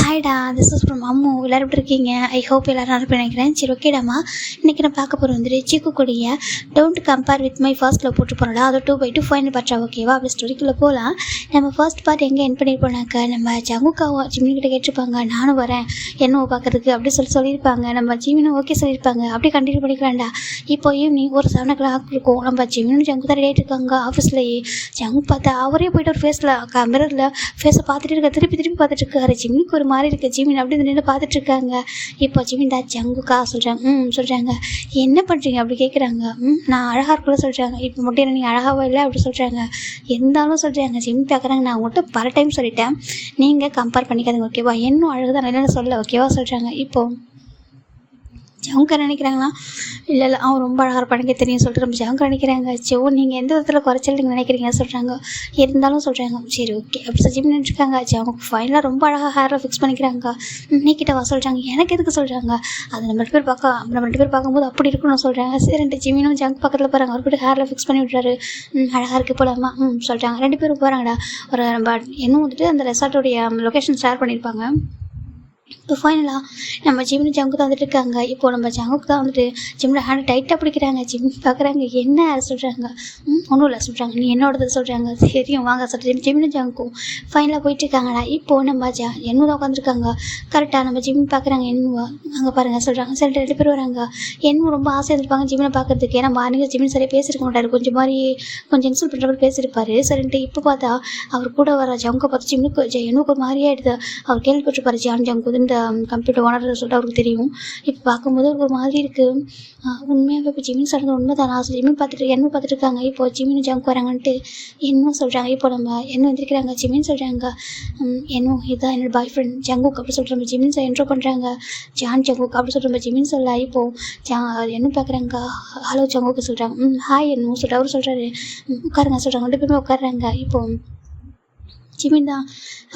ஹாய்டா, this is from Ammu. எல்லோரும் எப்படி இருக்கீங்க? ஐ ஹோப் எல்லோரும் நல்லா நினைக்கிறேன். சரி, ஓகேடாமா. இன்றைக்கி நான் பார்க்க போகிற வந்துட்டு சீக்குக்குடைய டோன்ட் கம்பேர் வித் மை ஃபர்ஸ்ட்டில் போட்டு போகிறோம்டா. அது 2/2 ஃபைனல் பார்ட்டா. ஓகேவா? அப்படி ஸ்டோரிக்குள்ளே போகலாம். நம்ம ஃபர்ஸ்ட் பார்ட் எங்கே என் பண்ணியிருப்போம்னாக்கா, நம்ம ஜங்குக்காவை ஜிமின்கிட்ட கேட்டிருப்பாங்க, நானும் வரேன் என்னவோ பார்க்குறதுக்கு அப்படி சொல்லியிருப்பாங்க. நம்ம ஜிமினும் ஓகே சொல்லியிருப்பாங்க. அப்படியே கண்டினியூ பண்ணிக்கலாம்டா. இப்போ ஈவினிங் ஒரு 7 o'clock இருக்கும். நம்ம ஜிமினும் ஜங்கு தான் ரெடி ஆகிட்டு இருக்காங்க ஆஃபீஸ்லேயே. ஜங்கு பார்த்தா அவரே போய்ட்டு ஒரு ஃபேஸில் மிரரில் ஃபேஸை பார்த்துட்டு இருக்க, திருப்பி பார்த்துட்டு இருக்காரு. ஜிமினுக்கு ஒரு மாதிரி இருக்குது. ஜிமின் அப்படி நின்று பார்த்துட்டு இருக்காங்க. இப்போ ஜிமின் தான் ஜங்குக்கா சொல்கிறாங்க. சொல்கிறாங்க, என்ன பண்ணுறீங்க அப்படி கேட்குறாங்க. நான் அழகாக இருக்குள்ள சொல்கிறாங்க. இப்போ மட்டும் என்ன நீங்கள் அழகாக இல்லை அப்படி சொல்கிறாங்க. இருந்தாலும் சொல்கிறாங்க. ஜிமின் பார்க்குறாங்க, நான் உங்கள்கிட்ட பல டைம் சொல்லிட்டேன், நீங்கள் கம்பேர் பண்ணிக்காதீங்க ஓகேவா, இன்னும் அழகு தான் இல்லைன்னு சொல்ல ஓகேவா சொல்கிறாங்க. இப்போது ஜவுங்க நினைக்கிறாங்கன்னா, இல்லை அவன் ரொம்ப அழகாக இருப்பானுங்க தெரியும் சொல்லிட்டு நம்ம ஜவுங்க நினைக்கிறாங்க. சோ நீங்கள் எந்த விதத்தில் குறைச்சல் நீங்கள் நினைக்கிறீங்க சொல்கிறாங்க. இருந்தாலும் சொல்கிறாங்க, சரி ஓகே அப்படி ஜிம் நினைச்சிருக்காங்க. அவங்க ஃபைனலாக ரொம்ப அழகாக ஹேரில் ஃபிக்ஸ் பண்ணிக்கிறாங்க. நீக்கிட்ட வா சொல்கிறாங்க. எனக்கு எதுக்கு சொல்கிறாங்க, அது நம்ம ரெண்டு பேர் பார்க்கும்போது அப்படி இருக்குன்னு சொல்கிறாங்க. சரி, 2 ஜிமினும் ஜங்க் பக்கத்தில் போகிறாங்க. அவர் போய்ட்டு ஹேரில் ஃபிக்ஸ் பண்ணி விட்றாரு. அழகாக இருக்குது போலாமா சொல்கிறாங்க. 2 பேரும் போகிறாங்கடா. ஒரு நம்ம இன்னும் வந்துட்டு அந்த ரெசார்ட்டோடைய லொக்கேஷன் ஷேர் பண்ணியிருப்பாங்க. இப்போ ஃபைனலாக நம்ம ஜிம்னு ஜங்கு தான் வந்துட்டு இருக்காங்க. இப்போது நம்ம ஜங்குக்கு தான் வந்துட்டு ஜிம்மில் ஹேண்ட் டைட்டாக பிடிக்கிறாங்க. ஜிம் பார்க்குறாங்க, என்ன சொல்கிறாங்க. ஒன்றும் இல்லை சொல்கிறாங்க. நீ என்னோடது சொல்கிறாங்க. சரியும் வாங்க சொல்கிறேன். ஜிம்னு ஜங்குக்கும் ஃபைனலாக போயிட்டுருக்காங்கடா. இப்போது நம்ம என்ன தான் உட்காந்துருக்காங்க. கரெக்டாக நம்ம ஜிம் பார்க்குறாங்க. என்னவா அங்கே பாருங்கள் சொல்கிறாங்க. சரி 2 பேர் வராங்க. என்ன ரொம்ப ஆசையாக இருப்பாங்க ஜிம்மினை பார்க்குறதுக்கு. ஏன்னா மார்னிங் ஜிம்மின் சரியாக பேசியிருக்க மாட்டார். கொஞ்சம் இன்சல்ட் பண்ணுற மாதிரி பேசியிருப்பார். சரின்ட்டு இப்போ பார்த்தா அவர் கூட வர ஜங்கை பார்த்து ஜிம்முக்கு ஒரு மாதிரியே எடுத்து அவர் கேள்விப்பட்டிருப்பார். ஜங்கு இந்த கம்ப்யூட்டர் ஓனர் சொல்லிட்டு அவருக்கு தெரியும். இப்போ பார்க்கும்போது ஒரு மாதிரி இருக்குது. உண்மையாக இப்போ ஜிமின் சொல்கிறது உண்மை தான். நான் ஜிமின் பார்த்துட்டு இருக்காங்க. இப்போ ஜிமின் ஜங்கு வராங்கன்ட்டு என்ன சொல்கிறாங்க. இப்போ நம்ம என்ன வந்துருக்கிறாங்க. ஜிமின் சொல்கிறாங்க, இதுதான் என்னோட பாய் ஃப்ரெண்ட் ஜங்குக் அப்படி சொல்கிற நம்ம ஜிமின் என்ட்ரோ பண்ணுறாங்க. ஜான் ஜங்குக் அப்படி சொல்கிற நம்ம ஜிமின் சொல்ல. இப்போது என்ன பார்க்குறாங்க. ஹலோ ஜங்குக்கு சொல்கிறாங்க. ஹாய் என்னமோ சொல்லிட்டு அவர் சொல்கிறாரு. உட்காருங்க சொல்கிறாங்க. 2 பேருமே உட்காடுறாங்க. இப்போது ஜிமின் தான்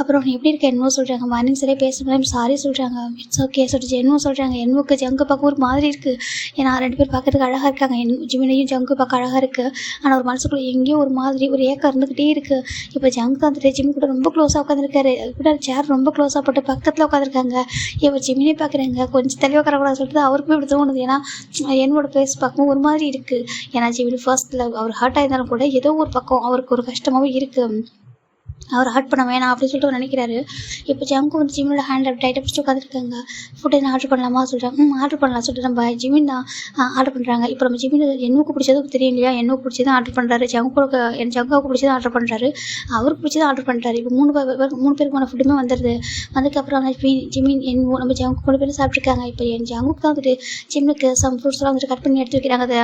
அப்புறம் எப்படி இருக்க என்னவோ சொல்கிறாங்க. மார்னிங் சரியாக பேசணும் சாரி சொல்கிறாங்க. இட்ஸ் ஓகே சொல்லிட்டு என்னவோ சொல்கிறாங்க. என்னவுக்கு ஜங்கு பார்க்க ஒரு மாதிரி இருக்குது. ஏன்னா 2 பேர் பார்க்கறதுக்கு அழகாக இருக்காங்க. ஜிமினையும் ஜங்கு பார்க்க அழகாக இருக்குது. ஆனால் ஒரு மனசுக்குள்ளே எங்கேயோ ஒரு மாதிரி ஒரு ஏக்கம் இருந்துக்கிட்டே இருக்குது. இப்போ ஜங்கு வந்துட்டு ஜிம் கூட ரொம்ப க்ளோஸாக உட்காந்துருக்காரு. கூட சேர் ரொம்ப க்ளோஸாக போட்டு பக்கத்தில் உட்காந்துருக்காங்க. இப்போ ஜிமினே பார்க்குறாங்க. கொஞ்சம் தெளிவாக உட்காரக்கூடாது சொல்லிட்டு அவருக்குமே இப்படி தோணுது. ஏன்னா என்னோட ஃபேஸ் பார்க்கவும் ஒரு மாதிரி இருக்குது. ஏன்னா ஜிமினி ஃபர்ஸ்ட்டில் அவர் ஹர்ட் ஆயிருந்தாலும் கூட ஏதோ ஒரு பக்கம் அவருக்கு ஒரு கஷ்டமாகவும் இருக்குது. அவர் ஹர்ட் பண்ண வேணாம் அப்படின்னு சொல்லிட்டு அவர் நினைக்கிறாரு. இப்போ ஜங்கு வந்து ஜிமினோட ஹேண்ட் டைட்டாக பிடிச்சி உட்காந்துருக்காங்க. ஃபுட் என்ன ஆர்டர் பண்ணலாமா சொல்கிறாங்க. ஆர்டர் பண்ணலாம் சொல்லிட்டு நம்ம ஜிமின் தான் ஆர்டர் பண்ணுறாங்க. இப்போ நம்ம ஜிமின் என்னவுக்கு பிடிச்சதுக்கு தெரியும் இல்லையா, என்னவுக்கு பிடிச்சதான் ஆர்டர் பண்ணுறாரு. ஜங்குக்கு பிடிச்சதான் ஆர்டர் பண்ணுறாரு. அவருக்கு பிடிச்சதான் ஆர்டர் பண்ணுறாரு. இப்போ 3 பேருக்கான ஃபுட்டுமே வந்துடுது. அதுக்கப்புறம் ஜிமின் நம்ம ஜங்கு 3 பேரும் சாப்பிட்ருக்காங்க. இப்போ என் ஜங்குக்கு தான் வந்துட்டு ஜிம்னுக்கு சம் ஃப்ரூட்ஸ்லாம் வந்துட்டு கட் பண்ணி எடுத்து வைக்கிறாங்க. அதை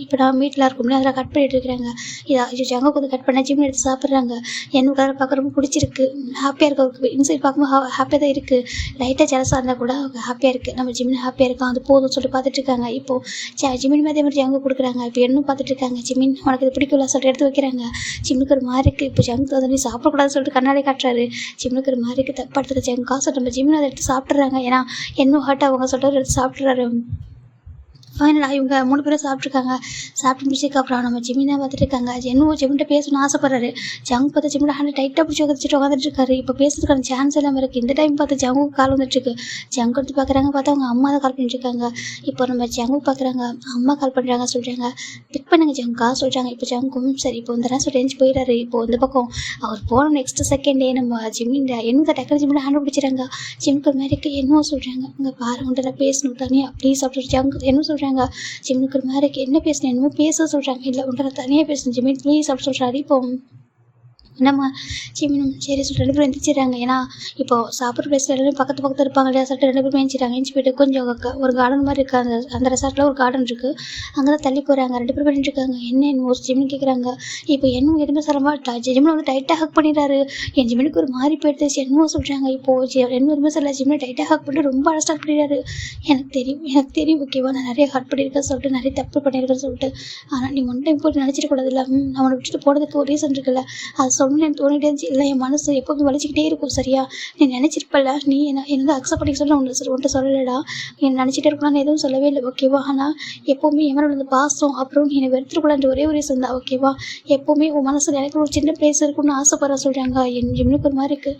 இப்போ நான் வீட்டில் இருக்கும்ல அதில் கட் பண்ணி எடுத்துக்கிறாங்க. இதை ஜங்குக்கு வந்து கட் பண்ண ஜிம்னு எடுத்து சாப்பிட்றாங்க. என்னோட பார்க்க ரொம்ப பிடிச்சிருக்கு. ஹாப்பியாக இருக்குது அவருக்கு. இன்சைட் பார்க்கும்போது ஹாப்பியாக தான் இருக்குது. லைட்டாக ஜெலஸாக இருந்தால் கூட அவங்க ஹாப்பியாக இருக்குது. நம்ம ஜிமின் ஹாப்பியாக இருக்கான், அது போதும்னு சொல்லிட்டு பார்த்துட்டு இருக்காங்க. இப்போது ஜிமின் அதே மாதிரி ஜங்கு கொடுக்குறாங்க. இப்போ இன்னும் பார்த்துட்டு இருக்காங்க. ஜிமின் உனக்கு இது பிடிக்கல சொல்லிட்டு எடுத்து வைக்கிறாங்க. ஜிம்னுக்கு ஒரு மாதிரி இருக்குது. இப்போ ஜங்கு அதை நீ சாப்பிடக்கூடாதுன்னு சொல்லிட்டு கண்ணாடி காட்டுறாரு. ஜிம்னுக்கு ஒரு மாதிரி இருக்குது. தப்பாக எடுத்துக்க ஜங்கா சொல்லிட்டு நம்ம ஜிமின் அதை எடுத்து சாப்பிட்றாங்க. ஏன்னா இன்னும் ஹர்ட் அவங்க சொல்லிட்டு எடுத்து சாப்பிட்றாரு. ஃபைனலாக இவங்க 3 பேரும் சாப்பிட்ருக்காங்க. சாப்பிட்டு முடிச்சதுக்கு அப்புறம் நம்ம ஜிமினை பார்த்துட்டு இருக்காங்க. ஜிமின்கிட்ட பேசணும்னு ஆசைப்படுறாரு. ஜங்கு பார்த்து ஜிமினோட ஹேண்ட் டைட்டாக பிடிச்சி உட்காந்துட்டு இருக்காரு. இப்போ பேசுறதுக்கான சான்ஸ் எல்லாம் இருக்குது. இந்த டைம் பார்த்து ஜங்குக்கு கால் வந்துட்டுருக்கு. ஜங்கு எடுத்து பார்க்குறாங்க. பார்த்தா அவங்க அம்மா தான் கால் பண்ணிட்டுருக்காங்க. இப்போ நம்ம ஜங்கு பார்க்குறாங்க. அம்மா கால் பண்ணுறாங்க. சொல்கிறாங்க, பிக் பண்ணுங்க ஜங்கா சொல்கிறாங்க. இப்போ ஜங்கும் சரி இப்போ வந்துடுறேன் சொல்லி எழுந்து போயிடாரு. இப்போ இந்த பக்கம் அவர் போன நெக்ஸ்ட் செகண்டே நம்ம ஜிமின் என்னங்க டக்குனு ஜிமினோட ஹேண்ட் பிடிச்சிறாங்க. ஜிம்க்கு ஒரு மாதிரி என்னவோ சொல்கிறாங்க. இங்கே பாரு உன்ட்ட பேசணும் தனியாக ப்ளீஸ் அப்படின்னு ஜங்கு என்ன சொல்கிறாங்க. ஜிம்னுக்கு ஒரு மாதிரி என்ன பேசணும் என்னமோ பேச சொல்கிறாங்க. இல்லை உங்களை தனியாக பேசணும் ஜிமின் ப்ளீஸ் அப்படி சொல்கிறாரு. இப்போ நம்ம ஜிமினும் சரி சொல்லிட்டு 2 பேரும் எந்திரிச்சிடுறாங்க. ஏன்னா இப்போது சாப்பிட்ற பிளேஸில் எல்லாரும் பக்கத்தில் இருப்பாங்க இல்லையா சொல்லிட்டு 2 பேரும் எந்திரிச்சிட்டாங்க. எந்திரிச்சு போய்ட்டு கொஞ்சம் ஒரு கார்டன் மாதிரி இருக்குது. அந்த ரெசார்ட்டில் ஒரு கார்டன் இருக்குது. அங்கே தான் தள்ளி போகிறாங்க. 2 பேரும் பண்ணிட்டுருக்காங்க. என்ன ஒரு ஜிமின் கேட்குறாங்க. இப்போ என்னவும் எதுவுமே சொல்ல மாட்டா. ஜிமின் வந்து டைட்டாக ஹக் பண்ணிடுறாரு. என் ஜிமினுக்கு ஒரு மாதிரி போயிடுச்சு. என்னவோ சொல்கிறாங்க. இப்போது என்ன எதுவுமே சொல்ல. ஜிமினை டைட்டாக ஹக் பண்ணிட்டு ரொம்ப அரெஸ்ட் பண்ணிடுறாரு. எனக்கு தெரியும் ஓகேவா, நான் நிறைய ஹர்ட் பண்ணியிருக்கேன் சொல்லிட்டு நிறைய தப்பு பண்ணியிருக்கேன்னு சொல்லிட்டு. ஆனால் நீ ஒன் டைம் போட்டு நினச்சிடக்கூடாதுல்ல. நான் அவனை விட்டுட்டு போனதுக்கு ஒரு ரீசன் இருக்குல்ல, அது சொல்லணும்னு தோணிட்டே இருந்துச்சு. இல்லை என் மனசு எப்போவுமே வலிச்சுக்கிட்டே இருக்கும். சரியா நீ நினச்சிருப்பல, நீ என்ன அக்செப்ட் பண்ணிக்க சொல்ல உன்ட்ட சொல்லலடா. என்ன நினச்சிட்டே இருக்கணும்னு எதுவும் சொல்லவே இல்லை ஓகேவா. ஆனால் எப்போவுமே என் மேலே உள்ள பாசம் அப்புறம் நீ என்னை வெறுத்துருக்கூடாது ஒரே ஒரு ரீசன் தான் ஓகேவா. எப்போவுமே உன் மனசில் எனக்கு ஒரு சின்ன பிளேஸ் இருக்குன்னு ஆசைப்படுற சொல்கிறாங்க. என் ஜிம்னுக்கு ஒரு மாதிரி இருக்குது.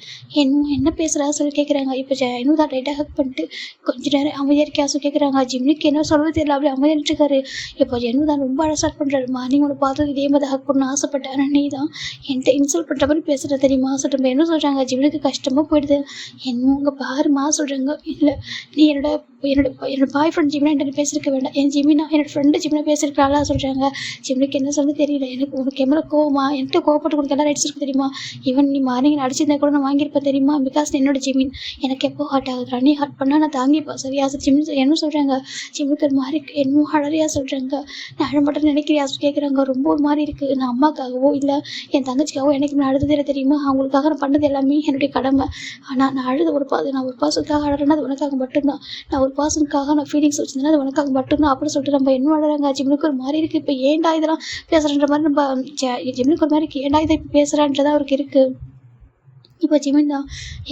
என்ன பேசுகிறா சொல்லி கேட்குறாங்க. இப்போ இன்னும் தான் டைட்டாக ஹக் பண்ணிட்டு கொஞ்ச நேரம் அமைதியாக இருக்கா சொல்லி கேட்குறாங்க. ஜிம்னுக்கு என்ன சொல்லவே தெரியல, அப்படியே அமைதியாக இருக்காரு. இப்போ இன்னும் தான் ரொம்ப அழகாக ஸ்டார்ட் பண்ணுறாரு. மார்னிங் உன்னை பார்த்தது இதே மாதிரி ஹக் பண்ண ஆசைப்பட்டேன். ஆனால் நீ தான் என்கிட்ட இன்சல்ட் பண்ணுற மாதிரி பேசுகிற தெரியுமா சொல்லிட்டு என்ன சொல்கிறாங்க. ஜிம்னுக்கு கஷ்டமாக போயிடுது. என்ன உங்கள் பாருமா சொல்கிறாங்க. இல்லை நீ என்னோட பாய் ஃப்ரெண்ட் ஜிம்னா என்கிட்ட பேசியிருக்க வேண்டாம். என் ஜிமினா என்னோட ஃப்ரெண்டு ஜிம்னா பேசியிருக்காளா சொல்கிறாங்க. ஜிம்னுக்கு என்ன சொல்ல தெரியல. எனக்கு உனக்கு எவ்வளோ கோவமா என்கிட்ட கோவப்பட்டு கொடுக்க எல்லாம் ரைட்ஸ் இருக்கு தெரியுமா. ஈவன் நீ மார்னிங் அடிச்சிருந்தா கூட நான் வாங்கியிருப்பேன் தெரியுமா. பிகாஸ் என்னோட ஜிமின் எனக்கு எப்போ ஹார்ட் ஆகுதுடா. நீ ஹார்ட் பண்ணால் நான் தாங்கிப்பேன் சரியா. ஜிமின் என்ன சொல்கிறாங்க. ஜிம்னுக்கு ஒரு மாதிரி என்னமோ அழறியா சொல்கிறாங்க. நான் அழமாட்டேன்னு நினைக்கிறியா கேட்குறாங்க. ரொம்ப ஒரு மாதிரி இருக்குது. நான் அம்மாக்காகவோ இல்லை என் தங்கச்சிக்காகவோ எனக்கு நான் அழுததே தெரியுமா. அவங்களுக்காக நான் பண்ணது எல்லாமே என்னுடைய கடமை. ஆனால் நான் அழுத நான் ஒரு பாசத்துக்காக அழறேன்னா அது உனக்காக மட்டும்தான். நான் ஒரு பாசனுக்காக நான் ஃபீலிங்ஸ் வச்சுருந்தேன்னா அது உனக்காக மட்டும்தான் அப்படின்னு சொல்லிட்டு நம்ம என்ன அழறாங்க. ஜிம்னுக்கு ஒரு மாதிரி இருக்குது. இப்போ ஏன்டா இதெல்லாம் பேசுகிறன்ற மாதிரி நம்ம ஜிம்னுக்கு ஒரு மாதிரி ஏன்டா இதை இப்போ பேசுகிறான்றதான் அவருக்கு இருக்குது. இப்போ ஜிமின் தான்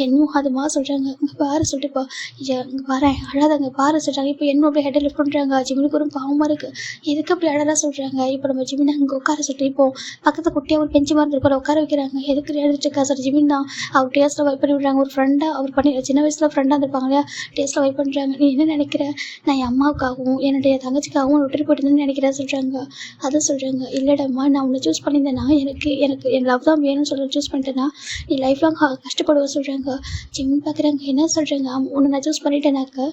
என்னும் அதுமா சொல்கிறாங்க. இங்கே பாரு சொல்லிட்டுப்பா இங்கே பாரு அழாத அங்கே பாரு சொல்கிறாங்க. இப்போ என்ன அப்படியே ஹெட்டை லிஃப்ட் பண்ணுறாங்க. ஜிமினுக்கு ஒரு பாவமாக இருக்குது. எதுக்கு அப்படி அழகாக சொல்கிறாங்க. இப்போ நம்ம ஜிமின் அங்கே உட்கார சொல்லிட்டு இப்போ பக்கத்தில் குட்டியாக ஒரு பெஞ்சு மாதிரி இருக்கும் உட்கார வைக்கிறாங்க. எதுக்கு எழுதிட்டு இருக்கா சார் ஜிமின் தான் அவர் டேஸ்ட்டில் வைப் பண்ணி விடுறாங்க. ஒரு ஃப்ரெண்டாக அவர் பண்ணி சின்ன வயசில் ஃப்ரெண்டாக இருந்திருப்பாங்க இல்லையா. டேஸ்ட்டில் வைப் பண்ணுறாங்க. நீ என்ன நினைக்கிற, நான் என் அம்மாவுக்காகவும் என்னுடைய தங்கச்சிக்காகவும் விட்டுட்டு போயிட்டுன்னு நினைக்கிறேன் சொல்கிறாங்க. அதை சொல்கிறாங்க. இல்லைடம்மா நான் உன்னை சூஸ் பண்ணியிருந்தேன்னா எனக்கு என் லவ் தான் வேணும்னு சொல்லி சூஸ் பண்ணிட்டேன்னா நீ லைஃப் லாங் கஷ்டப்படுவ சொல்கிறாங்க. ஜிம்னு பார்க்குறாங்க. என்ன சொல்கிறாங்க. உன்னை நான் சூஸ் பண்ணிட்டேனாக்க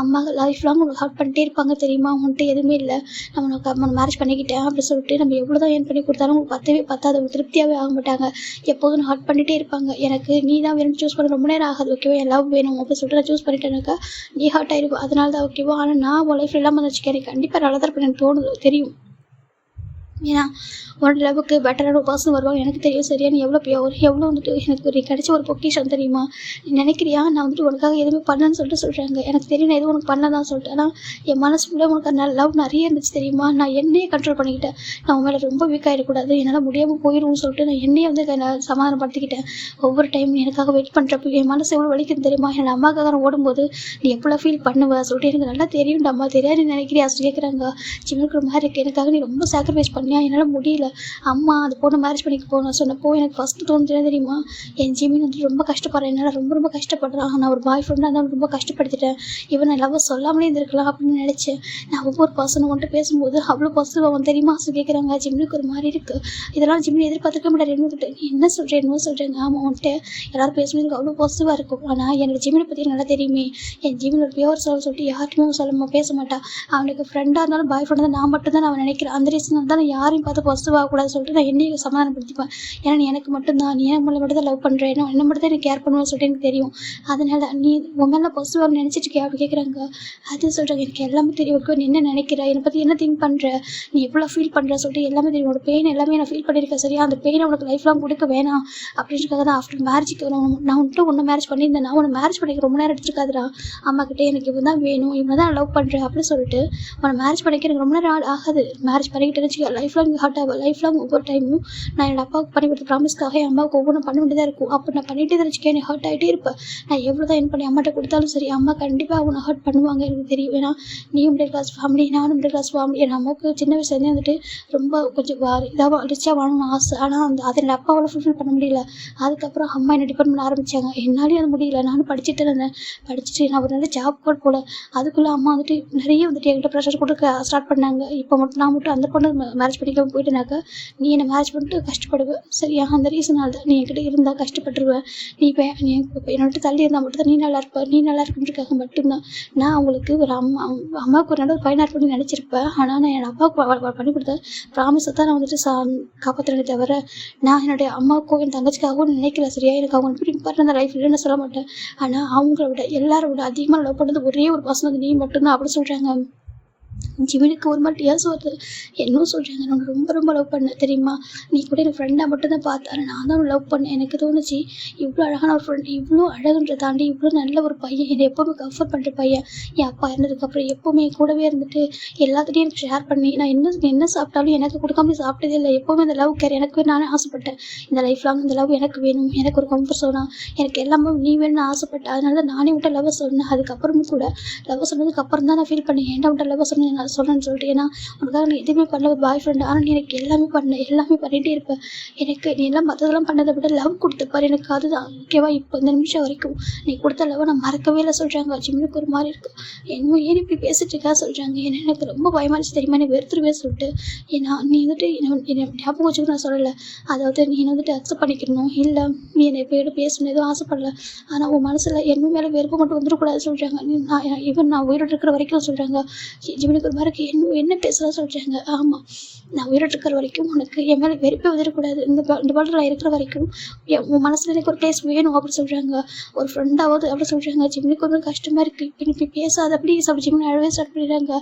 அம்மா லைஃப் லாங் உனக்கு ஹார்ட் பண்ணிட்டே இருப்பாங்க தெரியுமா. உன்கிட்ட எதுவுமே இல்லை. நான் உனக்கு மேரேஜ் பண்ணிக்கிட்டேன் அப்படின்னு சொல்லிட்டு நம்ம எவ்வளோ தான் ஏன் பண்ணி கொடுத்தாலும் உங்களுக்கு பத்தாது அவங்க திருப்தியாகவே ஆக மாட்டாங்க. எப்போதும் நான் ஹார்ட் பண்ணிகிட்டே இருப்பாங்க. எனக்கு நீ தான் வேணும்னு சூஸ் பண்ண ரொம்ப நேரம் ஆகாது ஓகேவா. என் லவ் வேணும் அப்படின்னு சொல்லிட்டு நான் சூஸ் பண்ணிட்டேனாக்கா நீ ஹார்ட் ஆகிருப்பா. அதனால தான் ஓகேவா. ஆனால் நான் உன் லைஃப் இல்லாமல் வச்சுக்கிறேன். கண்டிப்பாக நல்லா தான் இருப்பேன் எனக்கு தோணுது தெரியும். ஏன்னா உன்னோட லெவலுக்கு பெட்டரான ஒரு பர்சன் வருவாங்க எனக்கு தெரியும் சரியா. நீ எவ்வளோ வந்துட்டு எனக்கு ஒரு கிடைச்ச ஒரு பொக்கிஷன் தெரியுமா. நீ நினைக்கிறியா நான் வந்துட்டு உனக்காக எதுவுமே பண்ணலன்னு சொல்கிறாங்க. எனக்கு தெரியும் நான் எதுவும் உனக்கு பண்ணதான் சொல்லிட்டு. ஆனால் என் மனசுக்குள்ளே உனக்கு லவ் நிறைய இருந்துச்சு தெரியுமா. நான் என்னையே கண்ட்ரோல் பண்ணிக்கிட்டேன். நான் உன் மேலே ரொம்ப வீக் ஆகிடக்கூடாது. என்னால் முடியாமல் போயிடும்னு சொல்லிட்டு நான் என்னையே நான் சமாதானப்படுத்திக்கிட்டேன். ஒவ்வொரு டைம் எனக்காக வெயிட் பண்ணுறப்போ என் மனசு எவ்வளோ வலிக்குது தெரியுமா. என்னோட அம்மாக்காக நான் ஓடும்போது நீ எப்போல்லாம் ஃபீல் பண்ணுவேன் சொல்லிட்டு எனக்கு நல்லா தெரியும்டா. அம்மா தெரியாது நீ நினைக்கிறியா சொல்லி கேட்குறாங்க. சின்ன மாதிரி இருக்குது. எனக்காக நீ ரொம்ப சாக்ரிஃபைஸ் பண்ணியா. என்னால் முடியல. அம்மா அது பொண்ணு மேரேஜ் பண்ணிக்க போகணும் சொன்னப்போ எனக்கு ஃபஸ்ட்டு தோணுது தெரியுமா. என் ஜிமின் வந்து ரொம்ப கஷ்டப்படுறேன். என்னால் ரொம்ப கஷ்டப்படுறான். நான் ஒரு பாய் ஃப்ரெண்டாக இருந்தாலும் ரொம்ப கஷ்டப்படுத்திட்டேன். இவன் நான் லவ் சொல்லாமலே இருந்திருக்கலாம் அப்படின்னு நினச்சேன். நான் ஒவ்வொரு பர்சனும் வந்துட்டு பேசும்போது அவ்வளோ பாசிட்டிவாக தெரியுமா சொல்லி கேட்குறாங்க. ஜிம்னுக்கு ஒரு மாதிரி இருக்குது. இதெல்லாம் ஜிம்னு எதிர்பார்த்துக்க முடியாது. என்ன சொல்கிறேன் என்னமோ சொல்கிறேங்க. ஆமாம் வந்துட்டு எல்லோரும் பேசும்போது அவ்வளோ பாசிட்டிவாக இருக்கும். ஆனால் என்னோட ஜிமினை பற்றி நல்லா தெரியுமே. என் ஜிமின் ஒரு பியூர் சொல்லிட்டு யார்ட்டுமே பேச மாட்டான். அவனுக்கு ஃப்ரெண்டாக இருந்தாலும் பாய் ஃப்ரெண்டாக நான் மட்டும்தான் நான் நினைக்கிறேன். அந்த ரீசன் தான் நான் யாரையும் பார்த்து பாசிட்டிவ் ஆகக்கூடாது சொல்லிட்டு நான் என்னையும் சமாதானப்படுத்திப்பேன். ஏன்னா நீ எனக்கு மட்டும்தான் நீ நம்மளை மட்டும் தான் லவ் பண்ணுறேன். என்ன மட்டும் தான் எனக்கு கேர் பண்ணுவேன்னு சொல்லிட்டு எனக்கு தெரியும். அதனால நீ உன் மேலே பாசிட்டிவாக நினச்சிட்டு இருக்கியா அப்படி கேட்குறாங்க. அது சொல்கிறாங்க. எனக்கு எல்லாமே தெரியும். ஓகே நீ என்ன நினைக்கிற, என்னை பற்றி என்ன திங்க் பண்ணுற, நீ எவ்வளோ ஃபீல் பண்ணுற சொல்லிட்டு எல்லாமே தெரியும். உன்னோட பெயின் எல்லாமே நான் ஃபீல் பண்ணியிருக்கேன் சரியா. அந்த பெயினை உனக்கு லைஃப் லாங் கொடுக்க வேணாம் அப்படின்றதுக்காக தான் ஆஃப்டர் மேரேஜுக்கு நான் வந்துட்டு உன்னை மேரேஜ் பண்ணியிருந்தேன். நான் உன்னை மேரேஜ் பண்ணிக்க ரொம்ப நேரம் எடுத்துருக்காதுடா. அம்மா கிட்டே எனக்கு இவன் தான் வேணும், இவனை தான் லவ் பண்ணுறேன் அப்படின்னு சொல்லிட்டு உன்னை மேரேஜ் பண்ணிக்க எனக்கு ரொம்ப நேரம் ஆகாது. மேரேஜ் பண்ணிக்கிட்டேன்னு வச்சுக்க லைஃப் லாங் ஹார்ட் ஆகும். லைஃப் லாங் ஒவ்வொரு டைமும் நான் என்னோட அப்பாவுக்கு பண்ணி கொடுத்த ப்ராமிஸ்க்காக என் அம்மாவுக்கு ஒவ்வொன்றும் பண்ண வேண்டியதாக இருக்கும். அப்போ நான் பண்ணிகிட்டே தான் வச்சுக்கேன். எனக்கு ஹர்ட் ஆகிட்டே இருப்பேன். நான் எவ்வளோ தான் என்ன பண்ணி அம்மாட்ட கொடுத்தாலும் சரி அம்மா கண்டிப்பாக அவனை ஹர்ட் பண்ணுவாங்க எனக்கு தெரியும். ஏன்னா நீயும் மிடில் கிளாஸ் ஃபேமிலி, நானும் மிடில் கிளாஸ் ஃபேமிலி. என் அம்மாவுக்கு சின்ன வயசுலேருந்தே வந்துட்டு ரொம்ப கொஞ்சம் இதாக ரிச்சாக வாழணும்னு ஆசை. ஆனால் அதை என் அப்பாவால் ஃபுல்ஃபில் பண்ண முடியல. அதுக்கப்புறம் அம்மா என்ன டிபெண்ட் பண்ண ஆரம்பித்தாங்க. என்னாலேயும் அது முடியல. நானும் படிச்சுட்டு இருந்தேன். படிச்சுட்டு நான் ஒரு நல்ல ஜாப் கூட போல. அதுக்குள்ளே அம்மா வந்துட்டு நிறைய வந்துட்டு என்கிட்ட ப்ரெஷர் கொடுக்க ஸ்டார்ட் பண்ணாங்க. இப்போ மட்டும் நான் மட்டும் அந்த பொண்ணு மேரேஜ் பண்ணிக்க போயிட்டேனாக்கா நீ என்னை மேரேஜ் பண்ணிட்டு கஷ்டப்படுவேன் சரியா. அந்த ரீசனால் தான் நீ என்கிட்ட இருந்தால் கஷ்டப்பட்டுருவேன். நீ இப்போ என்னோட தள்ளி இருந்தால் மட்டும்தான் நீ நல்லா இருப்ப. நீ நல்லா இருக்குன்றதுக்காக மட்டும்தான் நான் அவங்களுக்கு ஒரு அம்மாவுக்கு ஒரு நல்ல பையனாக பண்ணி நினச்சிருப்பேன். ஆனால் நான் என் அப்பாவுக்கு பண்ணி கொடுத்த ப்ராமிஸை தான் நான் வந்துட்டு காப்பாற்றுறேனே தவிர நான் என்னுடைய அம்மாவுக்கும் என் தங்கச்சிக்காகவும் நினைக்கல சரியா. எனக்கு அவங்க எப்படி இம்பார்ட்டன் அந்த லைஃப் இல்லைன்னு சொல்ல மாட்டேன். ஆனால் அவங்கள விட எல்லாரை விட அதிகமாக லவ் பண்ணது ஒரே ஒரு பர்சன் வந்து நீ மட்டும்தான் அப்படி சொல்கிறாங்க. ஜிமினுக்கு ஒரு மாதிரி டீயர்ஸ் வருது. என்னவும் சொல்கிறாங்க, நான் ரொம்ப ரொம்ப லவ் பண்ணேன் தெரியுமா, நீ கூட எனக்கு ஃப்ரெண்டாக மட்டும் தான் பார்த்தாரு, நான் தான் லவ் பண்ணேன். எனக்கு தோணுச்சு இவ்வளோ அழகான ஒரு ஃப்ரெண்ட், இவ்வளோ அழகுன்றதை தாண்டி இவ்வளோ நல்ல ஒரு பையன், என்னை எப்போவுமே கம்ஃபர்ட் பண்ணுற பையன், என் அப்பா இருந்ததுக்கப்புறம் எப்போவுமே என் கூடவே இருந்துட்டு எல்லாத்துட்டையும் எனக்கு ஷேர் பண்ணி நான் என்ன சாப்பிட்டாலும் எனக்கு கொடுக்காம சாப்பிட்டதே இல்லை. எப்போவுமே இந்த லவ் கேர் எனக்கு நானே ஆசைப்பட்டேன். இந்த லைஃப் லாங் இந்த லவ் எனக்கு வேணும், எனக்கு ஒரு கம்ஃபர்ட் சோனா, எனக்கு எல்லாமே நீ வேணும்னு ஆசைப்பட்டேன். அதனால தான் நானே விட்ட லவ் சொன்னேன். அதுக்கப்புறமும் கூட லவ் சொன்னதுக்கப்புறம் தான் நான் ஃபீல் பண்ணேன், ஏன்டா விட்ட லவ் சொன்னேன் நான் சொன்னேன்னு சொல்லிட்டு. ஏன்னா உனக்காக நீ எதுவுமே பண்ணல ஒரு பாய் ஃப்ரெண்ட், ஆனால் நீ எனக்கு எல்லாமே பண்ண, எல்லாமே பண்ணிகிட்டே இருப்பேன். எனக்கு நீ எல்லாம் மற்றதெல்லாம் பண்ணதை விட லவ் கொடுத்துப்பாரு, எனக்கு அதுதான் ஓகேவா. இப்போ இந்த நிமிஷம் வரைக்கும் நீ கொடுத்த லவ் நான் மறக்கவே இல்லை சொல்கிறாங்க. ஜிம்னுக்கு ஒரு மாதிரி இருக்குது. என்னமோ ஏன் இப்படி பேசிட்டு இருக்கா சொல்கிறாங்க. ஏன்னா எனக்கு ரொம்ப பயமாச்சு தெரியுமா, நீ வெறுத்துருவே சொல்லிட்டு. ஏன்னா நீ வந்துட்டு என்னை ஞாபகம் வச்சுக்க நான் சொல்லலை, அதாவது நீ வந்துட்டு அக்செப்ட் பண்ணிக்கணும். இல்லை நீ என்னை இப்போ பேசணும் எதுவும் ஆசைப்படல, ஆனால் உன் மனசில் என்ன மேலே வெறுப்பு மட்டும் வந்துடக்கூடாது சொல்கிறாங்க. நான் உயிரோடு இருக்கிற வரைக்கும் சொல்கிறாங்க. ஜிம்னுக்கு ஒரு மாதிரி என்ன பேசுகிறா சொல்கிறாங்க. ஆமாம், நான் உயிரோடு இருக்கிற வரைக்கும் உனக்கு என் மேலே வெறுப்பே வந்துடக்கூடாது. இந்த வேர்ல்டில் நான் இருக்கிற வரைக்கும் உன் மனசில் எனக்கு ஒரு பிளேஸ் வேணும் அப்படின்னு சொல்கிறாங்க. ஒரு ஃப்ரெண்டாவது அப்படி சொல்கிறாங்க. ஜிம்னுக்கு ஒரு கஷ்டமாக இருக்குது, இப்போ இப்படி பேசாத அப்படி ஜிம்னு அழவே ஸ்டார்ட் பண்ணிடுறாங்க.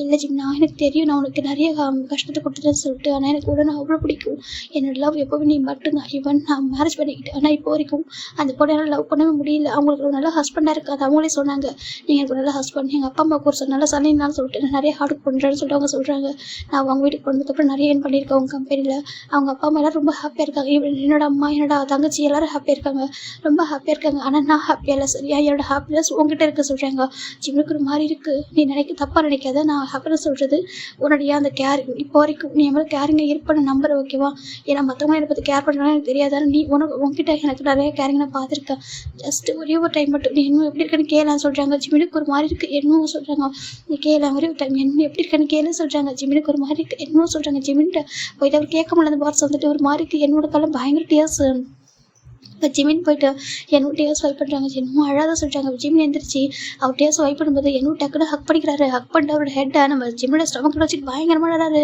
இல்லை ஜிம்னா எனக்கு தெரியும் நான் உனக்கு நிறைய கஷ்டத்தை கொடுத்துட்டேன்னு சொல்லிட்டு, ஆனால் எனக்கு உடனே அவ்வளோ பிடிக்கும். என்னோட லவ் எப்போவும் நீ மட்டும்தான். ஈவன் நான் மேரேஜ் பண்ணிக்கிட்டேன், ஆனால் இப்போ வரைக்கும் அந்த பொண்ணை என்னால் லவ் பண்ணவே முடியல. அவங்களுக்கு ஒரு நல்ல ஹஸ்பண்டாக இருக்குது, அது அவங்களே சொன்னாங்க. நீங்கள் எனக்கு ஒரு நல்ல ஹஸ்பண்ட், எங்கள் அப்பா அம்மாவுக்கு ஒரு நல்ல சனினாலும் சொல்லிட்டு நான் நிறைய ஹார்ட் பண்ணுறேன்னு சொல்லிட்டு அவங்க சொல்கிறாங்க. நான் அவங்க வீட்டுக்கு போனதுக்கப்புறம் நிறைய ஏர்ன் பண்ணியிருக்கேன் அவங்க கம்பெனியில். அவங்க அப்பா அம்மா எல்லோரும் ரொம்ப ஹாப்பியாக இருக்காங்க. என்னோட அம்மா என்னோட தங்கச்சி எல்லோரும் ஹாப்பியாக இருக்காங்க, ரொம்ப ஹாப்பியாக இருக்காங்க. ஆனால் நான் ஹாப்பியாக இல்லை சரியா. என்னோட ஹாப்பினஸ் உங்ககிட்ட இருக்க சொல்கிறாங்க. ஜிம்னுக்கு ஒரு மாதிரி இருக்குது. நீ தப்பாக நினைக்காத, நான் ஹாப்பினஸ் சொல்கிறது உன்னுடைய அந்த கேர். இப்போ வரைக்கும் நீ எவ்வளோ கேரிங்காக இருப்பேன்னு நம்புற ஓகேவா. ஏன்னா மற்றவங்க என்னை பற்றி கேர் பண்ணுறாங்க எனக்கு தெரியாது, நீ உங்ககிட்ட எனக்கு நிறைய கேரிங் நான் பார்த்துருக்கேன். ஜஸ்ட் ஒரே ஒரு டைம் மட்டும் நீ இன்னும் எப்படி இருக்குன்னு கேளான்னு சொல்கிறாங்க. ஜிம்னுக்கு ஒரு மாதிரி இருக்குது. என்னவோ சொல்கிறாங்க, நீ கேள ஒரே ஒரு டைம் இன்னும் எப்படி இருக்குன்னு கேளு சொல்கிறாங்க. ஜிம்னுக்கு ஒரு மாதிரி இருக்குது. என்னவோ சொல்கிறாங்க. ஜிம்ன்ட்டு போயிட்டு அவர் கேட்க முடியல. அந்த பாட்ஸ் வந்துட்டு ஒரு மாதிரி இருக்குது. என்னோட காலம் பயங்கர டீயர்ஸ். இப்போ ஜிமின் போயிட்டு என்னோட டேஸ் வைப் பண்ணுறாங்க. என்னமோ அழகாக சொல்கிறாங்க. ஜிமின் எந்திரிச்சு அவர் டேஸ் வைப் பண்ணும்போது என்னோட டக்குன்னு ஹக் பண்ணிக்கிறாரு. ஹக் பண்ணிட்டு அவரோட ஹெட்டை நம்ம ஜிம்மோட ஸ்டமக்கில் வச்சுட்டு பயங்கரமாக அழகாரு.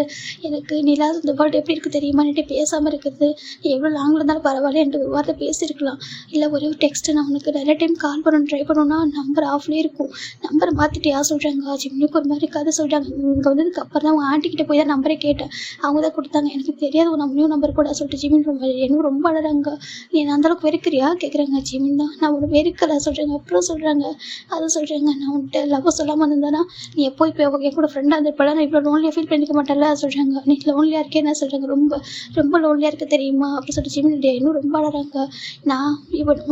எனக்கு நீ இல்லாத இந்த வேர்ல்டு எப்படி இருக்குது தெரியுமா, நீட்டே பேசாமல் இருக்கிறது, நீ எவ்வளோ லாங்கில் இருந்தாலும் பரவாயில்ல என்கிட்ட ஒரு வார்த்தை பேசியிருக்கலாம். இல்லை ஒரே ஒரு டெக்ஸ்ட்டு நான் உனக்கு நிறைய டைம் கால் பண்ணணும் ட்ரை பண்ணணும்னா நம்பர் ஆஃப்லேயே இருக்கும், நம்பரை மாற்றிட்டியா சொல்கிறாங்க. ஜிம்னுக்கு ஒரு மாதிரி கதை சொல்கிறாங்க. இங்கே வந்ததுக்கு அப்புறம் தான் அவங்க ஆண்டிக்கிட்ட போய் தான் நம்பரே கேட்டேன். அவங்க தான் கொடுத்தாங்க. எனக்கு தெரியாது ஒரு நியூ நம்பர் கூட சொல்லிட்டு ஜிமின் எனக்கு ரொம்ப அழகாங்க. நீ அந்தளவுக்கு வெறுக்கிறியா கேட்குறாங்க. ஜிமின் தான் நான் உனக்கு வெறுக்கலை சொல்கிறாங்க. அப்புறம் சொல்கிறாங்க அதை சொல்கிறாங்க, நான் உன்கிட்ட லவ் சொல்லாமல் இருந்தேன்னா நீ எப்போ இப்போ என் கூட ஃப்ரெண்டாக இருந்திருப்பல, நான் இவ்வளோ லோன்லியாக ஃபீல் பண்ணிக்க மாட்டேன்ல சொல்கிறாங்க. நீ லோன்லியாக இருக்கே என்ன சொல்கிறாங்க, ரொம்ப ரொம்ப லோன்லியாக இருக்க தெரியுமா அப்படி சொல்லிட்டு ஜிமின் இன்னும் ரொம்ப அழகாங்க. நான்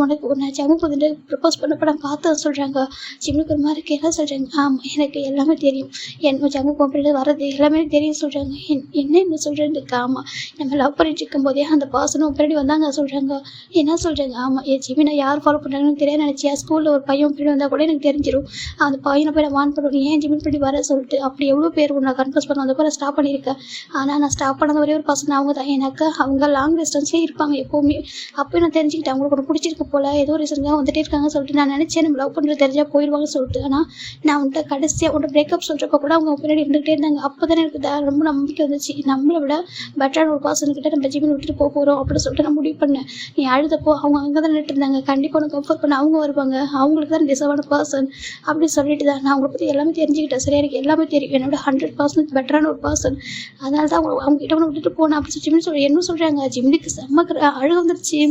உனக்கு ஜமுக்கு வந்துட்டு ப்ரப்போஸ் பண்ணப்போ நான் பார்த்தேன் சொல்கிறாங்க. ஜிம்னுக்கு ஒரு மாதிரி என்ன சொல்கிறாங்க. ஆமாம் எனக்கு எல்லாமே தெரியும், என்ன ஜம்மு போகிறது வர்றது எல்லாமே தெரியும் சொல்கிறாங்க. என்ன சொல்கிறேன்னு இருக்கு. ஆமாம் நம்ம லவ் பண்ணிட்டு இருக்கும்போதே அந்த பாசனும் பின்னாடி வந்தாங்க சொல்கிறாங்க. என்ன சொல்கிறாங்க. ஆமாம் என் ஜிமினை யார் ஃபாலோ பண்ணுறாங்கன்னு தெரியாது நினச்சியா, ஸ்கூலில் ஒரு பையன் பின்னாடி வந்தால் கூட எனக்கு தெரிஞ்சிடும், அந்த பையனை போய் நான் வான் பண்ணுவேன் ஏன் ஜிமின் பண்ணி வர சொல்லிட்டு. அப்படி எவ்வளோ பேர் நான் கன்ஃபர்ஸ் பண்ண வந்தப்போ நான் ஸ்டாப் பண்ணியிருக்கேன். ஆனால் நான் ஸ்டாப் பண்ணது ஒரே ஒரு பர்சன் அவங்க தான். எனக்கு அவங்க லாங் டிஸ்டன்ஸ்லேயே இருப்பாங்க எப்போவுமே. அப்போ நான் தெரிஞ்சுக்கிட்டேன் அவங்களுக்கு ஒன்று பிடிச்சிருக்கு போல், ஏதோ ரீசன்காக வந்துட்டே இருக்காங்க சொல்லிட்டு. நான் நினச்சேன் நம்ம லவ் பண்ணுறது தெரிஞ்சால் போயிடுவாங்கன்னு சொல்லிட்டு. ஆனால் நான் உன்ட்ட கடைசியாக உன்ட்ட பிரேக்கப் சொல்கிறப்ப கூட அவங்க பின்னாடி இருந்துகிட்டே இருந்தாங்க. அப்போ தானே எனக்கு ரொம்ப நம்பிக்கை வந்துச்சு, நம்மளை விட பெட்டரான ஒரு பர்சன்கிட்ட நம்ம ஜிமின் விட்டுட்டு போகிறோம் அப்படின்னு சொல்லிட்டு நான் முடிவு பண்ணேன். நீ அழுதப்போ அவங்க அங்கே தான் நின்றுட்டு இருந்தாங்க, கண்டிப்பாக உனக்கு கம்ஃபர்ட் பண்ண அவங்க வருவாங்க, அவங்களுக்கு தான் டிசர்வான பர்சன் அப்படின்னு சொல்லிட்டு தான் நான் அவங்களை பற்றி எல்லாமே தெரிஞ்சுக்கிட்டேன். சரி எனக்கு எல்லாமே தெரியும், என்னோட 100% பெட்டரான ஒரு பர்சன், அதனால தான் அவங்க கிட்ட ஒன்று விட்டுட்டு போனேன் அப்படின்னு ஜிமின் என்ன சொல்கிறாங்க. ஜிமினுக்கு செம்ம அழுக வந்துருச்சு.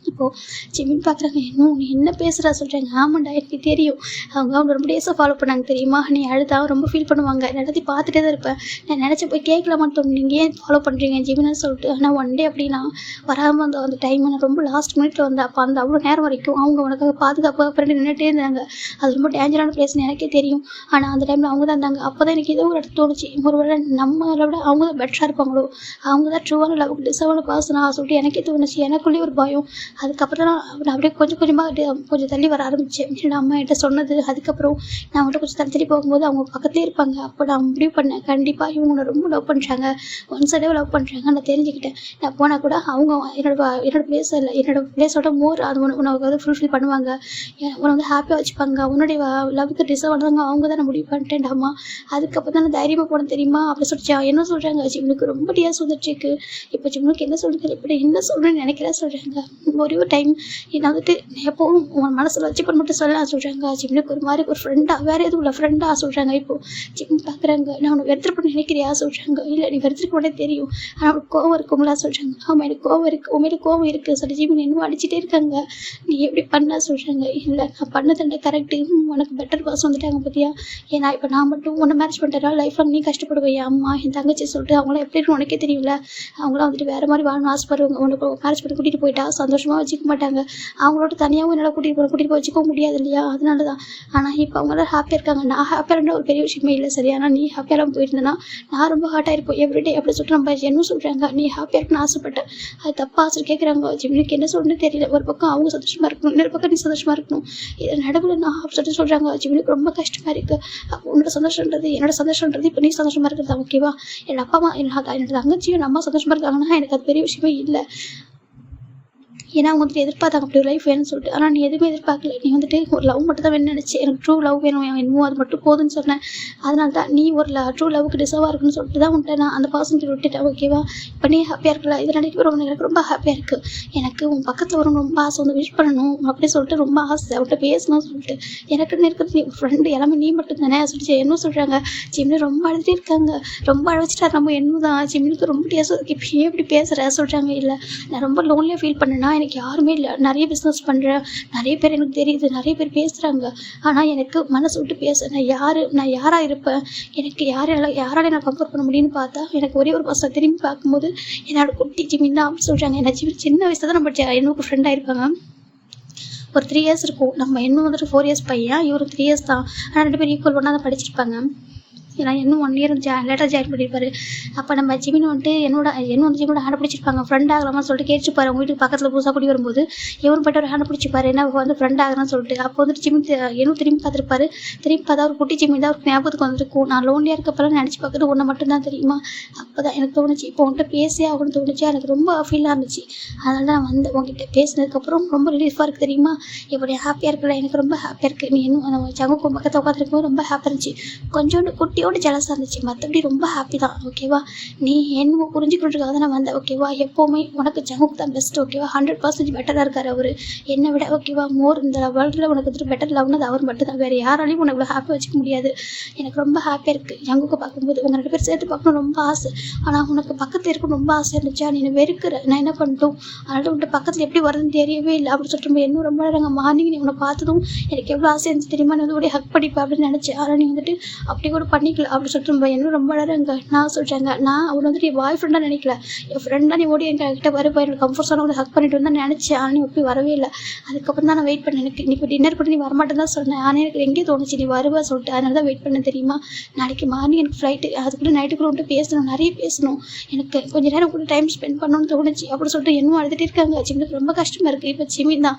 இப்போது ஜிமின் பார்க்குறாங்க. நீ என்ன பேசுகிறா சொல்கிறாங்க. ஆமாண்டா எனக்கு தெரியும், அவங்க ரொம்ப டேஸாக ஃபாலோ பண்ணாங்க தெரியுமா, நீ அழுதா ரொம்ப ஃபீல் பண்ணுவாங்க, எல்லாத்தையும் பார்த்துட்டே தான் இருப்பேன், நான் நினச்சி போய் கேட்கலாமான்னு தோணும் நீங்கள் ஏன் ஃபாலோ பண்ணுறீங்க ஜிமின்னு சொல்லிட்டு. ஆனால் ஒன் டே அப்படின்னா வராமல் அந்த டைம் நான் ரொம்ப லாஸ்ட் மினிட்ல வந்தேன். அப்போ அந்த அவ்வளோ நேரம் வரைக்கும் அவங்க உனக்காக பாதுகாப்பாக ஃப்ரெண்டு நின்றுட்டே இருந்தாங்க. அது ரொம்ப டேஞ்சரான பிளேஸ்னு எனக்கே தெரியும். ஆனால் அந்த டைமில் அவங்க தான் இருந்தாங்க. அப்போ தான் எனக்கு ஏதோ ஒரு இடத்துல தோணுச்சு, ஒரு வேளை நம்மளை விட அவங்க தான் பெட்டராக இருப்பாங்களோ, அவங்க தான் ட்ரூவான லவ்க்கு டிசர்வான பர்சனாக சொல்லிட்டு எனக்கே தோணுச்சு. எனக்குள்ளேயே ஒரு பயம். அதுக்கப்புறம் தான் நான் அப்படியே கொஞ்சம் கொஞ்சமாக கொஞ்சம் தள்ளி வர ஆரம்பித்தேன். என்னோட அம்மா என்கிட்ட சொன்னது. அதுக்கப்புறம் நான் அவங்கள்ட்ட கொஞ்சம் தள்ளி போகும்போது அவங்க பக்கத்துலேயே இருப்பாங்க. அப்போ நான் முடிவு பண்ணேன், கண்டிப்பாக இவங்க ரொம்ப லவ் பண்ணுறாங்க, ஒன் சைடாக லவ் பண்ணுறாங்க நான் தெரிஞ்சுக்கிட்டேன். நான் போனால் கூட அவங்க என்னோட பிளேஸ் இல்லை, என்னோட பிளேஸோட மோர் அது உனக்கு வந்து ஃபுல்ஃபில் பண்ணுவாங்க, உன்னை வந்து ஹாப்பியாக வச்சுப்பாங்க, உன்னுடைய லவ்வுக்கு டிசர்வ் ஆனவங்க அவங்க தான் நான் முடிவு பண்ணிட்டேன் அம்மா. அதுக்கப்புறம் தான் நான் தைரியமாக போனேன் தெரியுமா அப்படி சொல்லிச்சா. என்ன சொல்கிறாங்க, ஜிம்னுக்கு ரொம்ப டியாஸ் வந்துட்டுருக்கு. இப்போ ஜிம்னுக்கு என்ன சொல்கிறது, இப்படி என்ன சொல்கிறேன்னு நினைக்கிறேன் சொல்கிறாங்க. ஒரே ஒரு டைம் நான் வந்துட்டு எப்போவும் உன் மனசில் வச்சுப்பன்னு மட்டும் சொல்லலாம் சொல்கிறாங்க. ஜிம்னுக்கு ஒரு மாதிரி ஒரு ஃப்ரெண்டாக வேறு எதுவும் இல்லை ஃப்ரெண்டாக சொல்கிறாங்க. இப்போது ஜிம் பார்க்குறாங்க. நான் உனக்கு வெறுத்துருப்பேன்னு நினைக்கிறியா சொல்கிறாங்க. இல்லை நீ வெறுத்துருக்க உடனே தெரியும், ஆனால் அவனுக்கு கோவம் இருக்கும்லாம் சொல்கிறாங்க. ஆமாம் எனக்கு கோவம் இருக்குது, உண்மையில கோவம் இருக்குது சொல்லி ஜிம் இன்னும் அடிச்சுட்டே இருக்காங்க. நீ எப்படி பண்ண சொல்கிறாங்க. இல்லை நான் பண்ணதுண்ட கரெக்டு, உனக்கு பெட்டர் பாஸ் வந்துட்டாங்க பார்த்தியா. ஏன்னா இப்போ நான் மட்டும் உன்னை மேரேஜ் பண்ணுறா லைஃப் லாங் நீ கஷ்டப்படுவேன். அம்மா என் தங்கச்சி சொல்லிட்டு அவங்களாம் எப்படி இருக்குன்னு உனக்கே தெரியல. அவங்களாம் வந்துட்டு வேறு மாதிரி வாழணும் ஆசைப்படுவாங்க. உனக்கு மேரேஜ் பண்ணி கூட்டிகிட்டு போயிட்டா சந்தோஷமாக வச்சுக்க மாட்டாங்க. அவங்களோட தனியாகவும் என்னால் கூட்டிகிட்டு போய் வச்சுக்க முடியாது இல்லையா, அதனால தான். ஆனால் இப்போ அவங்களாம் ஹாப்பியாக இருக்காங்க. நான் ஹாப்பியாக இருந்தால் ஒரு பெரிய விஷயமே இல்லை சரி. ஆனால் நீ ஹாப்பியாக போயிருந்தேன்னா நான் ரொம்ப ஹார்ட்டாக இருப்போம் எவ்ரிடே அப்படி சொல்லிட்டு நம்ம என்ன சொல்கிறாங்க. நீ ஹாப்பியாக இருக்குன்னு ஆசைப்பட்டேன், அது தப்பாக ஆசை கேட்குறாங்க. ஜிம்னுக்கு என்ன சொல்லுன்னு தெரியல. ஒரு பக்கம் அவங்க சந்தோஷமாக இருக்கணும், இன்னொரு பக்கம் நீ சந்தோஷமாக இருக்கணும். இது நடுவில் நான் சொல்லிட்டு சொல்கிறாங்க. ஜிம்னுக்கு ரொம்ப கஷ்டமாக இருக்குது. அப்போ உன்னோட சந்தோஷன்றது என்னோட சந்தோஷன்றது இப்போ நீ சந்தோஷமாக இருக்கிறதா ஓகேவா. என் அப்பா அம்மா என்னோட தங்கச்சியும் நம்ம சந்தோஷமாக இருக்காங்கன்னா எனக்கு அது பெரிய விஷயமே இல்லை. ஏன்னா அவங்க வந்துட்டு எதிர்பார்த்தாங்க அப்படி ஒரு லைஃப் வேணும்னு சொல்லிட்டு. ஆனால் நீ எதுவுமே எதிர்பார்க்கல. நீ வந்துட்டு ஒரு லவ் மட்டும் தான் வேணும்னு நினச்சி எனக்கு ட்ரூ லவ் வேணும் என்னமோ அது மட்டும் போதுன்னு சொன்னேன். அதனால தான் நீ ஒரு ட்ரூ லவ்வுக்கு டிசர்வாக இருக்குன்னு சொல்லிட்டு தான் உன்ட்ட நான் அந்த பர்சன்ட்டு விட்டுட்டேன் ஓகேவா. இப்போ நீ ஹாப்பியாக இருக்கல, இதை நினைக்கிறோம் எனக்கு ரொம்ப ஹாப்பியாக இருக்குது. எனக்கு உன் பக்கத்தில் வரும் ரொம்ப ஆசை, வந்து விஷ் பண்ணணும் அப்படின்னு சொல்லிட்டு ரொம்ப ஆசை, அவன்கிட்ட பேசணும்னு சொல்லிட்டு. எனக்குன்னு இருக்கிறது நீ ஃப்ரெண்டு எல்லாமே நீ மட்டும் தானே சொல்லிட்டு என்ன சொல்கிறாங்க. ஜிம்னு ரொம்ப அழுதுகிட்டே இருக்காங்க. ரொம்ப அழைச்சிட்டா நம்ம என்ன தான் ஜிம்னுக்கு ரொம்ப பேசுறதுக்கு இப்போ ஏன் இப்படி பேசுகிற சொல்கிறாங்க. இல்லை நான் ரொம்ப லோன்லியாக ஃபீல் பண்ணேன்னா எனக்கு யாருமே இல்லை, நிறைய பிஸ்னஸ் பண்ணுறேன், நிறைய பேர் எனக்கு தெரியுது, நிறைய பேர் பேசுகிறாங்க. ஆனால் எனக்கு மனசு விட்டு பேச நான் யாராக இருப்பேன், எனக்கு யாரால நான் கம்ஃபர்ட் பண்ண முடியும்னு பார்த்தா எனக்கு ஒரே ஒரு பசங்க திரும்பி பார்க்கும்போது என்னோட குட்டி ஜிமின் தான் அப்படின்னு சொல்கிறாங்க. என்ன சின்ன வயசில் தான் நம்ம என்னுக்கு ஃப்ரெண்டாக இருப்பாங்க. ஒரு 3 years இருக்கும். நம்ம இன்னும் வந்துட்டு 4 years பையன், இவர் 3 years தான். ஆனால் 2 பேரும் ஈக்குவல் ஒன்றா தான் படிச்சிருப்பாங்க. ஏன்னா இன்னும் 1 year லேட்டாக ஜாயின் பண்ணியிருப்பாரு. அப்போ நம்ம ஜிமின் வந்துட்டு வந்து ஜிமினோட ஹேண்ட் பிடிச்சிருப்பாங்க. ஃப்ரெண்ட் ஆகலாமான்னு சொல்லிட்டு கேட்டுப்பாரு. அவங்க வீட்டுக்கு பக்கத்தில் புதுசாக கூட்டி வரும்போது இவரும் போய்ட்டு ஒரு ஹேண்ட் பிடிச்சிப்பாரு. என்ன வந்து ஃப்ரெண்ட் ஆகலாம்னு சொல்லிட்டு. அப்போ வந்துட்டு ஜிமின் இன்னும் திரும்பி பார்த்துருப்பாரு. திரும்பி பார்த்தா ஒரு குட்டி ஜிமின் தான் ஒரு ஞாபகத்துக்கு வந்துருக்கும். நான் லோன்லியாக இருக்கப்பெல்லாம் நினச்சி பார்க்குறது ஒன்று மட்டும்தான் தெரியுமா. அப்போ தான் எனக்கு தோணுச்சு இப்போ உன்கிட்ட பேசியே ஆகணும்னு தோணுச்சு. எனக்கு ரொம்ப ஃபீலாக இருந்துச்சு. அதனால நான் வந்து உங்ககிட்ட பேசினதுக்கப்புறம் ரொம்ப ரிலீஃபாக இருக்குது தெரியுமா. இப்படி ஹாப்பியாக இருக்கல, எனக்கு ரொம்ப ஹாப்பியாக இருக்குது. நீ இன்னும் ஜங்குக்கு பக்கத்தில் உட்காந்துருக்கும்போது ரொம்ப ஹாப்பியாக இருந்துச்சு. கொஞ்சோண்டு குட்டியோட ஜலசாக இருந்துச்சு, மற்றபடி ரொம்ப ஹாப்பி தான் ஓகேவா. நீ என்ன புரிஞ்சுக்கிறதுக்காக தான் நான் வந்தேன் ஓகேவா. எப்போவுமே உனக்கு ஜங்குக்கு தான் பெஸ்ட் ஓகேவா. 100% பெட்டராக இருக்கார் அவர் என்னை விட ஓகேவா. மோர் இந்த வேர்ல்டில் உனக்கு வந்துட்டு பெட்டர் லவ்னது அவர் மட்டும் தான், வேறு யாராலையும் உனக்கு இவ்வளோ ஹாப்பியாக வச்சுக்க முடியாது. எனக்கு ரொம்ப ஹாப்பியாக இருக்குது ஜங்குக்கு பார்க்கும்போது. உங்கள் 2 பேர் சேர்த்து பார்க்கணும் ரொம்ப ஆசை. ஆனால் உனக்கு பக்கத்தில் இருக்கணும் ரொம்ப ஆசை இருந்துச்சா. நீ வெறுக்கிற, நான் என்ன பண்ணிட்டோம். அதனால உன்ட்டு பக்கத்தில் எப்படி வருதுன்னு தெரியவே இல்லை அப்படின்னு சொல்லிட்டு இன்னும் ரொம்ப நேரம் மார்னிங் நீ உன்னை பார்த்ததும் எனக்கு எவ்வளோ ஆசை இருந்துச்சு தெரியுமா. நீ வந்து அப்படியே ஹக் பண்ணிப்பேன் அப்படின்னு நினச்சேன். ஆனால் நீ வந்துட்டு அப்படி கூட பண்ணிக்கல அப்படின்னு சொல்லிட்டு இன்னும் ரொம்ப நேரம் நான் சொல்கிறாங்க. நான் அவனை வந்துட்டு என் பாய் ஃப்ரெண்டாக நினைக்கல, என் ஃப்ரெண்டாக நீ ஓடி என்கிட்ட வருப்பா எனக்கு கம்ஃபர்ட்ஸான வந்து ஹக் பண்ணிட்டு வந்தால் நினச்சேன். ஆனால் நீ அப்படி வரவே இல்லை. அதுக்கப்புறம் தான் நான் வெயிட் பண்ணேன். எனக்கு நீ இப்போ டின்னர் கூட நீ வரமாட்டேன்னு தான் சொன்னேன். ஆனால் எனக்கு எங்கேயே தோணுச்சு நீ வருவா சொல்லிட்டு. அதனால தான் வெயிட் பண்ணேன் தெரியுமா. நாளைக்கு மார்னிங் எனக்கு ஃப்ளைட்டு, அதுக்குள்ளே நைட்டுக்குள்ளே வந்துட்டு பேசணும், நிறைய பேசணும். எனக்கு கொஞ்சம் நேரம் கூட டைம் ஸ்பெண்ட் பண்ணணும்னு தோணுச்சு அப்படின்னு சொல்லிட்டு இன்னும் அழுதுகிட்டே இருக்காங்க. ஜிம்னுக்கு ரொம்ப கஷ்டமாக இருக்குது. இப்போ ஜிமின் தான்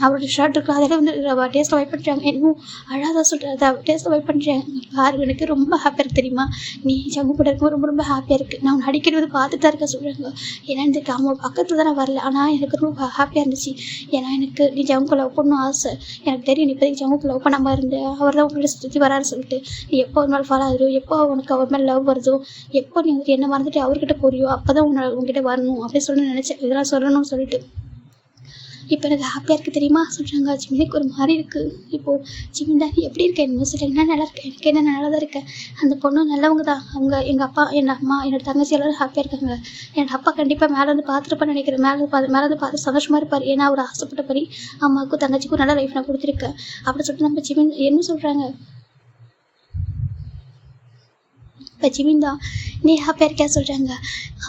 அவருடைய ஷர்ட் இருக்குது, அதெல்லாம் வந்து டேஸ்ட்டில் வைப் பண்ணுறாங்க. இன்னும் அழகாக சொல்லிட்டு டேஸ்ட்டில் வைப் பண்ணுறாங்க. பாரு எனக்கு ரொம்ப ஹாப்பியாக இருக்குது தெரியுமா. நீ ஜங்கு கூட இருக்கும் ரொம்ப ரொம்ப ஹாப்பியாக இருக்குது. நான் உன்னை அடிக்கடி வந்து பார்த்துட்டு தான் இருக்க சொல்கிறாங்க. ஏன்னா எனக்கு அவங்க பக்கத்தில் தான் நான் வரல, ஆனால் எனக்கு ரொம்ப ஹாப்பியாக இருந்துச்சு. ஏன்னா எனக்கு நீ ஜங்குக்கு லவ் பண்ணணும் ஆசை. எனக்கு தெரியும் நீ இப்போதைக்கு ஜங்குக்கு லவ் பண்ணாமல் இருந்தேன். அவர் தான் உங்களோட சுற்றி வரான்னு சொல்லிட்டு. நீ எப்போ ஒரு நாள் ஃபாலோ ஆகுதோ, எப்போ உனக்கு அவர் மேலே லவ் வருதோ, எப்போ நீ வந்துட்டு என்ன மறந்துட்டு அவர்கிட்ட போறியோ அப்போ தான் உங்ககிட்ட வரணும் அப்படின்னு சொல்லி நினச்சேன். இதெல்லாம் சொல்லணும்னு சொல்லிட்டு இப்போ எனக்கு ஹாப்பியாக இருக்குது தெரியுமா சொல்கிறாங்க. ஜிமினுக்கு ஒரு மாதிரி இருக்குது. இப்போது ஜிமின் தான் எப்படி இருக்கேன் என்ன சொல்லிட்டு. என்ன நல்லா இருக்கேன், எனக்கு என்ன நல்லா தான் இருக்கேன். அந்த பொண்ணு நல்லவங்க தான். அவங்க எங்கள் அப்பா என் அம்மா என்னோட தங்கச்சி எல்லோரும் ஹாப்பியாக இருக்காங்க. என்னோட அப்பா கண்டிப்பாக மேலே வந்து பார்த்துருப்பான்னு நினைக்கிறேன். மேலே வந்து பார்த்து சந்தோஷமாக இருப்பார். ஏன்னா அவர் ஆசைப்பட்டபடி அம்மாவுக்கும் தங்கச்சிக்கும் நல்ல லைஃப் நான் கொடுத்துருக்கேன் அப்படின்னு சொல்லிட்டு நம்ம ஜிமின் என்ன சொல்கிறாங்க. இப்போ ஜிமின் தான் நீ ஹாப்பியாக இருக்கியா சொல்கிறாங்க.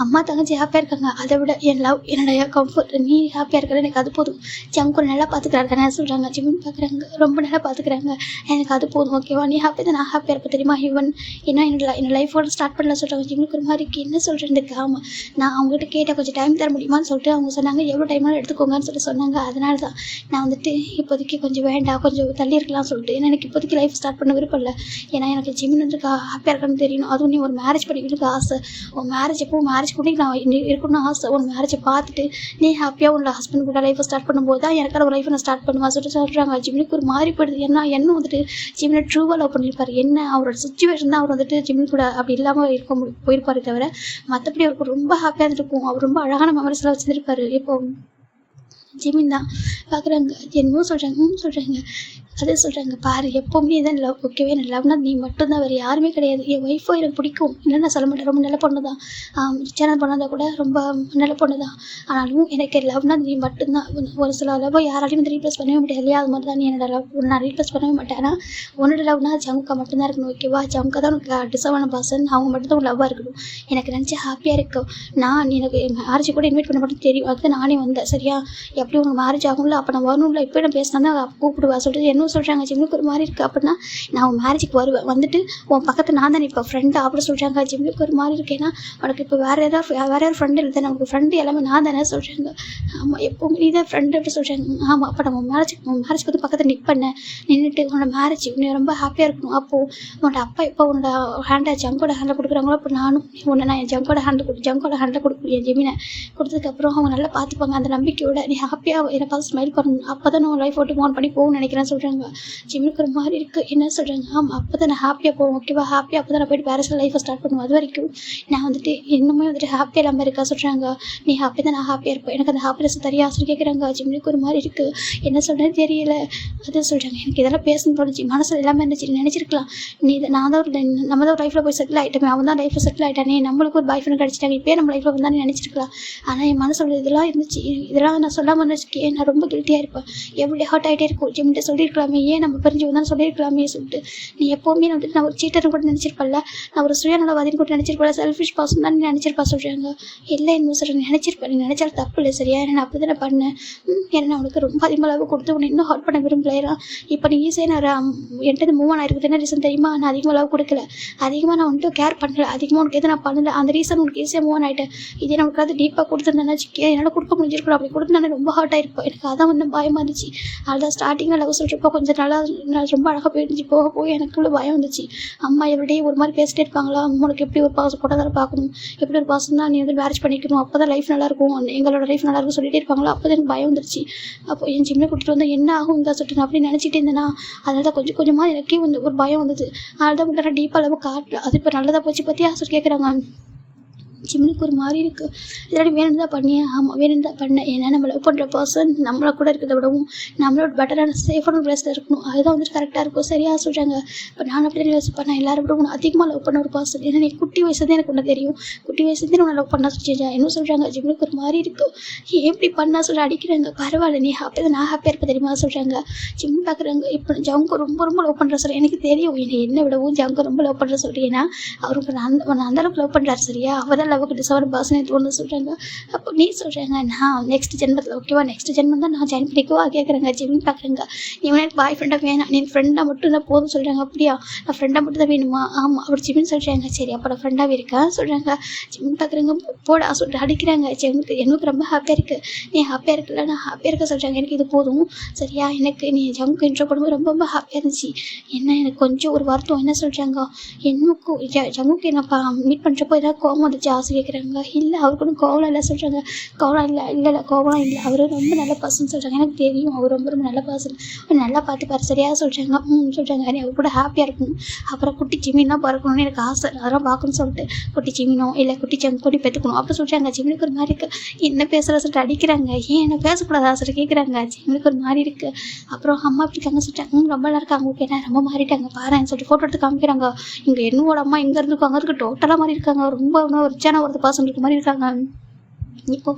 அம்மா தங்கச்சி ஹாப்பியாக இருக்காங்க, அதை விட என் லவ் என்னுடைய கம்ஃபர்ட் நீ ஹாப்பியாக இருக்கிற எனக்கு அது போதும். ஜங்கு நல்லா பார்த்துக்கிறாரு தானே சொல்கிறாங்க. ஜிமின் பார்க்குறாங்க ரொம்ப நல்லா பார்த்துக்கிறாங்க, எனக்கு அது போதும் ஓகேவா. நீ ஹாப்பி தான் நான் ஹாப்பியாக இருப்பேன் தெரியுமா. ஈவன் ஏன்னா என்னோட லைஃபோட ஸ்டார்ட் பண்ணல சொல்கிறாங்க. ஜிமினுக்கு ஒரு மாதிரி என்ன சொல்கிறேன். ஆமாம் நான் அவங்ககிட்ட கேட்டால் கொஞ்சம் டைம் தர முடியுமான்னு சொல்லிட்டு அவங்க சொன்னாங்க. எவ்வளோ டைம்னாலும் எடுத்துக்கோங்கன்னு சொல்லிட்டு சொன்னாங்க. அதனால தான் நான் வந்துட்டு இப்போதைக்கு கொஞ்சம் வேண்டாம், கொஞ்சம் தள்ளி இருக்கலாம்னு சொல்லிட்டு. ஏன்னா எனக்கு இப்போதைக்கு லைஃப் ஸ்டார்ட் பண்ண விருப்பம் இல்லை. ஏன்னா எனக்கு ஜிமின் வந்து ஹாப்பியாக இருக்கான்னு தெரியணும். அதுவும் நீ ஒரு மேரேஜ் பண்ணிக்கிறதுக்கு ஆசை. உன் மேரேஜ் எப்போ மேரேஜ் கூட நான் இருக்கணும்னு ஆசை. உன் மேரேஜை பார்த்துட்டு நீ ஹாப்பியாக உன்னோட ஹஸ்பண்ட் கூட லைஃப்பை ஸ்டார்ட் பண்ணும்போது தான் எனக்கான ஒரு லைஃப்பை நான் ஸ்டார்ட் பண்ணுவேன் சொல்கிறாங்க. ஜிமினுக்கு ஒரு மாறி போயிடுது. ஏன்னா என்ன வந்துட்டு ஜிமினை ட்ரூவாக லவ் பண்ணியிருப்பார். என்ன அவரோட சுச்சுவேஷன் தான் அவர் வந்துட்டு ஜிமின் கூட அப்படி இல்லாமல் போயிருப்பாரே தவிர மற்றபடி அவருக்கு ரொம்ப ஹாப்பியாக இருந்திருக்கும். அவர் ரொம்ப அழகான மெமரிஸ்லாம் வச்சுருப்பார். இப்போ ஜிமின் தான் பார்க்குறாங்க. என்னமோ சொல்கிறாங்க. அதே சொல்கிறாங்க, பாரு எப்போவுமே இதான் லவ். ஓகேவே எனக்கு லவ்னா நீ மட்டும்தான், வேறு யாருமே கிடையாது. என் ஒய்ஃபோ எனக்கு பிடிக்கும், இல்லைன்னு நான் சொல்ல மாட்டேன். ரொம்ப நல்ல பொண்ணு தான், ரிச்சான பொண்ணு தான் கூட, ரொம்ப நல்ல பொண்ணு தான். ஆனாலும் எனக்கு லவ்னா நீ மட்டும்தான். ஒரு சில லவ் யாராலையும் வந்து ரீப்ளேஸ் பண்ணவே முடியாது இல்லையா? அது மாதிரி தான் நீ என்னோட லவ் நான் ரீப்ளேஸ் பண்ணவே மாட்டேன். ஆனால் உன்னோட லவ்னா ஜமுக்கா மட்டும்தான் இருக்கணும். ஓகேவா? ஜமுக்கா தான் உனக்கு டிசர்வான பர்சன். அவங்க மட்டும் தான் உன் லவ்வாக இருக்கணும். எனக்கு நினச்சி ஹாப்பியாக இருக்கும். நான் எனக்கு மேரேஜ் கூட இன்வைட் பண்ண மட்டும் தெரியும். அதுக்கு நானே வந்தேன். சரியா? எப்படி உனக்கு மேரேஜ் ஆகும்ல, அப்போ நான் வரணும்ல. இப்போ நான் பேசினா தான் கூப்பிடுவா சொல்லிட்டு என்ன சொல்கிறாங்க. ஜிம்முக்கு ஒரு மாதிரி இருக்குது அப்படின்னா நான் உன் மேரேஜுக்கு வருவேன், வந்துட்டு உன் பக்கத்தில் நான் தான் இப்போ ஃப்ரெண்டு அப்படி சொல்கிறாங்க. ஜிம்முக்கு ஒரு மாதிரி இருக்கேன்னா உனக்கு இப்போ வேறு யாரும் ஃப்ரெண்டு இல்லை தானே, உனக்கு ஃப்ரெண்டு எல்லாமே நான் தானே சொல்கிறாங்க. ஆமாம், எப்போவுமே நீ தான் ஃப்ரெண்டு அப்படி சொல்கிறாங்க. ஆமாம், அப்போ நம்ம மேரேஜுக்கு வந்து பக்கத்தில் நின்றுட்டு உன்னோட மேரேஜ் உன்னை ரொம்ப ஹாப்பியாக இருக்கணும். அப்போது உன்னோட அப்பா இப்போ உன்னோட ஹேண்டை ஜங்கோட ஹேண்டில் கொடுக்குறாங்களோ, அப்போ நானும் நான் என் ஜங்கோட ஹேண்டில் கொடுப்பேன். என் ஜிமினை கொடுத்ததுக்கப்புறம் அவங்க நல்லா பார்த்துப்பாங்க. அந்த நம்பிக்கையோட நீ ஹாப்பியாக என்னை பார்த்து ஸ்மைல் பண்ணணும். அப்போ தான் நான் லைஃப் ஓட்டு ஆன் பண்ணி போகணும்னு நினைக்கிறேன்னு சொல்கிறாங்க. ஜிம்முக்கு ஒரு மாதிரி இருக்குது. என்ன சொல்கிறாங்க. ஆமாம், அப்போ தான் நான் ஹாப்பியாக போவோம். ஓகேவா? ஹாப்பியாக அப்போ தான் நான் போய்ட்டு பேரஸில் லைஃப்பை ஸ்டார்ட் பண்ணுவேன். அது வரைக்கும் நான் வந்துட்டு இன்னுமே வந்துட்டு ஹாப்பியாக இல்லாமல் இருக்கா சொல்கிறாங்க. நீ ஹாப்பி தான், நான் ஹாப்பியாக இருப்பேன். எனக்கு அந்த ஹாப்பினஸ் தெரியா சொல்லி கேட்குறாங்க. ஜிம்முக்கு ஒரு மாதிரி இருக்குது. என்ன சொல்கிறேன்னு தெரியல. அதான் சொல்கிறாங்க. எனக்கு இதெல்லாம் பேசணும் தோணுச்சு, மனசில் எல்லாமே இருந்துச்சு. நினச்சிருக்கலாம் நான் தான் நம்ம தான் ஒரு லைஃப்பில் போய் செட்டில் ஆகிட்டோமே, அவன் தான் லைஃப்பில் செட்டில் ஆகிட்டானே, நம்மளுக்கு ஒரு பாய் ஃப்ரெண்ட் கிடச்சிட்டாங்க, இப்போ நம்ம லைஃப்பில் வந்தானே நினச்சிருக்கலாம். ஆனால் என் மனசோட இதெல்லாம் இருந்துச்சு. இதெல்லாம் நான் சொல்லாமல் இருந்துச்சு. நான் ரொம்ப கில்ட்டியாக இருப்பேன். எவ்வளோ ஹர்ட் ஆகிட்டே இருக்கும். ஜிம்கிட்ட சொல்லியிருக்கலாமே, ஏன் நம்ம பிரிஞ்சு வந்தாலும் சொல்லியிருக்கலாமே சொல்லிட்டு. நீ எப்போவுமே வந்துட்டு நான் ஒரு சீட்டர்னு கூட நினச்சிருப்பல, நான் ஒரு சுயநலவாதின்னு கூட நினச்சிருப்பல, செல்ஃபிஷ் பர்சன் தான் நீ நினச்சிருப்பா சொல்கிறாங்க. இல்லை என்ன சொல்கிறேன், நினச்சிருப்பேன். நீ நினச்சாலும் தப்பு இல்லை. சரியா? நான் அப்படி தானே பண்ணேன். ஏன்னா நான் உனக்கு ரொம்ப அதிகமாக கொடுத்து உன்னை இன்னும் ஹர்ட் பண்ண விரும்பலையா? இப்போ நீ ஈஸியாக நான் என்கிட்ட மூவ் ஆன் ஆகிருக்குது. என்ன ரீசன் தெரியுமா? நான் அதிகமாக லவ் கொடுக்கல, அதிகமாக நான் வந்துட்டு கேர் பண்ணல, அதிகமாக உனக்கு எது நான் பண்ணல. அந்த ரீசன் உனக்கு ஈஸியாக மூவ் ஆன் ஆகிட்டேன். இதே நமக்கு அது டீப்பாக கொடுத்துருந்தேன்னா என்னால் கொடுக்க முடிஞ்சிருக்கலாம். அப்படி கொடுத்து ரொம்ப ஹர்ட் ஆகிருப்பேன். எனக்கு அதான் வந்து பயமாக இருந்துச்சு. அதுதான் ஸ்டார்டிங்கில் லவ் சொல்கிறப்போ கொஞ்சம் நல்லா ரொம்ப அழகாக போயிருந்துச்சு. போக எனக்குள்ள பயம் வந்துச்சு. அம்மா எவ்ரிடே ஒரு மாதிரி பேசிட்டே இருப்பாங்களா, உனக்கு எப்படி ஒரு பாசம் போட்டதால் பார்க்கணும், எப்படி ஒரு பாசம் தான் நீ வந்து மேரேஜ் பண்ணிக்கணும், அப்போ தான் லைஃப் நல்லாயிருக்கும், எங்களோட லைஃப் நல்லாயிருக்கும் சொல்லிட்டே இருப்பாங்களா. அப்போ தான் எனக்கு பயம் வந்துருச்சு. அப்போ என் ஜிம்மில் கூட்டிட்டு வந்தால் என்ன ஆகும் தான் சொல்லிட்டு நான் அப்படி நினச்சிட்டே இருந்தேன்னா, அதனால தான் கொஞ்சம் கொஞ்சமாக எனக்கே வந்து ஒரு பயம் வந்தது. அதனால தான் நான் டீப்பாக லவ் காட்டல. அது இப்போ நல்லதாக போச்சு பற்றியா சொல்லி கேட்குறாங்க. ஜிம்முக்கு ஒரு மாதிரி இருக்குது. இதெல்லாம் வேணும்னு தான் பண்ணியேன். ஆமாம், வேணும்னு தான் பண்ணேன். ஏன்னா நம்ம லவ் பண்ணுற பர்சன் நம்மளை கூட இருக்கிறத விடவும் நம்மளோட பெட்டரான சேஃபான பிளேஸில் இருக்கணும். அதுதான் வந்துட்டு கரெக்டாக இருக்கும். சரியாக சொல்கிறாங்க. இப்போ நான் அப்படி தான் யோசிப்பேன். நான் எல்லாரும் விட உன்னை அதிகமாக லவ் பண்ண ஒரு பர்சன். ஏன்னா நீ குட்டி வயசுலேருந்து எனக்கு ஒன்று தெரியும். குட்டி வயசுலேருந்து உன்னை லவ் பண்ண சொல்லிச்சா என்ன சொல்கிறாங்க. ஜிம்முக்கு ஒரு மாதிரி இருக்குது. எப்படி பண்ணா சொல்லி அடிக்கிறாங்க. பரவாயில்ல, நீ ஹாப்பியாக தான், நான் ஹாப்பியாக இருப்பேன் தெரியுமா சொல்கிறாங்க. ஜிம் பார்க்குறாங்க. இப்போ ஜவுங்க ரொம்ப ரொம்ப லவ் பண்ணுற சொல்கிறேன். எனக்கு தெரியும் என்னை விடவும் ஜவுங்க ரொம்ப லவ் பண்ணுற சொல்கிறேன். ஏன்னா அவருக்கு அந்த அளவுக்கு லவ் பண்ணுறாரு. சரியா? அவர் தான் லவ்வுக்கு டிசர்வ் பர்சன் தோணுன்னு சொல்கிறாங்க. அப்போ நீ சொல்கிறாங்க நான் நெக்ஸ்ட் ஜென்மத்தில் ஓகேவா, நெக்ஸ்ட் ஜென்மம் தான் நான் ஜாயின் பண்ணிக்குவா கேட்குறாங்க. ஜிம்னு பார்க்குறாங்க. நீ எனக்கு பாய் ஃப்ரெண்டாக வேணாம், நீ ஃப்ரெண்டாக மட்டும் தான் போதும் சொல்கிறாங்க. அப்படியா, நான் ஃப்ரெண்டாக மட்டும் தான் வேணுமா? ஆமாம் அப்படி ஜிம்னு சொல்கிறாங்க. சரி அப்போ நான் ஃப்ரெண்டாகவே இருக்கேன் சொல்கிறாங்க. ஜிம்னு பார்க்குறாங்க. போடா சொல்லிட்டு அடிக்கிறாங்க. எனக்கு ரொம்ப ஹாப்பியாக இருக்குது. நீ ஹாப்பியாக இருக்குல்ல, நான் ஹாப்பியாக இருக்க சொல்கிறாங்க. எனக்கு இது போதும். சரியா? எனக்கு நீ ஜம்முக்கு இன்ட்ரோ பண்ணும்போது ரொம்ப ரொம்ப ஹாப்பியாக இருந்துச்சு. என்ன எனக்கு கொஞ்சம் ஒரு வருத்தம். என்ன சொல்கிறாங்க, என்னக்கும் ஜம்முக்கு என்னப்பா மீட் பண்ணுறப்போ ஏதாவது கோவம் வந்துச்சு ஆசை கேட்குறாங்க. இல்லை அவருக்கு ஒன்றும் கோவம் இல்லை சொல்கிறாங்க. கோவம் இல்லை கோவம் இல்லை, அவர் ரொம்ப நல்ல பர்சன் சொல்கிறாங்க. எனக்கு தெரியும் அவர் ரொம்ப ரொம்ப நல்ல பர்சன், நல்லா பார்த்துப்பாரு. சரியாக சொல்கிறாங்க. சொல்கிறாங்க. நீ அவர் கூட ஹாப்பியாக இருக்கும். அப்புறம் குட்டி ஜிமின்னா பிறக்கணும்னு எனக்கு ஆசை, அதெல்லாம் பார்க்கணும்னு சொல்லிட்டு குட்டி ஜிமினோ இல்லை குட்டி கொடி பெற்றுக்கணும் அப்போ சொல்கிறாங்க. ஜிமினுக்கு ஒரு மாதிரி இருக்குது. என்ன பேசுகிற சொல்லிட்டு அடிக்கிறாங்க. ஏன் என்ன பேசக்கூடாதா சொல்லிட்டு கேட்குறாங்க. ஜிமினுக்கு ஒரு மாதிரி இருக்குது. அப்புறம் அம்மா எப்படி இருக்காங்க சொல்லிட்டாங்க. ரொம்ப நல்லா இருக்காங்க. உங்களுக்கு என்ன ரொம்ப மாறிட்டாங்க பாருன்னு சொல்லிட்டு ஃபோட்டோ எடுத்து காமிக்கிறாங்க. இங்கே என்னோட அம்மா இங்கே இருந்துருக்காங்க, அதுக்கு டோட்டலாக மாதிரி இருக்காங்க. ரொம்ப ரிச்சான ஒரு பர்சனுக்கு மாதிரி இருக்காங்க. இப்போ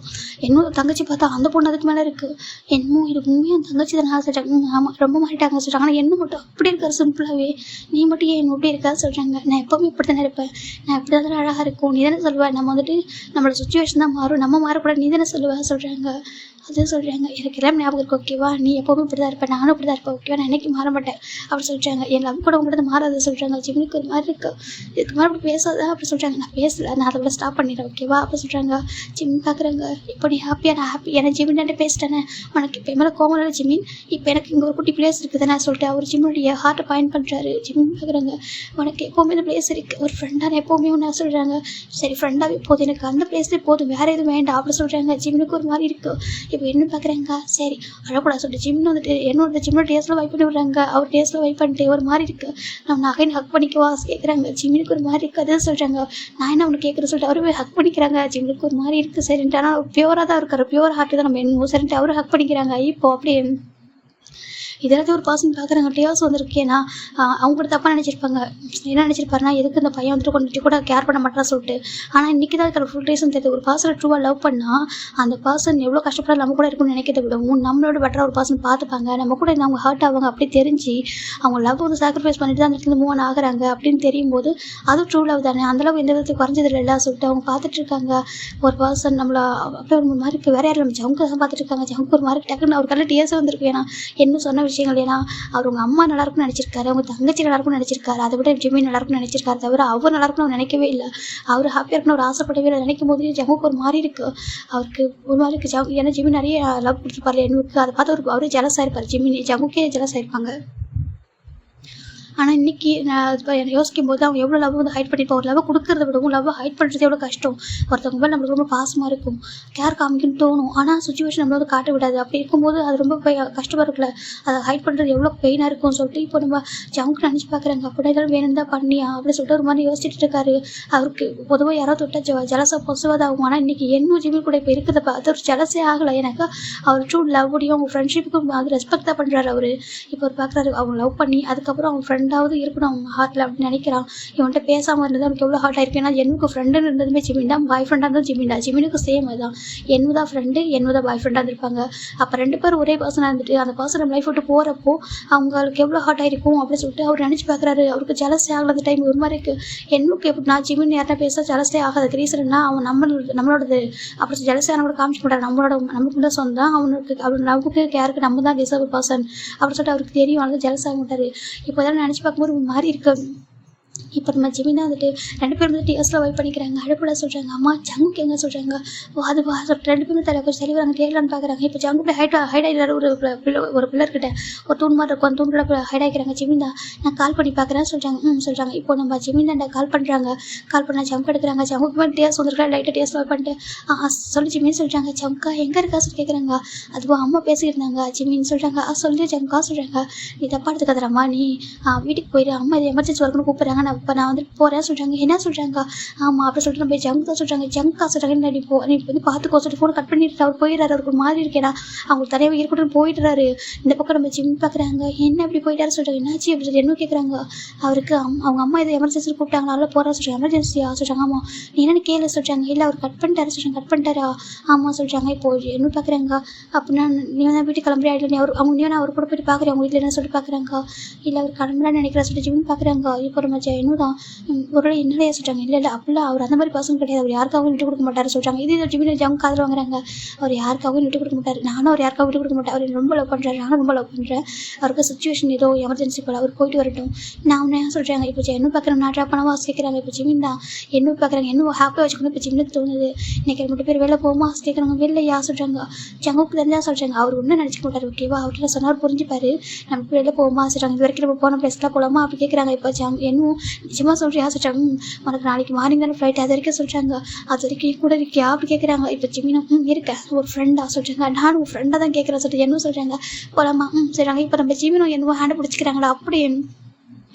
என்னோட தங்கச்சி பார்த்தா அந்த பொண்ணு அதுக்கு மேலே இருக்குது. என்னமோ இது உண்மையாக தங்கச்சி தான் நான் சொல்கிறாங்க. ஆமாம் ரொம்ப மாறிட்டாங்க சொல்கிறாங்க. ஆனால் என்ன மட்டும் அப்படி இருக்காரு சிம்பிளாகவே, நீ மட்டும் ஏன் எப்படி இருக்கா சொல்கிறாங்க. நான் எப்போவுமே இப்படி தானே இருப்பேன், நான் இப்படி தானே அழகாக இருக்கும், நீ தானே சொல்லுவேன். நம்ம வந்துட்டு நம்மளோட சுச்சுவேஷன் தான் மாறும், நம்ம மாறக்கூடாது, நீ தானே சொல்லுவேன் சொல்கிறாங்க. அதுவும் சொல்கிறாங்க. எனக்கு எல்லாம் ஞாபகம் இருக்கு ஓகேவா, நீ எப்போவுமே இப்படி தான் இருப்பேன், நானும் இப்படி தான் இருப்பேன் ஓகேவா, நான் என்னைக்கு மாற மாட்டேன் அப்படி சொல்கிறாங்க. என் லவ் கூட உங்கள்கிட்ட மாறாது சொல்கிறாங்க. ஜிம்முக்கு ஒரு மாதிரி இருக்கு, இதுக்கு மாதிரி அப்படி பேசாத அப்படி சொல்கிறாங்க. நான் பேசலை, நான் அதை விட ஸ்டாப் பண்ணிடுறேன் ஓகேவா அப்படி சொல்கிறாங்க. ஜிம் பார்க்குறாங்க. இப்போ நீ ஹாப்பியாக, நான் ஹாப்பி, ஏன்னா ஜிமின்ட்டு பேசிட்டேனே, உனக்கு இப்போ மேலே கோவம் இல்லை ஜிமின், இப்போ எனக்கு இங்கே ஒரு குட்டி பிளேஸ் இருக்குது நான் சொல்லிட்டு அவர் ஜிம்முடைய ஹார்ட்டை பாயிண்ட் பண்ணுறாரு. ஜிம் பார்க்குறாங்க. உனக்கு எப்போவுமே இந்த பிளேஸ் இருக்குது, ஒரு ஃப்ரெண்டான எப்போவுமே ஒன்று சொல்கிறாங்க. சரி ஃப்ரெண்டாகவே போதும், எனக்கு அந்த பிளேஸ்லேயே போதும், வேறு எதுவும் வேண்டாம் அப்படி சொல்கிறாங்க. ஜிம்முக்கு ஒரு மாதிரி இருக்குது. இப்போ என்ன பார்க்குறாங்க, சரி அழக்கூடாது சொல்லிட்டு ஜிம்னு வந்துட்டு என்னோட ஜிம்னோட டேஸ்ட்டில் வைப் பண்ணி விட்றாங்க. அவர் டேஸ்ட்டில் வைப் பண்ணிட்டு ஒரு மாதிரி இருக்குது, நம்ம நகைன்னு ஹக் பண்ணிக்குவா கேட்குறாங்க. ஜிம்னுக்கு ஒரு மாதிரி இருக்குது அது சொல்கிறாங்க. நான் என்ன ஒன்று கேட்குறேன்னு சொல்லிட்டு அவரு ஹக் பண்ணிக்கிறாங்க. ஜிம்னுக்கு ஒரு மாதிரி இருக்குது சரின்ட்டு, ஆனால் பியூராக தான் இருக்காரு, பியூர் ஹார்ட்டு தான் நம்ம என்னமோ சரின்ட்டு அவரு ஹக் பண்ணிக்கிறாங்க. இப்போ அப்படியே இதெல்லாத்தையும் ஒரு பர்சன் பார்க்குறாங்க. டியோஸ் வந்திருக்கேன்னா அவங்க கூட தப்பாக நினச்சிருப்பாங்க. என்ன நினச்சிருப்பாருன்னா, எதுக்கு இந்த பையன் வந்துட்டு கொஞ்சம் கூட கேர் பண்ண மாட்டான்னு சொல்லிட்டு. ஆனால் இன்றைக்கி தான் இருக்கிற ஃபுல் ரீசன் தெரியுது. ஒரு பர்சனை ட்ரூவாக லவ் பண்ணால் அந்த பர்சன் எவ்வளோ கஷ்டப்பட நம்ம கூட இருக்குன்னு நினைக்கிறத விடவும் நம்மளோட பெட்டராக ஒரு பர்சன் பார்த்துப்பாங்க. நம்ம கூட அவங்க ஹர்ட் ஆவாங்க அப்படி தெரிஞ்சு அவங்க லவ் வந்து சாக்ரிஃபைஸ் பண்ணிட்டு தான் அந்த இடத்துல மூவ் ஆன் ஆகுறாங்க அப்படின்னு தெரியும் போது அது ட்ரூ லவ் தானே. அந்தளவு எந்த விதத்துக்கு குறைஞ்சது இல்லை சொல்லிட்டு அவங்க பார்த்துட்டு இருக்காங்க. ஒரு பர்சன் நம்மளை அப்படியே ஒரு மாதிரி வேற யாரும் நம்ம ஜவுக்கு தான் பார்த்துட்டு இருக்காங்க. ஜவுக்கு ஒரு மாதிரி டக்குன்னு அவர் கல்ல டிஎஸ் வந்திருக்கு. ஏன்னா என்ன சொன்ன விஷயங்கள், ஏன்னா அவர் உங்கள் அம்மா நல்லா இருக்குன்னு நினச்சிருக்காரு, அவங்க தங்கச்சி நல்லா இருக்குன்னு நினச்சிருக்காரு, அதை விட ஜிம்மி நல்லா இருக்குன்னு நினச்சிருக்காரு, தவிர அவர் நல்லா இருக்குன்னு நினைக்கவே இல்லை. அவர் ஹாப்பியாக இருக்குன்னு ஒரு ஆசைப்படவே இல்லை. நினைக்கும் போது ஜமுக்கு ஒரு மாதிரி இருக்குது, அவருக்கு ஒரு மாதிரி இருக்குது. ஏன்னா ஜிம்மி நிறைய லவ் கொடுத்துருப்பாரு எனக்கு, அதை பார்த்து அவரே ஜலஸ் ஆயிருப்பார். ஜமுக்கே ஜலஸ் ஆயிருப்பாங்க. ஆனால் இன்றைக்கி நான் இப்போ யோசிக்கும் போது அவங்க எவ்வளோ லவ் வந்து ஹைட் பண்ணியிருப்போம். ஒரு லவ் கொடுக்குறத விடவும் லவ் ஹைட் பண்ணுறது எவ்வளோ கஷ்டம். ஒருத்தவங்க மேலே நம்மளுக்கு ரொம்ப பாசமாக இருக்கும், கேர் காமிக்குன்னு தோணும், ஆனால் சுச்சுவேஷன் நம்மள வந்து காட்ட விடாது. அப்படி இருக்கும்போது அது ரொம்ப கஷ்டமாக இருக்குல்ல, அதை ஹைட் பண்ணுறது எவ்வளோ பெயினாக இருக்கும்னு சொல்லிட்டு இப்போ நம்ம ஜவுக்கு நினச்சி பார்க்குறாங்க. அப்படின்னா இதெல்லாம் வேணும் தான் பண்ணியா அப்படின்னு சொல்லிட்டு ஒரு மாதிரி யோசிச்சுட்டு இருக்காரு. அவருக்கு பொதுவாக யாராவது தொட்டால் ஜலசாக பொசுவாக ஆகும். ஆனால் இன்றைக்கி என்ன ஜிம்மி கூட இப்போ இருக்கிறத பார்த்து ஒரு ஜலசே ஆகலை. எனக்கு அவர் ட்ரூ லவ்வுடையும் அவங்க ஃப்ரெண்ட்ஷிப்புக்கும் அது ரெஸ்பெக்ட் தான் பண்ணுறாரு அவர். இப்போ அவர் பார்க்குறாரு அவங்க லவ் பண்ணி அதுக்கப்புறம் அவங்க ஃப்ரெண்டாவது இருக்கணும் அவங்க ஹார்ட்டில் அப்படின்னு நினைக்கிறான். இவன்கிட்ட பேசாமல் இருந்தது அவனுக்கு எவ்வளோ ஹார்ட் ஆயிருக்கு. ஏன்னா என்னுக்கு ஃப்ரெண்டுன்னு இருந்ததுமே ஜிமின் தான், பாய் ஃப்ரெண்டாக இருந்தால் ஜிமின் தான். ஜிமினுக்கு சேம் அதுதான், என்னதான் ஃப்ரெண்டு என்னதான் பாய் ஃப்ரெண்டாக இருந்திருப்பாங்க. அப்போ ரெண்டு பேரும் ஒரே பர்சனாக இருந்துட்டு அந்த பர்சன் நம்ம லைஃப் விட்டு போகிறப்போ அவங்களுக்கு எவ்வளோ ஹார்ட் ஆயிருக்கும் அப்படின்னு சொல்லிட்டு அவர் நினச்சி பார்க்குறாரு. அவருக்கு ஜலஸ்டே ஆகலாத டைம் ஒரு மாதிரி இருக்குது. என்னுக்கு எப்படி நான் ஜிமின் யார்ட்டா பேச ஜலஸ்டே ஆகாதுக்கு ரீசன்னா அவன் நம்மளோடது அப்படி ஜலஸ்டே கூட காமிச்சு மாட்டார். நமக்கு தான் சொந்தம், அவர் நமக்கு கேருக்கு நம்ம தான் டிசர்வ் பர்சன் அப்படின்னு சொல்லிட்டு அவருக்கு தெரியும். அதனால ஜலஸ் ஆக மாட்டார். இப்போ இதெல்லாம் நினச்சி பார்க்கும்போது ஒரு மாதிரி இருக்கு. இப்போ நம்ம ஜிமினா வந்துட்டு ரெண்டு பேரும் வந்து டிஎஸ்ல வைப் பண்ணிக்கிறாங்க. அழப்பட சொல்கிறாங்க. அம்மா ஜங்குக்கு எங்கே சொல்கிறாங்க. அது ரெண்டு பேரும் தலை கொஞ்சம் தெளிவாங்க கேட்கலான்னு பார்க்குறாங்க. இப்போ ஜங்குல ஹைட் ஆகிடாரு ஒரு பிள்ளர்கிட்ட ஒரு தூண் மாதிரி இருக்கும். அந்த தூண்கிட்ட ஹைட் ஆகிக்கிறாங்க. ஜிமினா நான் கால் பண்ணி பார்க்குறேன்னு சொல்கிறாங்க. சொல்கிறாங்க. இப்போ நம்ம ஜிமினாண்ட கால் பண்ணுறாங்க. கால் பண்ணால் ஜங்கு எடுக்கிறாங்க. ஜங்குக்கு மேலே டேஸ்ட் வந்துருக்கா லைட்டாக டேஸ்ட் வைப் பண்ணிட்டு சொல்லி ஜிமின்னு சொல்கிறாங்க. ஜங்கா எங்கே இருக்கா சொல்லி கேட்குறாங்க. அதுவும் அம்மா பேசிக்கிட்டு இருந்தாங்க. ஜிமின்னு சொல்கிறாங்க. சொல்லி ஜங்கா சொல்கிறாங்க. நீ தப்பா எடுத்துக்காதரம்மா, நீ வீட்டுக்கு போயிடு, அம்மா இது எமர்ஜென்சி ஒர்க்குன்னு கூப்பிட்றாங்க, இப்போ நான் வந்து போகிறேன் சொல்கிறாங்க. என்ன சொல்கிறாங்க. ஆமாம் அப்படி சொல்லிட்டு நம்ம ஜங்க் தான் சொல்கிறாங்க. ஜங்கா சொல்கிறாங்க. நீ வந்து பார்த்துக்கோ சொல்லிட்டு ஃபோன் கட் பண்ணிட்டு அவர் போயிடுறாரு. அவருக்கு ஒரு மாதிரி இருக்கேனா அவங்களுக்கு தனியாக இருக்கட்டும் போயிடுறாரு. இந்த பக்கம் நம்ம ஜிம் பார்க்குறாங்க. என்ன அப்படி போயிட்டாரு சொல்கிறாங்க. என்னாச்சு அப்படி சொல்லி என்ன கேட்குறாங்க. அவருக்கு அவங்க அம்மா இதை எமர்ஜென்சி கூப்பிட்டாங்க, நல்லா போகிறா சொல்கிறாங்க. எமர்ஜென்சியா சொல்கிறாங்க. ஆமாம் நீ என்னென்னு கேளு சொல்கிறாங்க. இல்லை அவர் கட் பண்ணிட்டாரு சொல்கிறாங்க. கட் பண்ணிட்டாரா. ஆமாம் சொல்கிறாங்க. இப்போ என்ன பார்க்குறாங்க. அப்படின்னா நீ வந்து வீட்டுக்கு கிளம்புறா இல்லை, நீ அவர் கூட போயிட்டு பார்க்குறேன் அவங்க வீட்டில் என்ன சொல்லிட்டு பார்க்குறாங்க. இல்லை அவர் கிளம்புறான்னு நினைக்கிறா சொல்லிட்டு ஜிம் பார்க்குறாங்க. இப்போ நம்ம என்னதான் ஒரு என்னையா சொல்கிறாங்க. இல்லை அப்படிலாம் அவர் அந்த மாதிரி பர்சன் கிடையாது, அவர் யாருக்காகவும் விட்டு கொடுக்க மாட்டார் சொல்கிறாங்க. இது ஜிமின் ஜங்க் காதில் வாங்குறாங்க. அவர் யாருக்காகவும் விட்டு கொடுக்க மாட்டார். நானும் அவர் யாருக்காகவும் விட்டு கொடுக்க மாட்டேன். அவர் ரொம்ப லவ் பண்ணுறாரு, நானும் ரொம்ப லவ் பண்ணுறேன். அவருக்கு சுச்சுவேஷன் ஏதோ எமர்ஜென்சி போல் அவர் போயிட்டு வரட்டும். நான் உன்ன சொல்கிறாங்க. இப்போ என்ன பார்க்குறேன் நான் ட்ராப் பண்ணவா கேட்குறாங்க. இப்போ ஜிமின் தான் என்ன பார்க்குறாங்க. இன்னும் ஹாப்பியாக வச்சுக்கணும். இப்போ ஜிம்னுக்கு தோணுது. இன்னைக்கு 2 பேர் வெளில போமா கேட்குறாங்க. வெளிலையா சொல்கிறாங்க. ஜங்குக்கு தெரிஞ்சா சொல்கிறாங்க. அவர் ஒன்றும் நினச்சிக்க மாட்டார். ஓகேவா அவர்கிட்ட சொன்னார் புரிஞ்சுப்பாரு. நம்ம வெளில போமா சொல்கிறாங்க. இது வரைக்கும் நம்ம போன பிளேஸ்லாம் போகலாமா அப்படி கேட்குறாங்க. இப்போ இன்னும் நிஜமாக சொல்கிறியா சொல்கிறாங்க. உனக்கு நாளைக்கு மார்னிங் தானே ஃப்ளைட், அது வரைக்கும் சொல்கிறாங்க. அது வரைக்கும் கூட இருக்கியா அப்படி கேட்குறாங்க. இப்போ ஜிமினா இருக்கேன் ஒரு ஃப்ரெண்டாக சொல்கிறாங்க. நானும் ஒரு ஃப்ரெண்டாக தான் கேட்குறேன் சொல்லிட்டு என்ன சொல்கிறாங்க. போகலாமா சொல்கிறாங்க. இப்போ நம்ம ஜிமினும் என்னவோ ஹேண்டை பிடிச்சிக்கிறாங்களா அப்படி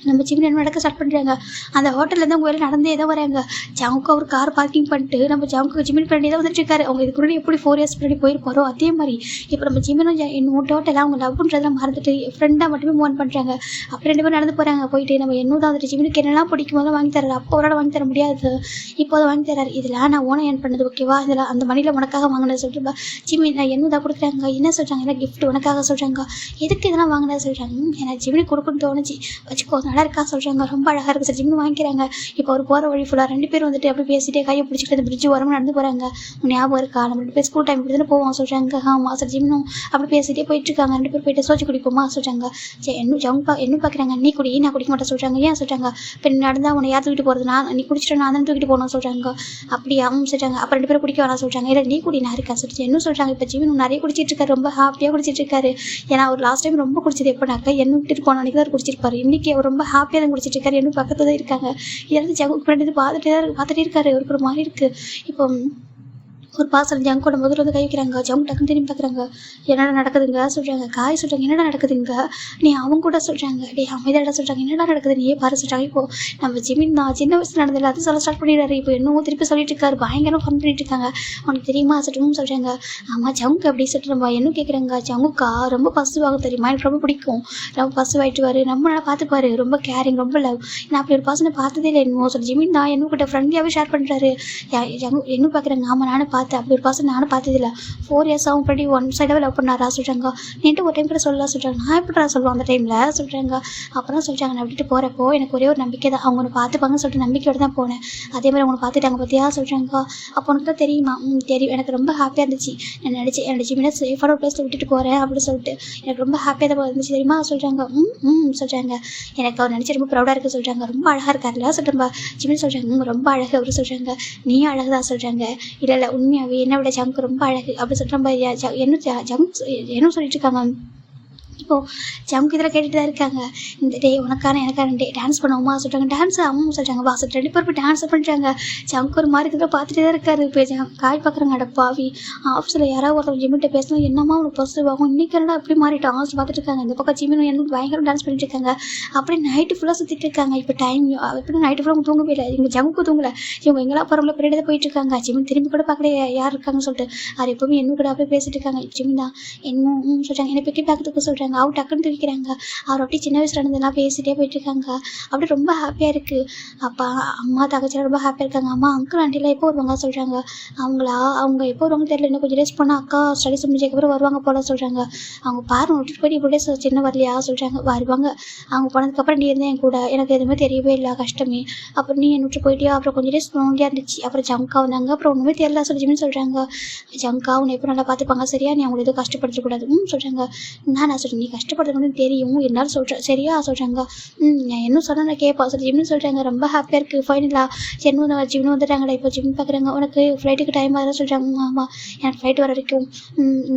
நம்ம ஜிமின் என்ன நடக்க ஸ்டார்ட் பண்ணுறாங்க. அந்த ஹோட்டல்லேருந்து அவங்க வேலை நடந்தே ஏதோ வராங்க. ஜவுக்கு அவர் கார் பார்க்கிங் பண்ணிட்டு நம்ம ஜவுக்கு ஜிமின் பண்ணி தான் வந்துட்டு இருக்காரு. அவங்க இதுக்கு முன்னாடி எப்படி 4 இயர்ஸ் முன்னாடி போயிருப்பாரோ அதே மாதிரி இப்போ நம்ம ஜிமினும் என்னோட டோட்டலாக அவங்க லவ் பண்ணுறதெல்லாம் மறந்துட்டு ஃப்ரெண்டாக மட்டுமே மூவ் பண்ணுறாங்க. அப்படி 2 பேரும் நடந்து போகிறாங்க. போயிட்டு நம்ம என்னோட வந்துட்டு ஜிமினுக்கு என்னெல்லாம் பிடிக்கும் போது வாங்கி தராரு. அப்போ அவரால் வாங்கி தர முடியாது, இப்போ அதை வாங்கி தராரு. இதில் நான் ஓனம் ஏன் பண்ணது ஓகேவா, இதில் அந்த மணியில் உனக்காக வாங்கினது சொல்லிட்டு ஜிமின் நான் என்னதான் கொடுக்குறாங்க. என்ன சொல்கிறாங்க. என்ன கிஃப்ட் உனக்காக சொல்கிறாங்க. எதுக்கு இதெல்லாம் வாங்கினது சொல்கிறாங்க. எனக்கு ஜிமினுக்கு கொடுக்குன்னு தோணுச்சு வச்சுக்கோ நல்லா இருக்கா சொல்கிறாங்க. ரொம்ப அழகாக இருக்குது சார் ஜிம்னு வாங்கிக்கிறாங்க. இப்போ அவர் போகிற வழி ஃபுல்லாக 2 பேரும் வந்துட்டு அப்படி பேசிட்டே கையை பிடிச்சிட்டு அந்த பிரிட்ஜ் ஓரமாக நடந்து போகிறாங்க. ஞாபகம் இருக்கா நம்ம 2 பேர் ஸ்கூல் டைம் இப்படி தானே போவோம் சொல்கிறாங்க. ஆமாம் சார் ஜிம்னும் அப்படி பேசிகிட்டே போயிட்டுருக்காங்க. 2 பேர் போயிட்டு சோச்சு குடிப்போமா சொல்கிறாங்க. சரி என்ன பார்க்குறாங்க. நீ குடி நான் குடிக்க மாட்டேன் சொல்கிறாங்க. ஏன் சொல்கிறாங்க. இப்போ நடந்தால் உன்னை யார் தூக்கிட்டு போகிறது, நீ குடிச்சிட்டு நான் தான் தூக்கிட்டு போகணும் சொல்கிறாங்க. அப்படியா சொல்கிறாங்க. அப்போ 2 பேரும் குடிக்க வேணாம் சொல்கிறாங்க. இல்லை நீ குடி நான் இருக்கா சொல்லிட்டு என்ன சொல்கிறாங்க. இப்போ ஜிம்னு நிறைய குடிச்சிட்டு இருக்காரு, ரொம்ப ஹாப்பியாக குடிச்சிட்டு இருக்காரு. ஏன்னா அவர் லாஸ்ட் டைம் ரொம்ப குடிச்சது எப்போனாக்கா என்ன விட்டுட்டு போன அன்றைக்கி தான் குடிச்சிருப்பாரு. இன்றைக்கி அவர் ரொம்ப ஹாப்பியாக தான் குடிச்சிட்டு இருக்காரு. என்ன பக்கத்துல தான் இருக்காங்க. இதெல்லாம் ஜங்குக்கு பின்னாடி பார்த்துட்டே இருக்காரு. அவருக்கு ஒரு மாதிரி இருக்குது. இப்போ ஒரு பாசல் ஜங்கோட முதல்ல வந்து கை வைக்கிறாங்க. ஜங்க் டக்குன்னு திரும்பி பார்க்குறாங்க. என்னடா நடக்குதுங்க சொல்கிறாங்க. காய் சொல்கிறாங்க. என்னடா நடக்குதுங்க நீ அவங்க கூட சொல்கிறாங்க. டே அமைதியாடா சொல்கிறாங்க. என்னடா நடக்குது நீயே பாரு சொல்கிறாங்க. இப்போது நம்ம ஜிமின் தான் சின்ன வயசில் நடந்ததில்ல அது சொல்ல ஸ்டார்ட் பண்ணிடுறாரு. இப்போ என்னவோ திருப்பி சொல்லிட்டு இருக்காரு. பயங்கரம் ஃபன் பண்ணிட்டு இருக்காங்க. உனக்கு தெரியுமா சொல்லணும்னு சொல்கிறாங்க. ஆமாம் ஜங்க் அப்படி சொல்லிட்டு நம்ம என்ன கேட்குறாங்க. ஜங்குக்கா ரொம்ப பசுவாக தெரியுமா எனக்கு ரொம்ப பிடிக்கும். ரொம்ப பசுவாயிட்டுவார். ரொம்ப நல்லா பார்த்துப்பாரு. ரொம்ப கேரிங் ரொம்ப லவ். நான் அப்படி ஒரு பர்சனை பார்த்ததே இல்லை என்னமோ சொல்லி ஜிமின் தான் என்ன கிட்ட ஃப்ரெண்ட்லியாகவே ஷேர் பண்ணுறாரு. என்ன பார்க்குறாங்க. ஆமாம் நானும் பார்த்தேன். அப்படி ஒரு பர்சன் நானும் பார்த்ததில்ல. 4 இயர்ஸ் ஆகும் படி ஒன் சைடாகவே லவ் பண்ணாரா சொல்கிறாங்க. நீன்ட்டு ஒரு டைம் கூட சொல்லலாம் சொல்கிறாங்க. நான் எப்படிடா சொல்லுவேன் அந்த டைமில் சொல்கிறாங்க. அப்புறம் சொல்கிறாங்க நான் விட்டுட்டு போகிறப்போ எனக்கு ஒரே ஒரு நம்பிக்கை தான். அவங்க ஒன்று பார்த்துப்பாங்கன்னு சொல்லிட்டு நம்பிக்கையோடு தான் போனேன். அதே மாதிரி அவங்க பார்த்துட்டாங்க பார்த்தியா சொல்கிறாங்க. அப்போ உனக்கு தான் தெரியுமா தெரியும். எனக்கு ரொம்ப ஹாப்பியாக இருந்துச்சு. நான் நினச்சேன் என்னோட ஜிமினை சேஃபான ஒரு பிளேஸில் விட்டுட்டு போகிறேன் அப்படின்னு சொல்லிட்டு எனக்கு ரொம்ப ஹாப்பியாக தான் இருந்துச்சு தெரியுமா சொல்கிறாங்க. சொல்கிறாங்க. எனக்கு அவர் நினச்சி ரொம்ப ப்ரௌடாக இருக்குது சொல்கிறாங்க. ரொம்ப அழகாக இருக்காருல்ல சொல்கிறேன்பா ஜிமின் சொல்கிறாங்க. ரொம்ப அழகு அப்படின்னு சொல்கிறாங்க. நீயும் அழகு தான் சொல்கிறாங்க. இல்லை உண்மையாகவே என்னை விட ஜங்க் ரொம்ப அழகு அப்படி சொல்கிறேன். என்ன ஜங்க் என்ன சொல்லிட்டு இருக்காங்க. இப்போது ஜம்க்கு இதில் கேட்டுட்டு தான் இருக்காங்க. இந்த டே உனக்கான எனக்கான டே டான்ஸ் பண்ணுவோமா சொல்கிறாங்க. டான்ஸ் அம்மா சொல்கிறாங்க. வா சொல்லிட்டு 2 பேர் போய் டான்ஸ் பண்ணுறாங்க. ஜம்க்கு ஒரு மாதிரி இதில் பார்த்துட்டே தான் இருக்காரு. இப்போ காய் பார்க்குறாங்க. அட பாவி ஆஃபீஸில் யாராவது ஒருத்தர் ஜிம்மிட்ட பேசணும் என்னம்மா உனக்கு பாசிட்டிவ் ஆகும். இன்றைக்கி என்னடா எப்படி மாறிட்டோம் ஆஃபீஸ் பார்த்துட்டு இருக்காங்க. இந்த பக்கம் ஜிம்மின் என்ன பயங்கரம் டான்ஸ் பண்ணிட்டு இருக்காங்க. அப்படியே நைட்டு ஃபுல்லாக சுற்றிட்டு இருக்காங்க. இப்போ டைம் எப்படி நைட்டு ஃபுல்லாக தூங்கவே இல்லை. இவங்க ஜம்முக்கு தூங்கலை. இவங்க எங்கெல்லாம் போகிறவங்கள பின்னாடி தான் போயிட்டு இருக்காங்க. ஜிம்மின் திரும்பி கூட பார்க்கல யார் இருக்காங்கன்னு சொல்லிட்டு அது எப்போவுமே என்ன கூட அப்படியே பேசிட்டு இருக்காங்க. ஜிம்மின் தான் என்ன சொல்கிறாங்க. என்னை பெட்டி பார்க்கறதுக்கு சொல்கிறாங்க. அவர் டக்குன்னு தூக்கிக்கிறாங்க. அவர் அப்படியே சின்ன வயசுல இருந்ததெல்லாம் பேசிட்டே போயிட்டு இருக்காங்க. அப்படி ரொம்ப ஹாப்பியாக இருக்குது. அப்பா அம்மா தங்கச்சிலாம் ரொம்ப ஹாப்பியாக இருக்காங்க. அம்மா அங்கிள் ஆண்டிலாம் எப்போ வருவாங்க சொல்கிறாங்க. அவங்க எப்போ வருவாங்க தெரியல. இன்னும் கொஞ்சம் டேஸ் போனால் அக்கா ஸ்டடிஸ் முடிஞ்சதுக்கப்புறம் வருவாங்க போல சொல்கிறாங்க. அவங்க பாருங்க விட்டுட்டு போய் இவ்வளோ டேஸ் சின்ன வரலையா சொல்கிறாங்க. வருவாங்க. அவங்க போனதுக்கப்புறம் நீ இருந்தேன் என் கூட எனக்கு எதுவுமே தெரியவே இல்லை கஷ்டமே. அப்புறம் நீ என்ன விட்டு போயிட்டியா. அப்புறம் கொஞ்சம் டேஸ் லோன்லியாக இருந்துச்சு. அப்புறம் ஜங்கா வந்தாங்க. அப்புறம் ஒன்றுமே தெரியல சொல்லிச்சுன்னு சொல்கிறாங்க. ஜங்கா உன்னை எப்போ நல்லா பார்த்துப்பாங்க சரியா. நீ அவங்களை எதுவும் கஷ்டப்படுத்தக்கூடாது சொல்கிறாங்க. நான் சொல்கிறேன் நீ கஷ்டப்படுறது தெரியும் என்னால் சொல்கிறேன் சரியா சொல்கிறாங்க. நான் என்ன சொன்னால் நான் கேட்பா சொல்லி ஜிம்னு சொல்கிறாங்க. ரொம்ப ஹாப்பியாக இருக்குது. ஃபைனலாக ஜிம்னு வந்துட்டாங்கடா. இப்போ ஜிம் பார்க்குறாங்க. உனக்கு ஃப்ளைட்டுக்கு டைம் ஆகுதுன்னு சொல்கிறாங்க. ஆமாம் எனக்கு ஃப்ளைட் வர வரைக்கும்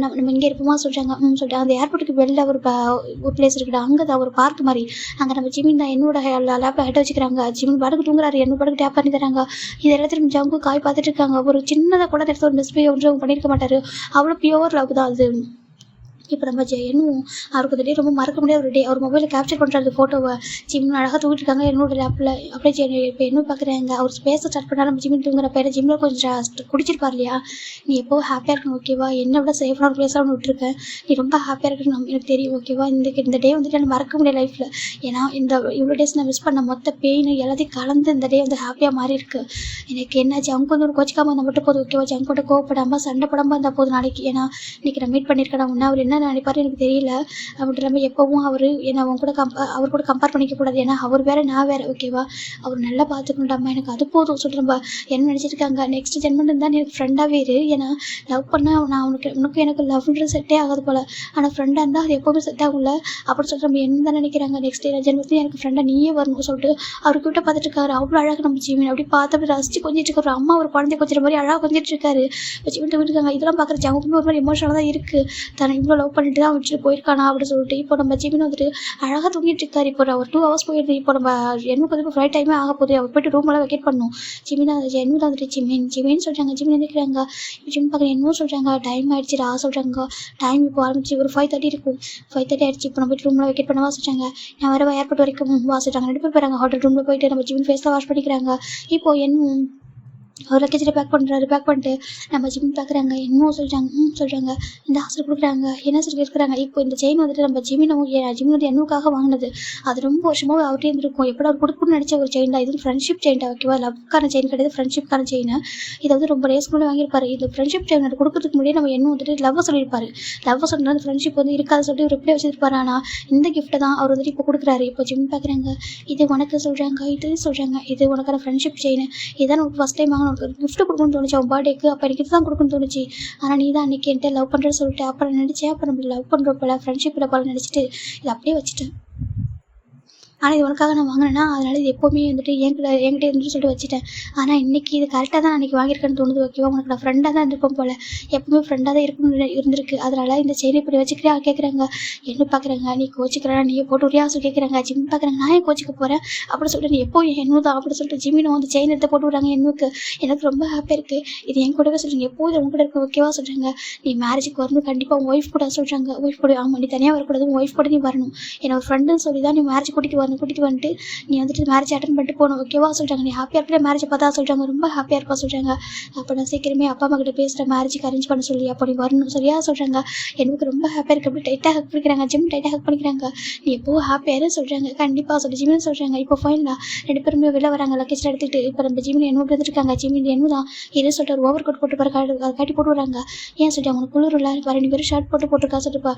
நம்ம இங்கே இருப்போமா சொல்கிறாங்க. சொல்லிட்டு அந்த ஏர்போர்ட்டுக்கு வெளில ஒரு பிளேஸ் இருக்குடா. அங்கே தான் ஒரு பார்க் மாதிரி. அங்கே நம்ம ஜிம்மின் தான் என்னோட லேப்பில் ஹெட் வச்சுக்கிறாங்க. ஜிம்மின் படுக்கு தூங்குறாரு. என்ன படுக்கு டேப் பண்ணி தராங்க. இது எல்லாத்தையும் ஜங்கு காய் பார்த்துட்டு இருக்காங்க. ஒரு சின்னதாக கூட நேரத்தில் ஒரு மிஸ்பே ஒன்றும் பண்ணியிருக்க மாட்டார். அவ்வளோ பியோர் லவ் தான் அது. இப்போ நம்ம என்னும் அவருக்கு அந்த டே ரொம்ப மறக்க முடியாத ஒரு டே. அவர் மொபைலில் கேப்சர் பண்ணுறாரு ஃபோட்டோவை. ஜிம்மில் அழகாக தூக்கிட்டு இருக்காங்க என்னோட லேப்பில். அப்படியே இப்போ என்ன பார்க்குறாங்க. அவர் பேச ஸ்டார்ட் பண்ணால் நம்ம ஜிம்மில் தூங்குறப்ப ஏன்னா ஜிம்மில் கொஞ்சம் குடிச்சிருப்பார் இல்லையா. நீ எப்போ ஹாப்பியாக இருக்கணும் ஓகேவா. என்னை விட சேஃபான ஒரு பிளேஸாக ஒன்று விட்டுருக்கேன். நீ ரொம்ப ஹாப்பியாக இருக்கணும் எனக்கு தெரியும் ஓகேவா. இந்த டே வந்துட்டு எனக்கு மறக்க முடியாது லைஃப்பில். ஏன்னா இவ்வளோ டேஸ் நான் மிஸ் பண்ண மொத்த பெயின் எல்லாத்தையும் கலந்து இந்த டே வந்து ஹாப்பியாக மாறி இருக்கு. எனக்கு என்ன ஜங்க் வந்து ஒரு கோச்சிக்காமல் இருந்தால் மட்டும் போதும் ஓகேவா. ஜங்கோட கோவப்படாமல் சண்டை படாமல் இருந்தால் போதும் நாளைக்கு. ஏன்னா இன்றைக்கி நான் மீட் பண்ணியிருக்கேன். உன்ன அவர் என்ன நினைப்பாரு எனக்கு தெரியல. அப்படி நம்ம எப்பவும் அவர் என்ன அவங்க கூட அவர் கூட கம்பேர் பண்ணிக்கக்கூடாது. ஏன்னா அவர் வேறு நான் வேறு ஓகேவா. அவர் நல்லா பார்த்துக்கணும்டாம்மா எனக்கு அது போதும் சொல்லிட்டு நம்ம என்ன நினச்சிருக்காங்க. நெக்ஸ்ட் ஜென்மன் இருந்தால் எனக்கு ஃப்ரெண்டாகவே இரு. ஏன்னா லவ் பண்ணால் நான் உனக்கு எனக்கு லவ்ன்றது செட்டே ஆகாது போல். ஆனால் ஃப்ரெண்டாக இருந்தால் அது எப்போவுமே செட் ஆகும்ல அப்படின்னு சொல்லிட்டு நம்ம என்ன தான் நினைக்கிறாங்க. நெக்ஸ்ட் ஜென்மத்துலேயும் எனக்கு ஃப்ரெண்டாக நீயே வரணும்னு சொல்லிட்டு அவருக்கு கிட்ட பார்த்துட்டு இருக்காரு. அவ்வளோ அழகாக நம்ம ஜீவன் அப்படி பார்த்து அப்படி ரசிச்சு கொஞ்சிட்டு இருக்காரு. அம்மா ஒரு குழந்தை கொஞ்சம் மாதிரி அழகாக கொஞ்சிட்டு இருக்காரு. வச்சுக்கிட்டு இருக்காங்க. இதெல்லாம் பார்க்குற ஜவுக்குமே ஒரு மாதிரி எமோஷனலாக தான் இருக்குது. தன்னை இவ்வளோ லவ் பண்ணிட்டு தான் விட்டுட்டு போயிருக்கானா அப்படின்னு சொல்லிட்டு. இப்போ நம்ம ஜிமின் வந்துட்டு அழகாக தூங்கிட்டு இருக்காரு. இப்போ ஒரு 2 ஹவர்ஸ் போயிடுது. இப்போ நம்ம என்ன வந்து ஃப்ளைட் டைமே ஆக போகுது. அவர் போய்ட்டு ரூமெல்லாம் வெக்கேட் பண்ணணும். ஜிமின் என்ன வந்துட்டு ஜிமின் சொல்கிறாங்க. ஜிமின் நினைக்கிறாங்க. ஜிமின் பார்க்குற என்னமோ சொல்கிறாங்க. டைம் ஆகிடுச்சிடா சொல்கிறாங்க. டைம் இப்போ ஆரம்பிச்சு ஒரு 5:30 இருக்கும். 5:30 ஆகிடுச்சு. இப்போ நம்ம போய்ட்டு ரூமில் வெக்கேட் பண்ணவா சொல்கிறாங்க. நான் வர ஏர்போர்ட் வரைக்கும் வா சொல்கிறாங்க. 2 பேர் போகிறாங்க. ஹோட்டல் ரூமில் போயிட்டு நம்ம ஜிமின் ஃபேஸில் வாஷ் பண்ணிக்கிறாங்க. இப்போது என்ன அவர் லக்கேஜில் பேக் பண்ணுறாரு. பேக் பண்ணிட்டு நம்ம ஜிம் பார்க்குறாங்க. என்னமோ சொல்கிறாங்க. இந்த ஹாஸ்டல் கொடுக்குறாங்க. என்ன சொல்லி இருக்கிறாங்க. இப்போ இந்த செயின் வந்துட்டு நம்ம ஜிமின் வந்து என்னுக்காக வாங்கினது. அது ரொம்ப வருஷமாக அவர்கிட்ட இருந்திருக்கும். எப்படி அவர் கொடுக்கணும்னு நினச்ச ஒரு செயின் தான். இது ஃப்ரெண்ட்ஷிப் செயின் தான் ஓகேவா. லவ்க்கான செயின் கிடையாது ஃப்ரெண்ட்ஷிப்கான செயின். இதை வந்து ரொம்ப ரேஸ் கூட வாங்கியிருப்பாரு. இது ஃப்ரெண்ட்ஷிப் செயின் அது கொடுக்கறதுக்கு முன்னாடியே நம்ம என்ன வந்துட்டு லவ்வை சொல்லியிருப்பாரு. லவ்வை சொன்னால் அந்த ஃப்ரெண்ட்ஷிப் வந்து இருக்காது சொல்லிட்டு ஒரு எப்படியே வச்சுருப்பாரு. ஆனால் இந்த கிஃப்ட்டை தான் அவர் வந்துட்டு இப்போ கொடுக்குறாரு. இப்போ ஜிம் பார்க்குறாங்க. இது உனக்கு சொல்கிறாங்க. இது சொல்கிறாங்க. இது உனக்கான ஃப்ரெண்ட்ஷிப் செயின். இதான் உனக்கு ஃபஸ்ட் டைம் வாங்க உனக்கு கிஃப்ட் கொடுக்கணும்னு தோணுச்சு. அவன் பர்த்டேக்கு அப்போ எனக்கு இது தான் கொடுக்கணும்னு தோணுச்சு. ஆனால் நீ தான் அன்றைக்கி என்கிட்ட லவ் பண்ணுறேன்னு சொல்லிட்டு அப்புறம் நினச்சேன். அப்புறம் நம்ம லவ் பண்ணுறோம் போல ஃப்ரெண்ட்ஷிப்பில் போல நினச்சிட்டு இதை அப்படியே வச்சுட்டேன். ஆனால் இது உனக்காக நான் வாங்கினேன்னா அதனால் இது எப்போவுமே வந்துட்டு என்கிட்ட இருந்துட்டு சொல்லிட்டு வச்சுட்டேன். ஆனால் இன்றைக்கி இது கரெக்டாக தான் அன்றைக்கி வாங்கியிருக்கேன்னு தோணுது. ஓகேவா, உனக்கு நான் ஃப்ரெண்டாக தான் இருந்திருப்போம் போல், எப்பவுமே ஃப்ரெண்டாக தான் இருக்கணும்னு இருந்திருக்கு. அதனால் இந்த செயின் இப்படி வச்சுக்கிறியா கேட்குறாங்க. என்ன பார்க்குறாங்க, நீ கோச்சிக்கிறா, நீ போட்டு விட்றியா சொல்லி கேட்குறாங்க. ஜிம் பார்க்குறாங்க, நான் ஏன் கோச்சிக்க போகிறேன் அப்படின்னு சொல்லிட்டு, நீ எப்போ என்னும் தான் அப்படின்னு சொல்லிட்டு ஜிம்மினும் வந்து செயின் எடுத்து போட்டு விட்றாங்க. என்னுக்கு எனக்கு ரொம்ப ஹாப்பியாக இருக்குது, இது என் கூடவே சொல்கிறீங்க, எப்போது உங்க கூட இருக்க ஓகேவா சொல்கிறாங்க. நீ மேரேஜுக்கு வரணும் கண்டிப்பாக உங்கள் ஒய்ஃப் கூட சொல்கிறாங்க. ஒய்ஃப் கூட ஆமாம், நீ தனியாக வரக்கூடாது, உங்கள் ஒய்ஃப் கூட நீ வரணும், என்னை ஒரு ஃப்ரெண்டுன்னு சொல்லி தான் நீ மேரேஜ் கூட்டிகிட்டு வந்துட்டு நீ வந்துட்டு மேரேஜ் அட்டன் பண்ணிட்டு போகணும் ஓகேவா சொல்கிறாங்க. நீ ஹாப்பியாக இருக்கிற மேரேஜ் பார்த்தா சொல்கிறாங்க, ரொம்ப ஹாப்பியாக இருப்பா சொல்கிறாங்க. அப்போ நான் சீக்கிரமே அப்பா அம்மா கிட்ட பேசுகிறேன், மேரேஜுக்கு அரேஞ்ச் பண்ண சொல்லி, அப்போ நீ வரணும் சரியா சொல்கிறாங்க. எனக்கு ரொம்ப ஹாப்பியாக இருக்குது அப்படி டைட்டாக ஹக் பண்ணிக்கிறாங்க. ஜிம் டைட்டாக ஹக் பண்ணிக்கிறாங்க. நீ எப்போவும் ஹாப்பியாக சொல்கிறாங்க. கண்டிப்பாக சொல்லி ஜிம்னு சொல்கிறாங்க. இப்போ ஃபைனலாக 2 பேருமே வெளில வராங்க லக்கேஜ் எடுத்துகிட்டு. இப்போ நம்ம ஜிம்மின் என்ன இருக்காங்க. ஜிம்மின் என்ன தான் எது சொல்லிட்டு ஓவர் கோட் போட்டு பாரு காட்டி போட்டு வராங்க. ஏன் சொல்லிட்டு அவங்களுக்கு குளிரில் 2 பேரும் ஷர்ட் போட்டுருக்கா சொல்லிட்டுப்பா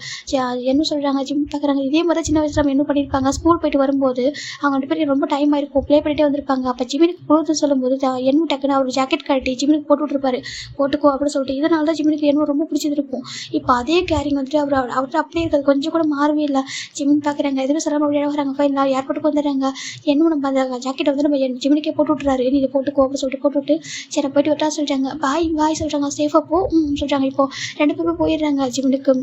என்ன சொல்கிறாங்க. ஜிம் பார்க்குறாங்க. இதே மாதிரி சின்ன வயசில் நம்ம என்ன பண்ணியிருப்பாங்க, ஸ்கூல் போயிட்டு வரும்போது அவங்க 2 பேரும் ரொம்ப டைம் ஆயிருக்கும், ப்ளே பண்ணிட்டே வந்திருப்பாங்க. அப்போ ஜிம்மினுக்கு குளிர்ந்து சொல்லும்போது என்ன டக்குன்னு அவர் ஜாக்கெட் கட்டி ஜிம்மினுக்கு போட்டு விட்டுருப்பாரு, போட்டுக்கோ அப்படின்னு சொல்லிட்டு. இதனால தான் ஜிம்மினுக்கு என்ன ரொம்ப பிடிச்சிருக்கும். இப்போ அதே கேரிங் வந்துட்டு அவர்கிட்ட அப்படியே இருக்காது, கொஞ்சம் கூட மாறவே இல்லை. ஜிம்மின் பார்க்குறாங்க, எதுவுமே சொல்லாமல் விளையாட வராங்க. ஃபைனலாக ஏர்போர்ட்டுக்கு வந்துடுறாங்க. என்ன நம்ம அந்த ஜாக்கெட்டை வந்து நம்ம ஜிம்மினுக்கே போட்டு விட்டுறாரு, நீ இதை போட்டுக்கோ அப்படின்னு சொல்லிட்டு போட்டு விட்டு சரி போயிட்டு விட்டா சொல்கிறாங்க. பாய் சொல்கிறாங்க. சேஃபாக போ சொல்கிறாங்க. இப்போது 2 பேருமே போயிடுறாங்க. ஜிம்மினுக்கு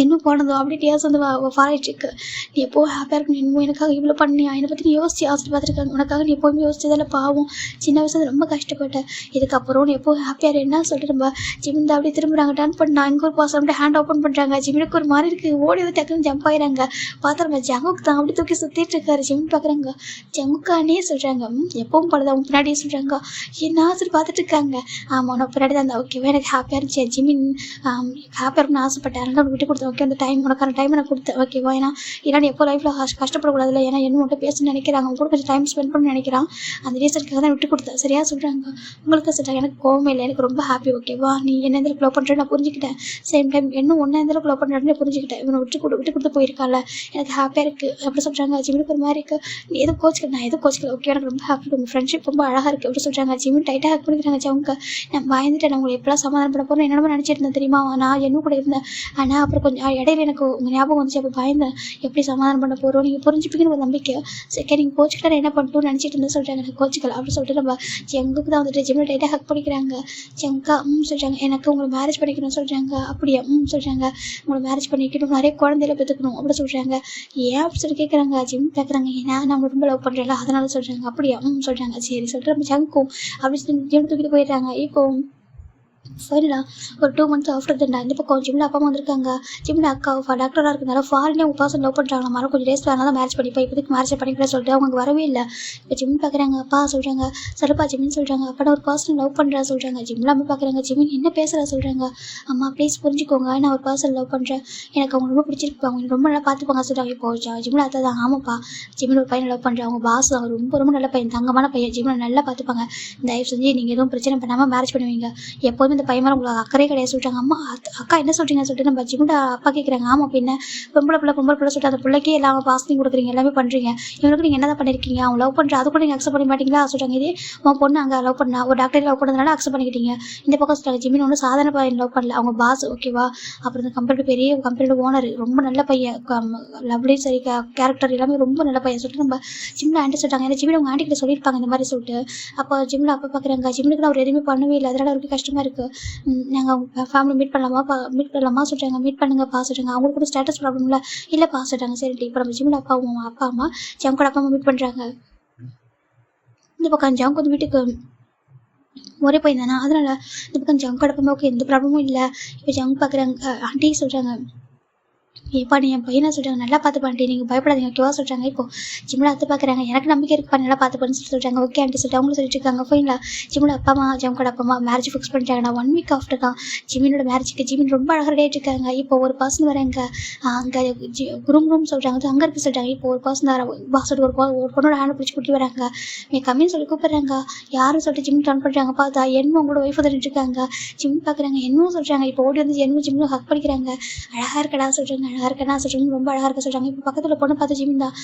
என்ன போனதோ அப்படி டேஸ் வந்து ஃபாராயிட்ருக்கு. நீ எப்போவும் ஹாப்பியாக இருக்கணும், இன்னும் எனக்காக இவ்வளோ பண்ணியா, என்னை பற்றி நீ யோசிச்சு பார்த்துருக்காங்க. உனக்காக நீ எப்போவுமே யோசிச்சதில்ல, பாவம் சின்ன வயசுல ரொம்ப கஷ்டப்பட்டேன். இதுக்கப்புறம் நீ எப்போவும் ஹாப்பியாக என்ன சொல்லிட்டு நம்ம ஜிமின் தான் அப்படியே திரும்புறாங்க. டர்ன் பண்ணா இங்கே ஒரு பாஸ் அப்படியே ஹேண்ட் ஓப்பன் பண்ணுறாங்க. ஜிமினுக்கு ஒரு மாதிரி இருக்குது, ஓடி வந்து டக்குன்னு ஜம்ப் ஆயிடுறாங்க. பார்த்தா நம்ம ஜங்குக்கு தான் அப்படி தூக்கி சுற்றிட்டு இருக்காரு. ஜிமின் பார்க்குறாங்க. ஜங்குக்கானே சொல்கிறாங்க. எப்பவும் போலதான் அவங்க பின்னாடியே சொல்கிறாங்க. என்ன சொல்லி பார்த்துட்டு இருக்காங்க. ஆமாம் நான் பின்னாடி தான் இருந்தேன். ஓகேவா, எனக்கு ஹாப்பியாக இருந்துச்சு. ஜிமின் ஹாப்பியாக இருக்குன்னு ஆசைப்பட்டேன், அதனால விட்டு கொடுத்தேன். ஓகே, அந்த டைம் உனக்கான டைம் நான் கொடுத்தேன் ஓகேவா. ஏன்னா எப்போ லைஃப்பில் கஷ்டப்படக்கூடாதுல்ல. ஏன்னா என்ன மட்டும் பேசணும்னு நினைக்கிறாங்க, அவங்க கூட கொஞ்சம் டைம் ஸ்பெண்ட் பண்ண நினைக்கிறான். அந்த ரீசனுக்காக தான் விட்டு கொடுத்தேன் சரியா சொல்கிறாங்க. உங்களுக்கு சொல்கிறாங்க, எனக்கு கோவமே இல்லை, எனக்கு ரொம்ப ஹாப்பி ஓகேவா. நீ என்ன எந்த லவ் பண்ணுறேன்னு நான் புரிஞ்சுக்கிட்டேன். சேம் டைம் இன்னும் ஒன்றா எந்த லவ் பண்ணுறேன்னு புரிஞ்சுக்கிட்டேன். இவனை விட்டு கொடுத்து போயிருக்கால, எனக்கு ஹாப்பியாக இருக்குது அப்படி சொல்கிறாங்க. ஜிமினுக்கு ஒரு மாதிரி இருக்குது. நீ எதுவும் கோச்சிக்கல, நான் எதுவும் கோச்சிக்கல ஓகே, எனக்கு ரொம்ப ஹாப்பி, உங்கள் ஃப்ரெண்ட்ஷிப் ரொம்ப அழகாக இருக்குது அப்படி சொல்கிறாங்க. ஜிமின் டைட்டாக ஹக் பண்ணிக்கிறாங்க. அவங்க நான் பயந்துட்டேன், நான் உங்களை எப்படிலாம் சமாதானம் பண்ண போகிறேன் என்னென்ன நினச்சிட்டு இருந்தேன் தெரியுமா. நான் என்ன கூட இருந்தேன், ஆனால் அப்புறம் கொஞ்சம் இடையில எனக்கு உங்கள் ஞாபகம் வந்துச்சு. அப்போ பயந்தேன், எப்படி சமாதானம் பண்ண போகிறோம், நீங்கள் புரிஞ்சுப்பீங்கன்னு ஒரு நம்பிக்கை. சரி நீங்கள் கோச்சிக்கலாம் என்ன பண்ணிட்டோன்னு நினச்சிட்டு இருந்தேன் சொல்கிறாங்க. எனக்கு கோச்சிக்கல அப்படி சொல்லிட்டு நம்ம ஜங்குக்கு தான் வந்துட்டு ஜிம்மில் டைட்டாக ஹக் பண்ணிக்கிறாங்க. ஜங்கா சொல்கிறாங்க, எனக்கு உங்களை மேரேஜ் பண்ணிக்கணும்னு சொல்கிறாங்க. அப்படியா சொல்கிறாங்க. உங்களை மேரேஜ் பண்ணிக்கணும், நிறைய குழந்தையில பெற்றுக்கணும் அப்படி சொல்கிறாங்க. ஏன் அப்படி சொல்லி கேட்குறாங்க. ஜிம் கேட்குறாங்க, ஏன்னா நான் உங்களை ரொம்ப லவ் பண்ணுறேன்ல அதனால சொல்கிறாங்க. அப்படியா சொல்கிறாங்க. சரி சொல்லிட்டு நம்ம ஜங்கும் அப்படி ஜிம் தூக்கிட்டு போயிடுறாங்க. இப்போ ஃபைனலாக ஒரு 2 months ஆஃப்டர் தண்டா இந்த பக்கம் ஜிம்மில் அப்பா அம்மா வந்திருக்காங்க. ஜிம்மில் அக்கா டாக்டராக இருக்கிறதுனால ஃபாரினே உங்கள் பர்சன் லவ் பண்ணுறாங்க, மரம் கொஞ்சம் டேஸ் அதனால தான் மேரேஜ் பண்ணிப்பா, இப்போதைக்கு மேரேஜ் பண்ணிக்கிறேன் சொல்லிட்டு அவங்க வரவே இல்லை. இப்போ ஜிம் பார்க்குறாங்க. அப்பா சொல்கிறாங்க, சரிப்பா ஜிம்மின்னு சொல்கிறாங்க. அப்பா ஒரு பர்சன் லவ் பண்ணுறா சொல்கிறாங்க. ஜிம்மில் அம்மா பார்க்குறாங்க. ஜிம்மின் என்ன பேசுகிறா சொல்கிறாங்க. அம்மா ப்ளீஸ் புரிஞ்சுக்கோங்க, நான் ஒரு பர்சன் லவ் பண்ணுறேன், எனக்கு அவங்க ரொம்ப பிடிச்சிருக்கு, அவங்க ரொம்ப நல்லா பார்த்துப்பாங்க சொல்கிறாங்க. இப்போ ஜிம்மில் அத்தை தான் ஆமாப்பா, ஜிம்மில் ஒரு பையனை லவ் பண்ணுறேன், அவங்க பாஸ் அவங்க ரொம்ப நல்ல பையன், தங்கமான பையன், ஜிம்மில் நல்லா பார்த்துப்பாங்க, தயவு செஞ்சு நீங்கள் எதுவும் பிரச்சனை பண்ணாமல் மேரேஜ் பண்ணுவீங்க, எப்போதும் இந்த பையன் மேலே உங்களுக்கு அக்கறை கிடையாது சொல்கிறாங்க. அம்மா அக்கா என்ன சொல்கிறீங்க சொல்லிட்டு நம்ம ஜிம்மில் அப்பா கேட்குறாங்க. ஆமாம் பின்ன பொம்பளை பிள்ளை சொல்லிட்டு அந்த பிள்ளைக்கே எல்லாம் பாஸ்டிங் கொடுக்குறீங்க, எல்லாமே பண்ணுறீங்க, இவனுக்கு நீங்கள் என்ன தான் பண்ணியிருக்கீங்க, அவங்க லவ் பண்ணுற அது கூட நீங்கள் அக்செப்ட் பண்ண மாட்டீங்களா சொல்கிறாங்க. இதே உன் பொண்ணு அங்கே லவ் பண்ணா ஒரு டாக்டர் லவ் பண்ணதுனால அக்செப்ட் பண்ணிக்கிட்டீங்க. இந்த பக்கம் சொல்கிறாங்க, ஜிம்மின் ஒன்றும் சாதாரண பையன் லவ் பண்ணல, அவங்க பாஸ் ஓகேவா. அப்புறம் இந்த கம்பெனி பெரிய கம்பெனியோட ஓனர் ரொம்ப நல்ல பையன், லவ்லி சரி கேரக்டர் எல்லாமே ரொம்ப நல்ல பையன் சொல்லிட்டு நம்ம ஜிம்மில் ஆண்டி சொல்லிட்டாங்க. ஏன்னா ஜிம்மில் உங்கள் ஆண்டி கிட்ட சொல்லியிருப்பாங்க இந்த மாதிரி சொல்லிட்டு. அப்போ ஜிம்மில் அப்போ பார்க்குறாங்க. ஜிம்முக்கு நான் ஒரு எதுவுமே பண்ணவே இல்லை, அதனால் அவருக்கு கஷ்டமாக இருக்குது, நாங்கள் அவங்க ஃபேமிலி மீட் பண்ணலாமா சொல்கிறாங்க. மீட் பண்ணுங்கப்பா சொல்கிறாங்க. அவங்களுக்கு கூட ஸ்டேட்டஸ் ப்ராப்ளம் இல்லைப்பா சொல்கிறாங்க. சரி இப்போ நம்ம ஜிம்மில் அப்பா அம்மா ஜங்கோட அப்பா அம்மா மீட் பண்ணுறாங்க. இந்த பக்கம் ஜங்க் வந்து வீட்டுக்கு ஒரே பையன் தானே, அதனால் இந்த பக்கம் ஜங்கோட அப்பா அம்மாவுக்கு எந்த ப்ராப்ளமும் இல்லை. இப்போ ஜங்க் பார்க்குறாங்க. ஆண்டி சொல்கிறாங்க, ஏப்பா நீ என் பையனை சொல்கிறாங்க, நல்லா பார்த்து பண்ணிட்டு நீங்கள் பயப்படாதீங்க ஓகேவா சொல்கிறாங்க. இப்போ ஜிம்மில் அத்தை பார்க்குறாங்க. எனக்கு நம்பிக்கை இருக்குப்பா, நல்லா பார்த்து பண்ணி சொல்கிறாங்க. ஓகே ஆண்டி சொல்லிட்டு அவங்களும் சொல்லிட்டு இருக்காங்க. ஃபைனலாக ஜிம்மில் அப்பா அம்மா ஜங்கோட அப்பா அம்மா மேரேஜ் ஃபிக்ஸ் பண்ணிட்டாங்க. நான் 1 week ஆஃப்டர் தான் ஜிம்மினோட மேரேஜுக்கு. ஜிம்மின் ரொம்ப அழகாக ரெடி இருக்காங்க. இப்போ ஒரு பர்சன் வராங்க, அங்கே ரூம் சொல்கிறாங்க, அங்கே இருக்குது சொல்கிறாங்க. இப்போ ஒரு பர்சன் வர பாசோட ஒரு பொண்ணோட ஹேண்டை பிடிச்சி கூட்டி வராங்க. என் கம்மின்னு சொல்லி கூப்பிட்றாங்க. யாரும் சொல்லிட்டு ஜிம் டர்ன் பண்ணுறாங்க. பார்த்தா என்னும் அவங்களோட ஒய்ஃபை தள்ளிட்டு இருக்காங்க. ஜிம் பார்க்குறாங்க. என்னும் சொல்கிறாங்க. இப்போ ஓடி வந்து என்னும் ஜிம்மில் ஹக் பண்ணிக்கிறாங்க. அழகாக இருக்கடா சொல்கிறாங்க. அழகாக இருக்கேன் சொல்கிறாங்க, ரொம்ப அழகாக இருக்க சொல்கிறாங்க. இப்போ பக்கத்தில் பொண்ணு பார்த்து ஜிமின் தான்.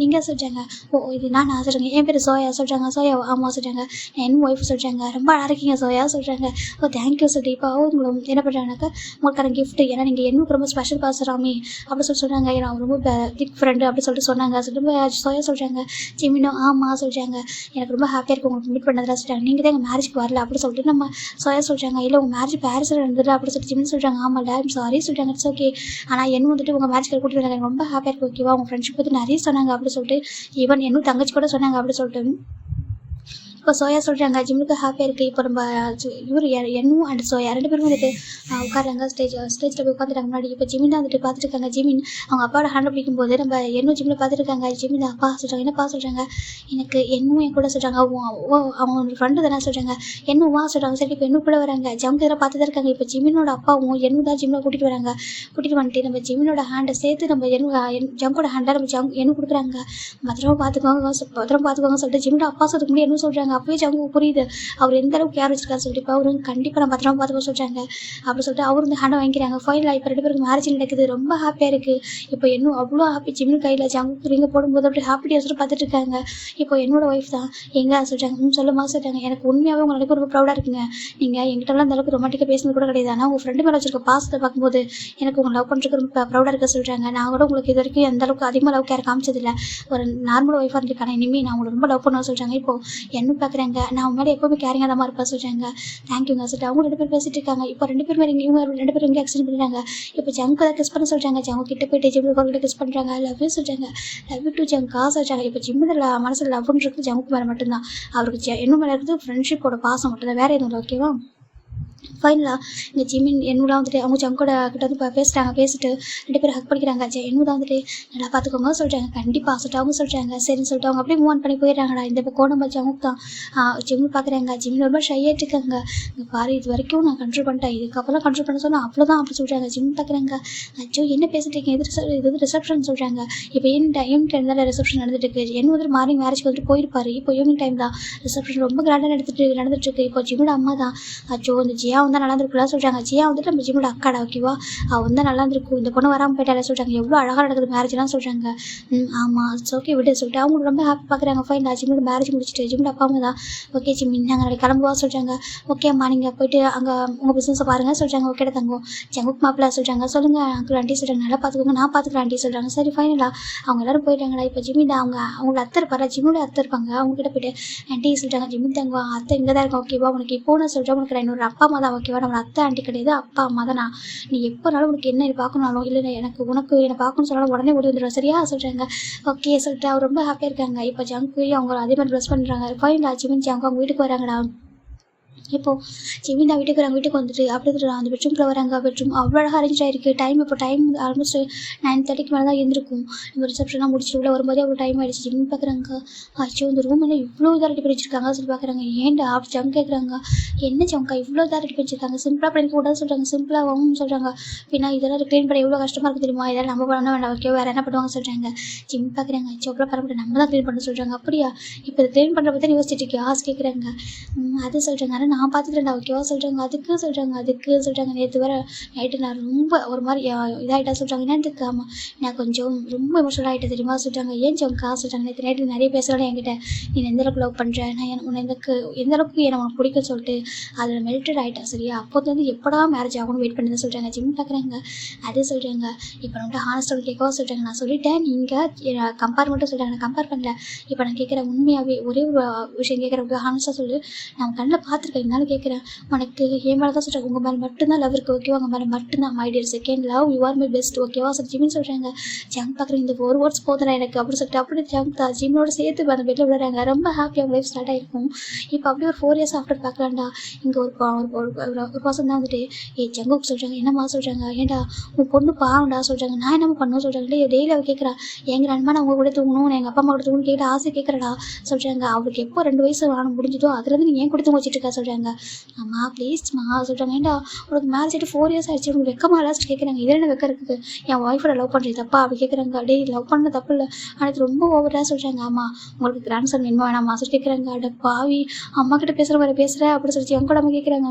நீங்கள் சொல்கிறாங்க, ஓ இது நான் சொல்கிறாங்க, என் பேர் சோயா சொல்கிறாங்க. சோயா ஆமாம் சொல்கிறாங்க, என் ஒய்ஃப் சொல்கிறாங்க, ரொம்ப அழகாக இருக்கீங்க சோயா சொல்கிறாங்க. ஓ தேங்க்யூ சொல்லிட்டு இப்போ அவங்களும் என்ன பண்ணுறாங்கனாக்கா உங்களுக்கான கிஃப்ட், ஏன்னா நீங்கள் என்னுக்கு ரொம்ப ஸ்பெஷல் பாசராமி அப்படி சொல்கிறாங்க, ஏன்னா அவங்க ரொம்ப பிக் ஃப்ரெண்டு அப்படி சொல்லிட்டு சொன்னாங்க. சொல்லிட்டு சோயா சொல்கிறாங்க. ஜிமினும் ஆமாம் சொல்கிறாங்க, எனக்கு ரொம்ப ஹாப்பியாக இருக்குது உங்களுக்கு மீட் பண்ணதில் சொல்கிறாங்க. நீங்கள் தான் எங்கள் மேரேஜ்க்கு வரல அப்படி சொல்லிட்டு நம்ம சோயா சொல்கிறாங்க. இல்லை உங்கள் மேரேஜ் பாரிஸில் நடந்தது அப்படி சொல்லிட்டு ஜிமின் சொல்கிறாங்க. ஆமாம் ஐம் சாரி சொல்கிறாங்க. இட்ஸ் ஓகே, ஆனால் என்ன வந்துட்டு உங்கள் மேரேஜ்க்கு கூட்டிட்டு வந்தாங்க, எனக்கு ரொம்ப ஹாப்பியாக இருக்குது ஓகேவா. உங்கள் ஃப்ரெண்ட்ஷிப் பற்றி நிறைய சொன்னாங்க அப்படி சொல்லிட்டு, ஈவன் என்னும் தங்கச்சி கூட சொன்னாங்க அப்படி சொல்லிட்டு இப்போ சோயா சொல்கிறாங்க. ஜிம்முக்கு ஹாப்பியாக இருக்குது. இப்போ நம்ம இவர் என்னும் அண்ட் சோயா 2 பேரும் வந்துட்டு உட்காராங்க ஸ்டேஜில் போய் உட்காந்துட்டாங்க முன்னாடி. இப்போ ஜிமின் தான் வந்துட்டு பார்த்துருக்காங்க. ஜிமின் அவங்க அப்பாவோட ஹேண்ட் பிடிக்கும் போது நம்ம என்னும் ஜிம்மில் பார்த்துருக்காங்க. ஜிமின் அப்பா சொல்கிறாங்க, என்னப்பா சொல்கிறாங்க, எனக்கு என்னும் என் கூட சொல்கிறாங்க, அவங்க ஃப்ரெண்டு தானே சொல்கிறாங்க. என்னும் வா சொல்கிறாங்க. சரி இப்போ என்னும் கூட வராங்க. ஜம்க்கு இதெல்லாம் பார்த்து தான் இருக்காங்க. இப்போ ஜிமினோட அப்பாவும் என்னும் தான் ஜிம்மில் கூட்டிகிட்டு வராங்க. கூட்டிகிட்டு வந்துட்டு நம்ம ஜிமினோட ஹேண்டை சேர்த்து நம்ம ஜம்கோட ஹேண்டை நம்ம என்னும் கொடுக்குறாங்க. பத்திரமா பார்த்துக்கோங்க சொல்லிட்டு ஜிமினோட அப்பா சொல்லுக்கு முன்னாடி என்ன சொல்கிறாங்க. அப்பவே ஜங்கு புரியுது அவர் எந்த அளவுக்கு கேர் வச்சிருக்காரு சொல்லிட்டு, இப்போ அவரு கண்டிப்பாக நான் பத்திரமா பார்த்துக்க சொல்கிறாங்க அப்படி சொல்லிட்டு அவர் வந்து ஹேண்டை வாங்கிக்கிறாங்க. ஃபைனலாக இப்போ 2 பேருக்கு மேரேஜ் நடக்குது. ரொம்ப ஹாப்பியாக இருக்குது. இப்போ இன்னும் அவ்வளோ ஹாப்பி. ஜிமின் கையில் ஜங்கு ரிங்க போடும்போது அப்படி ஹாப்பி டேஸோடு பார்த்துட்டு இருக்காங்க. இப்போ என்னோட ஒய்ஃப் தான் எங்கே சொல்கிறாங்க. சொல்லுமா சொல்கிறாங்க, எனக்கு உண்மையாகவே உங்களுக்கு ரொம்ப ப்ரௌடாக இருக்குங்க. நீங்கள் எங்கிட்டலாம் அந்த அளவுக்கு ரொமாட்டிக்காக பேசுனது கூட கிடையாது. ஆனால் உங்கள் ஃப்ரெண்டு மேலே வச்சிருக்க பாசத்தை பார்க்கும்போது எனக்கு உங்களை லவ் பண்ணுறதுக்கு ரொம்ப ப்ரௌடாக இருக்க சொல்கிறாங்க. நான் கூட உங்களுக்கு இது வரைக்கும் எந்த அளவுக்கு அதிகமாக லவ் கேர் காமிச்சதில்லை. ஒரு நார்மல் ஒய்ஃபாக இருந்திருக்காங்க. இனிமேல் நான் உங்களுக்கு ரொம்ப லவ் பண்ணுவேன் சொல்கிறாங்க. இப்போ என்ன பார்க்குறாங்க, நான் முன்னாடி எப்போவுமே கேரிங்காக தான் இருப்பா சொல்கிறாங்க. தேங்க்யூங்க சொல்லிட்டு அவங்க 2 பேர் பேசிட்டு இருக்காங்க. இப்போ 2 பேர் இவங்க 2 பேரும் இங்கே எக்ஸ்டெண்ட் பண்ணுறாங்க. இப்போ ஜங்கு தான் கிஸ் பண்ண சொல்கிறாங்க. ஜங்கு கிட்ட போயிட்டு ஜிம்மில் கிஸ் பண்ணுறாங்க. லவ் யூ சொல்கிறாங்க. லவ் யூ டூ ஜங்கா சொல்கிறாங்க. இப்போ ஜிம்மில் மனசில் லவ்னு இருக்குது ஜங்குக்கு மேலே மட்டும்தான். அவருக்கு என்ன மேலே இருக்குது ஃப்ரெண்ட்ஷிப்போட பாசம் மட்டும்தான், வேறு எதுவும் இல்லை ஓகேவா. ஃபைனலாக இங்கே ஜிமின் என்னுலாம் வந்துட்டு அவங்க ஜங்கோட கிட்ட வந்து பேசுகிறாங்க. பேசிட்டு 2 பேர் ஹக் பண்ணிக்கிறாங்க. என்னும் தான் வந்துட்டு நல்லா பார்த்துக்கோங்க சொல்கிறாங்க. கண்டிப்பாக சொல்லிட்டு அவங்க சொல்கிறாங்க. சரின்னு சொல்லிட்டு அவங்க அப்படியே மூவ் ஆன் பண்ணி போயிடுறாங்கடா. இந்த இப்போ கோணம் ஜமுக்கு தான் ஜிம்மில் பார்க்குறாங்க. ஜிம்மில் ரொம்ப ஷையாகிட்டு இருக்காங்க. இங்கே பாரு இது வரைக்கும் நான் கண்ட்ரோல் பண்ணிட்டேன், இதுக்கப்புறம் கண்ட்ரோல் பண்ண சொன்னால் அவ்வளோதான் அப்படி சொல்கிறாங்க. ஜிம் பார்க்குறாங்க. அச்சோ என்ன பேசிட்டு இருக்கீங்க, இது வந்து ரிசப்ஷன் சொல்கிறாங்க. இப்போ ஈவினிங் டைம் தான் ரிசப்ஷன் நடந்துட்டு இருக்கு. என்ன வந்துட்டு மார்னிங் மேரேஜ்க்கு வந்துட்டு போயிருப்பாரு. இப்போ ஈவினிங் டைம் தான் ரிசப்ஷன் ரொம்ப கிராண்டாக நடந்துட்டு இருக்கு. இப்போ ஜிம்மோட அம்மா தான் அச்சோ இந்த ஜியா வந்து நல்லா இருந்திருக்குலாம் சொல்கிறாங்க. ஜியா வந்துட்டு நம்ம ஜிம்மோட அக்காடா ஓகேவா, அவள் வந்து நல்லா இருந்திருக்கும். இந்த பொண்ணு வராமல் போயிட்டாலே சொல்கிறாங்க. எவ்வளோ அழகாக நடக்குது மேரேஜ்லாம் சொல்கிறாங்க. ஆமாம் இட்ஸ் ஓகே விடு சொல்லிட்டு அவங்க ரொம்ப ஹாப்பி பார்க்குறாங்க. ஃபைன் ஜிம்மோட மேரேஜ் முடிச்சுட்டு ஜிம்மோட அப்பா அம்மா தான் ஓகே ஜிம்மி நாங்கள் நாளைக்கு கிளம்புவா சொல்கிறாங்க. ஓகே அம்மா நீங்கள் போயிட்டு அங்கே உங்கள் பிஸ்னஸை பாருங்கள் சொல்கிறாங்க. ஓகே தங்கும் ஜங்குக் மாப்பிள்ளை சொல்கிறாங்க. சொல்லுங்கள் அங்கிள் ஆண்டி சொல்கிறாங்க. நல்லா பார்த்துக்கோங்க, நான் பார்த்துக்கிறேன் ஆண்டி சொல்கிறாங்க. சரி ஃபைனலாக அவங்க எல்லோரும் போயிட்டாங்களா. இப்போ ஜிம்மி தான் அவங்கள அத்தை இருப்பாரு, ஜிம்மோட அத்தை இருப்பாங்க. அவங்ககிட்ட போயிட்டு ஆண்டி சொல்கிறாங்க. ஜிம்மி தங்குவா அத்தை இங்கே தான் இருக்கா ஓகேவா, உனக்கு இப்போ நான் சொல்கிறேன் உனக்கு என்னோட அப்பா அம்மா தான் ஓகேவா, நம்ம அத்தை ஆண்டி கிடையாது அப்பா அம்மா தான். நான் நீ எப்போனாலும் உனக்கு என்ன பார்க்கணும்னாலும் இல்லை உனக்கு என்னை பார்க்கணும்னு சொன்னாலும் உடனே ஓடி வந்துடுவேன் சரியா சொல்கிறாங்க. ஓகே சொல்லிட்டு அவர் ரொம்ப ஹாப்பியாக இருக்காங்க. இப்போ ஜங்கு அவங்க அதே மாதிரி ப்ரெஸ் பண்ணுறாங்க. ஃபைனலாக ஜிமின் ஜங்கு அவங்க வீட்டுக்கு வராங்கடா. இப்போது ஜிமின் தான் வீட்டுக்கு வந்துட்டு அப்படியே அந்த பெட்ரூமில் வராங்க. பெட்ரூம் அவ்வளோ அழகாக அரேஞ்ச் ஆகிருக்கு. டைம் ஆல்மோஸ்ட் 9:30 மேலே தான் இருந்திருக்கும். நம்ம ரிசப்ஷன்லாம் முடிச்சுட்டு உள்ள வரும்போதே அவ்வளோ டைம் ஆகிடுச்சு. ஜிமின் பார்க்குறாங்க. அச்சோ இந்த ரூம் எல்லாம் இவ்வளோ இதாக ரெடி பண்ணி வச்சிருக்காங்க சொல்லி பார்க்குறாங்க. ஏன்டா அப்படி ஜங்க் கேட்குறாங்க. என்ன ஜங்கா இவ்வளோ இதாக ரெடி பண்ணி வச்சிருக்காங்க, சிம்பிளாக பண்ணிக்க கூடாது சொல்கிறாங்க. சிம்பிளாகவும் சொல்கிறாங்க. பின்னா இதெல்லாம் க்ளீன் பண்ண எவ்வளோ கஷ்டமாக இருக்குது தெரியுமா, இதெல்லாம் நம்ம பண்ண வேண்டாம் ஓகே வேறு என்ன பண்ணுவாங்க சொல்கிறாங்க. ஜிம் பார்க்குறாங்க. அச்சோ அவ்வளோ பரவாயில்ல நம்ம தான் க்ளீன் பண்ண சொல்கிறாங்க. அப்படியா இப்போ இதை க்ளீன் பண்ணுற பற்றி யோசிச்சுட்டு இருக்கே ஆசை கேட்குறாங்க. அது சொல்கிறாங்க. ஆனால் நான் பார்த்துக்கிறேன்டா ஓகேவா சொல்கிறாங்க. அதுக்கு சொல்கிறாங்க. நேற்று வர நைட்டு நான் ரொம்ப ஒரு மாதிரி இதாகிட்டா சொல்கிறாங்க. என்னத்துக்கு ஆமாம் நான் கொஞ்சம் ரொம்ப எமோஷனல் ஆகிட்டேன் தெரியுமா சொல்கிறாங்க. ஏன் ஜங்கா சொல்கிறாங்க. நேற்று நைட்டு நிறைய பேசுகிறாங்க என்கிட்ட, நீ எந்த அளவுக்கு லவ் பண்ணுறேன், நான் உன்னை எந்த அளவுக்கு என்னை உனக்கு பிடிக்க சொல்லிட்டு அதில் மெல்டட் ஆகிட்டேன் சரியா, அப்போ வந்து எப்படா மேரேஜ் ஆகணும்னு வெயிட் பண்ணி சொல்கிறாங்க. ஜிம் பார்க்குறாங்க. அதே சொல்கிறாங்க. இப்போ நம்மகிட்ட ஹானஸ்டாக கேட்கவா சொல்கிறாங்க. நான் சொல்லிட்டேன் நீங்கள் கம்பேர் மட்டும் சொல்கிறாங்க. நான் கம்பேர் பண்ணல. இப்போ நான் கேட்குறேன் உண்மையாகவே ஒரே ஒரு விஷயம் கேட்குறேன் ஹானஸ்டாக சொல்லு. நான் கண்ணில் பார்த்துருக்கேன் இருந்தாலும் கேட்குறேன். உனக்கு என் மேலே தான் சொல்கிறாங்க. உங்கள் மேலே மட்டும்தான் லவ் இருக்குது ஓகேவா, உங்கள் மேலே மட்டும்தான் my dear second love you are my best ஓகேவா சார் ஜிமின் சொல்கிறாங்க. ஜங் பார்க்குறேன் இந்த ஒரு வேர்ட்ஸ் போதும் எனக்கு அப்படி சொல்லிட்டு அப்படியே ஜங் தான் ஜிம்மோட சேர்த்து அந்த பெட்டில் விடுறாங்க. ரொம்ப ஹாப்பியாக லைஃப் ஸ்டார்ட் ஆகிருக்கும். இப்போ அப்படியே ஒரு 4 years ஆஃப்டர் பார்க்கலாம்டா. இங்கே ஒரு பர்சன் தான் வந்துட்டு ஜங்குக்கு சொல்கிறாங்க. என்னம்மா சொல்கிறாங்க. ஏன்டா உன் பொண்ணு பாவண்டா சொல்கிறாங்க. நான் என்னம்மா பண்ணணும் சொல்கிறாங்க. டெய்லி அவள் கேட்குறா எங்கள் அண்ணா நான் உங்கள் கூட தூங்கணும், எங்கள் அப்பா அம்மா கூட தூங்கணும் கேட்டு ஆசை கேட்குறடா சொல்கிறாங்க. அவளுக்கு எப்போ 2 வயசு முடிஞ்சதோ அதுலேருந்து நீ ஏன் கூட தூங்க வச்சுட்டு இருக்கா சொல்கிறாங்க. அம்மா ப்ளீஸ்மா சொல்கிறாங்க. ஏன்டா உனக்கு மேரேஜ் ஆகிட்டு 4 years ஆகிடுச்சு, உனக்கு வெக்கமா லாஸ்ட் கேட்குறாங்க. இதில் என்ன வெக்கம் இருக்குது, என் ஒய்ஃபோட லவ் பண்ணுறது தப்பா அப்படி கேட்குறாங்க. டே லவ் பண்ண தப்பு இல்லை ஆனால் இது ரொம்ப ஓவராக சொல்கிறாங்க. ஆமாம் உங்களுக்கு கிராண்ட் சன் வேணுமா வேணாமா சொல்லி கேட்குறாங்க. அட பாவி அம்மா கிட்ட பேசுகிற மாதிரி பேசுகிற அப்படி சொல்லிச்சு என் கூட அம்மா கேட்குறாங்க.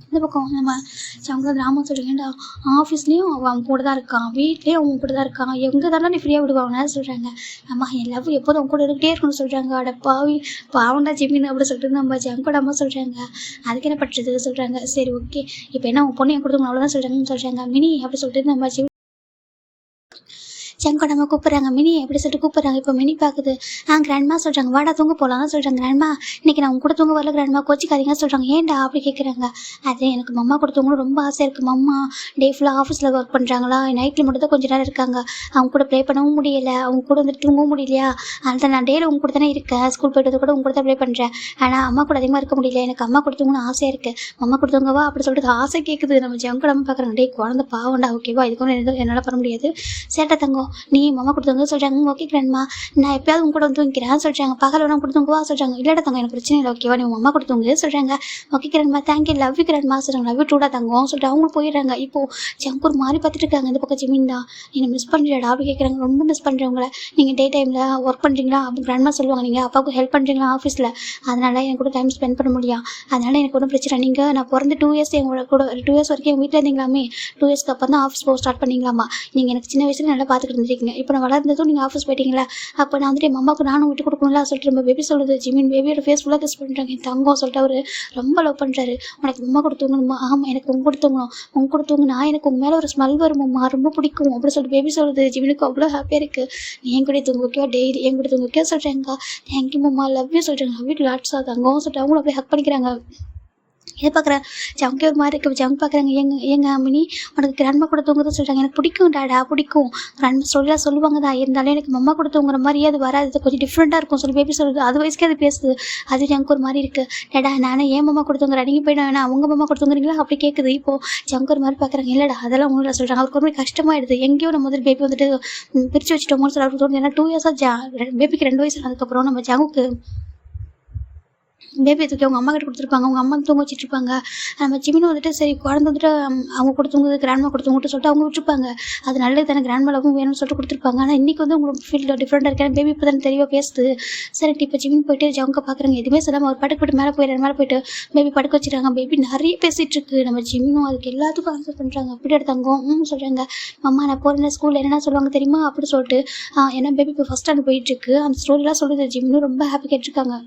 இந்த பக்கம் நம்ம அவங்க கிராமம் சொல்கிறாங்க, ஏன்டா ஆஃபீஸ்லேயும் அவன் கூட தான் இருக்கான், வீட்லேயும் அவங்க கூட தான் இருக்கான், எங்கே தானே நீ ஃப்ரீயாக விடுவாங்கன்னு சொல்கிறாங்க. அம்மா என் லவ் எப்போதும் அவங்க கூட இருக்கிட்டே இருக்கணும்னு சொல்கிறாங்க. அட பாவி பாவண்டா ஜிமின் அப்படி சொல்லிட்டு நம்ம ஜங்கோட அம்மா சொல்கிறாங்க. அதுக்கு என்ன பண்ணுறது சொல்கிறாங்க. சரி ஓகே இப்போ என்ன உன் பொண்ணு என் கொடுத்துக்கணும் அவ்வளோதான் சொல்கிறாங்கன்னு சொல்கிறாங்க. மினி அப்படி சொல்லிட்டு நம்ம ஜங்கோட அம்மா கூப்பிட்றாங்க. மினி எப்படி சொல்லிட்டு கூப்பிட்றாங்க. இப்போ மினி பார்க்குது. கிராண்ட்மா சொல்கிறாங்க, வாடா தூங்க போகலான்னு சொல்கிறாங்க. கிராண்ட்மா இன்னைக்கு நான் உங்க கூட தூங்க வரல கிராண்ட்மா, கோச்சிக்காதீங்கன்னு சொல்கிறாங்க. ஏன்டா அப்படி கேட்குறாங்க. அது எனக்கு மம்மா கூட தூங்கணும் ரொம்ப ஆசையாக இருக்குது. மம்மா டே ஃபுல்லாக ஆஃபீஸில் ஒர்க் பண்ணுறாங்களா, நைட்டில் மட்டும் தான் கொஞ்சம் நேரம் இருக்காங்க, அவங்க கூட ப்ளே பண்ணவும் முடியலை, அவங்க கூட வந்துட்டு தூங்கவும் முடியலையா, அதனால் நான் டேயில் உங்க கூட தானே இருக்கேன், ஸ்கூல் போய்ட்டு கூட உங்க கூட தான் ப்ளே பண்ணுறேன், ஆனால் அம்மா கூட அதிகமாக இருக்க முடியல, எனக்கு அம்மா கூட தூங்கணும் ஆசையாக இருக்குது, மம்மா கூட தூங்கவா அப்படி சொல்லிட்டு ஆசை கேட்குது. நம்ம ஜங்கோட அம்மா பார்க்குறாங்க. டே குழந்தை பாவண்டா, ஓகேவா இதுக்கு ஒன்று என்னால் பண்ண முடியாது, சேட்டை தங்கம் நீ மம்மா கூட தூங்க சொல்கிறாங்க. ஓகே கிராண்ட்மா நான் எப்பயாவது உங்க கூட வந்து தூங்கிக்கிறேன் சொல்கிறாங்க. பகல் வேணா கூட தூங்குவா சொல்கிறாங்க. இல்லைடா தங்கம் எனக்கு பிரச்சனை இல்லை, ஓகேவா நீ உங்கள் அம்மா கூட தூங்கு சொல்கிறாங்க. Okay grandma thank you love you grandma சொல்கிறாங்க. லவ் யூ டூடா தங்கம் சொல்லிட்டு அவங்க போயிடுறாங்க. இப்போது ஜங்கூர் மாறி பார்த்துட்டு இருக்காங்க. இந்த பக்கம் ஜிமின் தான் என்னை மிஸ் பண்ணுறியாடா அப்படி கேட்குறாங்க. ரொம்ப மிஸ் பண்ணுறேன் உங்களை, நீங்கள் டே டைமில் ஒர்க் பண்ணுறீங்களா அப்படி கிராண்ட்மா சொல்லுவாங்க, நீங்கள் அப்பாவுக்கு ஹெல்ப் பண்ணுறீங்களா ஆஃபீஸில், அதனால் எனக்கு கூட டைம் ஸ்பெண்ட் பண்ண முடியும், அதனால் எனக்கு ஒன்றும் பிரச்சனை. நீங்கள் நான் பிறந்து 2 இயர்ஸ் எங்களோட கூட 2 இயர்ஸ் வரைக்கும் எங்கள் வீட்டில் இருந்தீங்களாமே, 2 இயர்ஸ்க்கு அப்புறம் தான் ஆஃபீஸ் போக ஸ்டார்ட் பண்ணிங்களாமா, நீங்கள் எனக்கு சின்ன வயசுல நல்லா பார்த்துக்கிட்டு இருந்திருக்கீங்க, இப்போ நான் வளர்ந்ததும் நீங்கள் ஆஃபீஸ் போயிட்டீங்களா, அப்போ நான் வந்துட்டு என் அம்மாவுக்கு நானும் விட்டு கொடுக்கணும்ல சொல்லிட்டு நம்ம பேபி சொல்லுது. ஜிமின் பேபியோட ஃபேஸ் ஃபுல்லாக கிஸ் பண்ணுறாங்க. என் தங்கம் சொல்லிட்டு அவர் ரொம்ப லவ் பண்ணுறாரு. உனக்கு அம்மா கூட தூங்கணுமா, ஆமாம் எனக்கு உங்க கூட தூங்கணும், உங்க கூட தூங்கினா எனக்கு உங்க மேலே ஒரு ஸ்மெல் வருமாம்மா ரொம்ப பிடிக்கும் அப்படி சொல்லிட்டு பேபி சொல்லுது. ஜிமினுக்கு அவ்வளோ ஹாப்பியாக இருக்குது. நீ என் கூட தூங்க வைக்கவா, டெய்லி என் கூட தூங்க வைக்க சொல்கிறேங்க. தேங்க்யூ மம்மா லவ் யூ சொல்கிறாங்க. லவ் யூ லாட்ஸா தங்கம் சொல்லிட்டு அவங்களும் அப்படியே ஹக் பண்ணிக்கிறாங்க. இதை பார்க்குறேன் ஜங்கு ஒரு மாதிரி இருக்குது. ஜங்கு பார்க்குறாங்க. எங்க மினி உனக்கு கிராண்ட்மா கூட தூங்குறது சொல்கிறாங்க. எனக்கு பிடிக்கும் டாடா பிடிக்கும், கிராண்ட்மா சொல்லலாம் சொல்லுவாங்க தான், இருந்தாலும் எனக்கு மம்மா கூட தூங்குற மாதிரியே அது வராது, அது கொஞ்சம் டிஃப்ரெண்ட்டாக இருக்கும் சொல்லி பேபி சொல்லுது. அது வயசுக்கு அது பேசுது. அது ஜங்கு ஒரு மாதிரி இருக்குது. டேடா நானே ஏன் மம்மா கூட தூங்குறேன், நீங்கள் போய் நான் அவங்க மம்மா கூட தூங்குறீங்களா அப்படி கேட்குது. இப்போது ஜங்கு ஒரு மாதிரி பார்க்குறாங்க. இல்லைடா அதெல்லாம் ஒன்றும் சொல்கிறாங்க. அவருக்கு ஒரு மாதிரி கஷ்டமாயிடுது. எங்கேயோ நம்ம முதல் பேபி வந்துட்டு பிரித்து வச்சுட்டோமோன்னு சொல்லி அவருக்கு தோணுது. ஏன்னா 2 இயர்ஸாக பேபிக்கு 2 வயசு அதுக்கப்புறம் நம்ம ஜங்குக்கு பேபி தூக்கி அவங்க அம்மா கிட்ட கொடுத்துருப்பாங்க. அவங்க அம்மா தூங்க வச்சுட்ருப்பாங்க. நம்ம ஜிமினும் வந்துட்டு சரி குழந்தை வந்துட்டு அவங்க கூட தூங்குது கிராண்ட்மா கூட தூங்கிட்டு சொல்லிட்டு அவங்க விட்டுருப்பாங்க. அது நல்லது தானே, கிராண்ட்மா லவ்வும் வேணும்னு சொல்லிட்டு கொடுத்துருப்பாங்க. ஆனால் இன்றைக்கி வந்து உங்களுக்கு ஃபீல்டு டிஃப்ரெண்ட்டாக இருக்கேன். பேபி இப்போ தானே தெளிவாக பேசுது. சரிட்டு இப்போ ஜிமின் போயிட்டு ஜங்க பார்க்குறாங்க. எதுவுமே சொல்லாமல் ஒரு படுக்க போய்ட்டு மேலே போயிட்டு பேபி படுக்க வச்சுருக்காங்க. பேபி நிறைய பேசிகிட்டு இருக்கு. நம்ம ஜிமினும் அதுக்கு எல்லாத்துக்கும் ஆன்சர் பண்ணுறாங்க. அப்படி எடுத்தாங்க சொல்கிறாங்க. அம்மா நான் போகிற ஸ்கூலில் என்னென்ன சொல்லுவாங்க தெரியுமா அப்படி சொல்லிட்டு ஏன்னா பேபி இப்போ ஃபஸ்ட் ஸ்டாண்டர்ட் போயிட்டுருக்கு. அந்த ஸ்டோரிலாம் சொல்லுது. ஜிமினும் ரொம்ப ஹாப்பி கேட்டிருக்காங்க.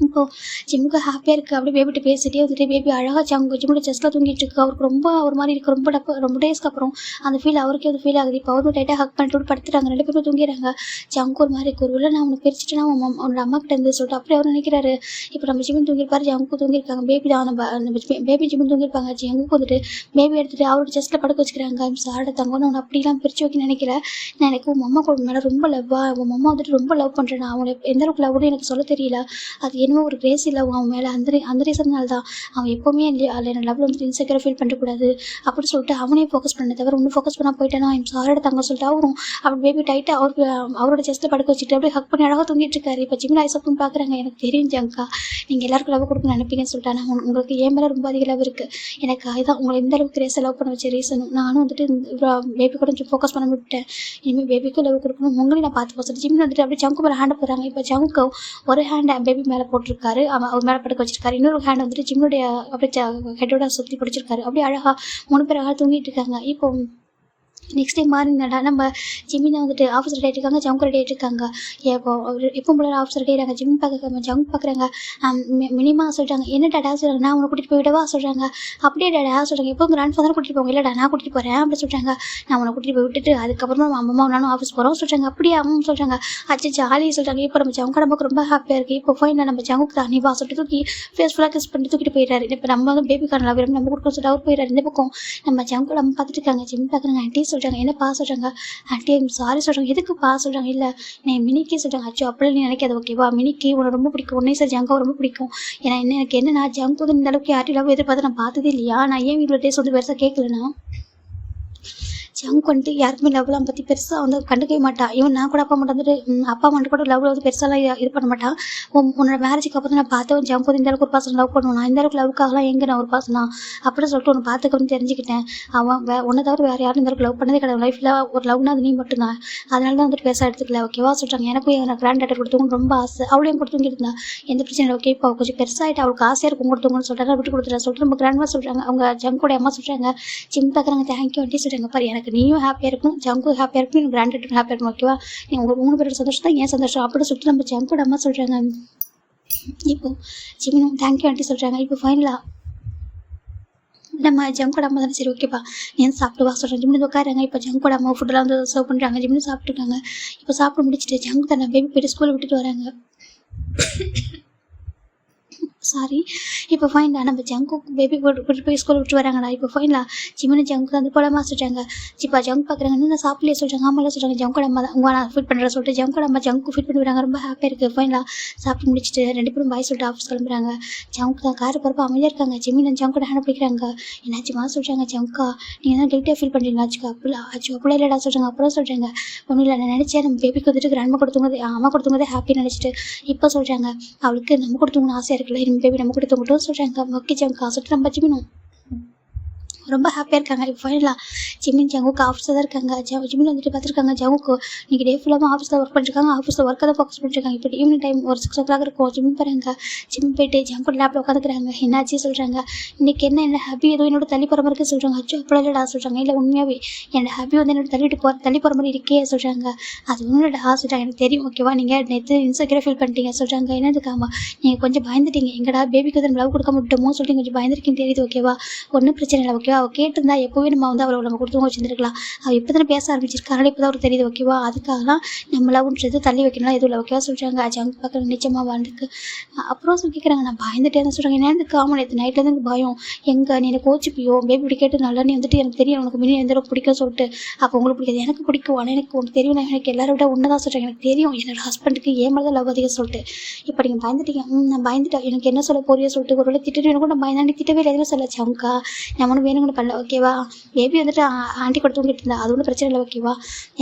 இப்போது ஜிம்முக்கு ஹாப்பியாக இருக்குது. அப்படியே பேபிகிட்ட பேசிகிட்டே வந்துட்டு பேபி அழகாக ஜிம்மோட செஸ்ட்டில் தூங்கிட்டு இருக்கு. அவருக்கு ரொம்ப ஒரு மாதிரி இருக்குது. ரொம்ப டேஸ்க்கு அப்புறம் அந்த ஃபீல் அவருக்கே அது ஃபீல் ஆகுது. இப்போ அவரும் டைட்டாக ஹக் பண்ணிட்டு படுத்துட்டாங்க. 2 பேரும் தூங்கிடுறாங்க. ஜங்கு ஒரு மாதிரி இருக்குது. ஒரு நான் அவனை பிரிச்சுட்டுனா அவனோட அம்மா கிட்ட இருந்து சொல்லிட்டு அப்படி அவர் நினைக்கிறாரு. இப்போ நம்ம ஜிம்மின் தூங்கியிருப்பாரு, ஜங்கு தூங்கியிருக்காங்க. பேபி தான் நம்ம பேபி ஜிம்மின் தூங்கியிருப்பாங்க. ஜங்குக்கு வந்துட்டு பேபி எடுத்துகிட்டு அவரோட செஸ்ட்டில் படுக்க வச்சுக்கிறாங்க. சாட தங்கன்னு அவனை அப்படிலாம் பிரித்து வைக்க நினைக்கல. நான் எனக்கு உன் அம்மா கூட மேலே ரொம்ப லவ்வாக உன் அம்மா வந்துட்டு ரொம்ப லவ் பண்ணுறேன். அவனை எந்த அளவுக்கு லவ்னு எனக்கு சொல்ல தெரியல. அது என்னமோ ஒரு கிரேஸ் இல்லை அவன் மேலே. அந்த ரீசன்னால தான் அவன் எப்போவுமே அதில் என்ன லவ்வில் வந்துட்டு இன்செக்யூராக ஃபீல் பண்ணக்கூடாது அப்படி சொல்லிட்டு அவனே ஃபோக்கஸ் பண்ண தவிர ஒன்றும் ஃபோக்கஸ் பண்ணால் போயிட்டேன்னா சாரோட தங்க சொல்லிட்டு அவரும் அப்படி பேபி டைட்டாக அவரோட செஸ்ட்டில் படுக்க வச்சுட்டு அப்படியே ஹக் பண்ணி அழகாக தூங்கிட்டு இருக்காரு. இப்போ ஜிமின் ஐசப்புன்னு பார்க்குறாங்க. எனக்கு தெரியும் ஜங்கா நீங்கள் எல்லாருக்கும் லவ் கொடுக்கணும்னு நினைப்பீங்கன்னு சொல்லிட்டு. ஆனால் உங்களுக்கு ஏன் மேலே ரொம்ப அதிக லவ் இருக்குது. எனக்கு அதுதான் உங்களை எந்த அளவுக்கு கிரேஸை லவ் பண்ண வச்ச ரீசனும். நானும் வந்துட்டு பேபி கூட கொஞ்சம் ஃபோக்கஸ் பண்ண விட்டேன். இனிமேல் பேபிக்கும் லவ் கொடுக்கணும் உங்களையும் நான் பார்த்து போகிறேன். ஜிமின் வந்துட்டு அப்படியே ஜங்கு மேலே ஹேண்டை போடுறாங்க. இப்போ ஜங்கு ஒரு ஹேண்டை பேபி மேலே போட்டிருக்காரு. அவர் மேலே படுக்க வச்சிருக்காரு. இன்னொரு ஹேண்ட் வந்துட்டு ஜிம்முடைய அப்படியே ஹெட்டோட சுற்றி பிடிச்சிருக்காரு. அப்படியே அழகாக 3 பேர் அழகாக தூங்கிட்டு இருக்காங்க. இப்போ நெக்ஸ்ட் டைம் மாறினாடா நம்ம ஜிம்மினை வந்துட்டு ஆஃபீஸ் ரெடி ஆகிட்டுருக்காங்க. ஜங்கு ரெடி ஆகிட்டுருக்காங்க. எப்போ போல ஆஃபீஸ் ரெடி ஆகிறாங்க. ஜிம் பார்க்குறாங்க. ஜங்கு பார்க்குறாங்க. மினிமா சொல்கிறாங்க. என்ன டாடா சொல்கிறாங்க. நான் உன்னை கூட்டிகிட்டு போய் விடவா சொல்கிறாங்க. அப்படியே டாடா சொல்கிறாங்க. எப்போ கிராண்ட் ஃபாதர் கூட்டிகிட்டு போங்க. இல்லைடா நான் கூட்டிகிட்டு போகிறேன் அப்படி சொல்கிறாங்க. நான் உன்னை கூட்டிகிட்டு போய் விட்டுட்டு அதுக்கப்புறமா அம்மா நானும் ஆஃபீஸ் போகிறோம் சொல்கிறாங்க. அப்படியே அம்மா சொல்கிறாங்க. அச்சு ஜாலி சொல்கிறாங்க. இப்போ நம்ம ஜங்கு நமக்கு ரொம்ப ஹாப்பியாக இருக்குது. இப்போ ஃபைனாக நம்ம ஜங்குக்கு தான் நீ வா சொல்லிட்டு தூக்கி ஃபேஸ் ஃபுல்லாக கிஸ் பண்ணி தூக்கிட்டு போயிடுறாரு. இப்போ நம்ம வந்து பேபிக்கான லவ் நம்ம கொடுக்க சொல்லிட்டு அவர் போயிடுறாரு. இந்த பக்கம் நம்ம ஜங்கு நம்ம பார்த்துட்டு இருக்காங்க. ஜிம் பார்க்குறாங்க. ஆண்டி சொல்கிறாங்க. என்ன பா சொல்கிறாங்க. ஆண்டி சாரி சொல்கிறாங்க. எதுக்கு பா சொல்கிறாங்க. இல்லை நான் மினிக்கே சொல்கிறாங்க. அச்சோ அப்படி நீ நினைக்காது ஓகேவா. மினிக்கு உன்னை ரொம்ப பிடிக்கும். உன்னே சார் ஜங்காவை ரொம்ப பிடிக்கும். ஏன்னா எனக்கு என்னன்னா ஜங்கு வந்து இந்த அளவுக்கு யார்ட்டி லவ் எதிர்பார்த்து நான் பார்த்ததே இல்லையா. நான் ஏன் இவ்வளோ டேஸ் வந்து பெருசாக கேட்கலன்னா ஜங்க் வந்துட்டு யாருக்குமே லவ்லாம் பற்றி பெருசாக வந்து கண்டுக்கவே மாட்டா. ஈவன் நான் கூட அப்பா மட்டும் வந்துட்டு அப்பா மட்டும் கூட லவ்வில் வந்து பெருசாலாம் இது பண்ண மாட்டான். உன்னோட மேரேஜுக்கு அப்புறம் நான் பார்த்தவன் ஜங்க் வந்து இந்த அளவுக்கு ஒரு பர்சன் லவ் பண்ணுவான், நான் இந்த அளவுக்கு லவ்க்காகலாம் எங்கே நான் ஒரு பர்சனா அப்படின்னு சொல்லிட்டு ஒன்று பார்த்துக்க வந்து தெரிஞ்சுக்கிட்டேன். அவன் ஒன்றை தவிர வேறு யாரும் இந்த அளவுக்கு லவ் பண்ணதே கிடையாது லைஃப்பில். ஒரு லவ்னா அது நீ மட்டும்தான், அதனால தான் வந்துட்டு பேச எடுத்துக்கல ஓகேவா சொல்கிறாங்க. எனக்கும் எனக்கு கிராண்ட் டாட்டர் கொடுத்தவங்க ரொம்ப ஆசை, அவளையும் கொடுத்தவங்க இருந்தா எந்த பிரச்சனை இல்லை ஓகே. இப்போ கொஞ்சம் பெருசாகிட்டு அவளுக்கு ஆசையாக இருக்கும் கொடுத்தவங்கன்னு சொல்கிறாங்க, விட்டு கொடுத்துட்டா சொல்லிட்டு நம்ம கிராண்ட்மா சொல்கிறாங்க. அவங்க ஜங்கோட அம்மா சொல்கிறாங்க, சின்ன பார்க்குறாங்க தேங்க்யூ ஆண்டி சொல்கிறாங்க. பாரு எனக்கு நீயும் ஹாப்பியாக இருக்கும், ஜங்கும் ஹாப்பியாக இருக்கும், எனக்கு கிராண்ட் டாட்டரும் ஹாப்பியாக இருக்கும் ஓகேவா. நீ உங்கள் 3 பேரோட சந்தோஷம் தான் ஏன் சந்தோஷம் அப்படின்னு சொல்லிட்டு நம்ம ஜங்கோட அம்மா சொல்கிறாங்க. இப்போ ஜிமினும் தேங்க்யூ ஆண்டி சொல்கிறாங்க. இப்போ ஃபைனலாக நம்ம ஜங்கோட அம்மா தானே சரி ஓகேப்பா ஏன் சாப்பிட்டு வா சொல்கிறேன். ஜிம்னு உட்காராங்க. இப்போ ஜங்கோட அம்மா ஃபுட்டெல்லாம் வந்து சர்வ் பண்ணுறாங்க. ஜிம்னு சாப்பிட்டுருக்காங்க. இப்போ சாப்பிட்டு முடிச்சுட்டு ஜங்கு தானே பேபி போய்ட்டு ஸ்கூலில் விட்டுட்டு வராங்க. சாரி. இப்போ ஃபைனலாக நம்ம ஜங்கு பேபி கூட்டிட்டு போய் ஸ்கூல் விட்டு வராங்கடா. இப்போ ஃபைனலாக ஜிம்னு ஜங்கு வந்து போலாமா சொல்கிறாங்க. இப்போ ஜங்கு பார்க்குறாங்க நான் சாப்பிட்லேயே சொல்கிறாங்க. ஆமாம் சொல்கிறாங்க. ஜங்கோட அம்மா தான் உங்க நான் ஃபிட் பண்ணுறேன் சொல்லிட்டு ஜங்கோட அம்மா ஜங்கு ஃபிட் பண்ணி விடுறாங்க. ரொம்ப ஹாப்பியாக இருக்குது. ஃபைனலாக சாப்பிட்டு முடிச்சுட்டு 2 பேரும் பாய் சொல்லிட்டு ஆஃபீஸ் கிளம்புறாங்க. ஜங்கு தான் கார் போகிறப்ப அமைதியாக இருக்காங்க. ஜிம்மின் ஜங்கோட ஹேண்ட் பிடிக்கிறாங்க. என்னாச்சுமா சொல்கிறாங்க. ஜங்கா நீங்கள் தான் கில்ட்டியாக ஃபீல் பண்ணுறீங்களா ஆச்சுக்கா அப்படிலாம் இல்லைடா சொல்கிறாங்க. அப்புறம் சொல்கிறாங்க ஒன்றும் இல்லை நான் நினச்சேன் நம்ம பேபிக்கு வந்துட்டு கிராண்ட்மா கொடுத்தவங்க அம்மா கொடுத்தவங்க ஹாப்பி நினச்சிட்டு இப்போ சொல்கிறாங்க அவளுக்கு நம்ம கொடுத்தவங்கன்னு ஆசையாக இருக்குல்ல நம்ம பேபி நம்ம கொடுத்தவங்கட்டும் சொல்கிறாங்க. ஓகே ஜங்கா சொல்லிட்டு நம்ம ஜிமினும் ரொம்ப ஹாப்பியாக இருக்காங்க. இப்போ ஃபைனலாக ஜிமின் ஜங்குக்கு ஆஃபீஸில் தான் இருக்காங்க. ஜிமின் வந்துட்டு பார்த்துருக்காங்க ஜங்குக்கு இன்றைக்கி டே ஃபுல்லாக ஆஃபீஸில் ஒர்க் பண்ணிருக்காங்க. ஆஃபீஸில் ஒர்க்காக தான் ஃபோக்கஸ் பண்ணிருக்காங்க. இப்போ ஈவினிங் டைம் ஒரு 6 o'clock இருக்கும். ஜிமின் போகிறாங்க. ஜிமின் போயிட்டு ஜங்கோட லேப்பில் உட்காந்துக்கிறாங்க. என்னாச்சு சொல்கிறாங்க. இன்றைக்கி என்ன ஹாப்பி ஏதோ என்னோட தள்ளி போகிற மாதிரி சொல்கிறாங்க. அச்சோ அப்படி இல்லைடா சொல்கிறாங்க. இல்லை உண்மையாகவே என்னோட ஹாப்பி வந்து என்னோட தள்ளி போகிற மாதிரி இருக்கே சொல்கிறாங்க. அது ஒன்றுடா சொல்கிறாங்க. எனக்கு தெரியும் ஓகேவா நீங்கள் நேற்று இன்செக்யூராக ஃபீல் பண்ணிட்டீங்க சொல்கிறாங்க. என்னதுக்காமா நீங்கள் கொஞ்சம் பயந்துட்டீங்க எங்கடா பேபிக்கு வந்து லவ் கொடுக்க விட்டோமோ சொல்லிட்டு கொஞ்சம் பயந்துருக்கீங்கன்னு தெரியுது ஓகேவா. ஒன்றும் பிரச்சனை இல்லை ஓகேவா. அவள் கேட்டிருந்தா எப்போவே நம்ம வந்து அவளை நம்ம கொடுத்து வச்சுருந்துருக்கலாம். அவள் இப்போ தானே பேச ஆரம்பிச்சிருக்காங்களே இப்போ தான் அவருக்கு தெரியுது ஓகேவா. அதுக்காகலாம் நம்ம லவ்ன்றது தள்ளி வைக்கணும் எதுவும் இல்லை ஓகேவா சொல்கிறாங்க. ஜங்கு பார்க்குற நிச்சயமாக வாழ்ந்துருக்கு. அப்புறம் சொல்லி கேட்குறாங்க நான் பயந்துட்டே தான் சொல்கிறாங்க. என்ன காமன் நேற்று நைட்டில் தான் பயம் எங்கே நீ எனக்கு கோச்சிப்பியோ பேபி இப்படி கேட்டு நல்லா நீ வந்துட்டு எனக்கு தெரியும் உனக்கு மினி எந்த அளவுக்கு பிடிக்கும் சொல்லிட்டு அப்போ உங்களுக்கு பிடிக்காது எனக்கு பிடிக்கும் ஆனால் எனக்கு உனக்கு தெரியும் நான் எனக்கு எல்லாரும் விட ஒன்று தான் சொல்கிறேன். எனக்கு தெரியும் என்னோட ஹஸ்பண்டுக்கு ஏமாதிரி தான் லவ் அதிகம் சொல்லிட்டு இப்போ நீங்கள் பயந்துட்டீங்க. நான் பயந்துட்டேன் எனக்கு என்ன சொல்ல போறியோ சொல்லிட்டு ஒரு வேலை திட்டு எனக்கு நான் பயந்தாண்டி திட்டவே இல்லை எதுவும் சொல்ல ஜங்கா நான் ஒன்றும் வேணுங்கன்னு பண்ணல ஓகேவா. பேபி வந்துட்டு ஆண்டி கூட தூங்கிட்டு இருந்தா அது ஒன்றும் பிரச்சனை இல்லை ஓகேவா.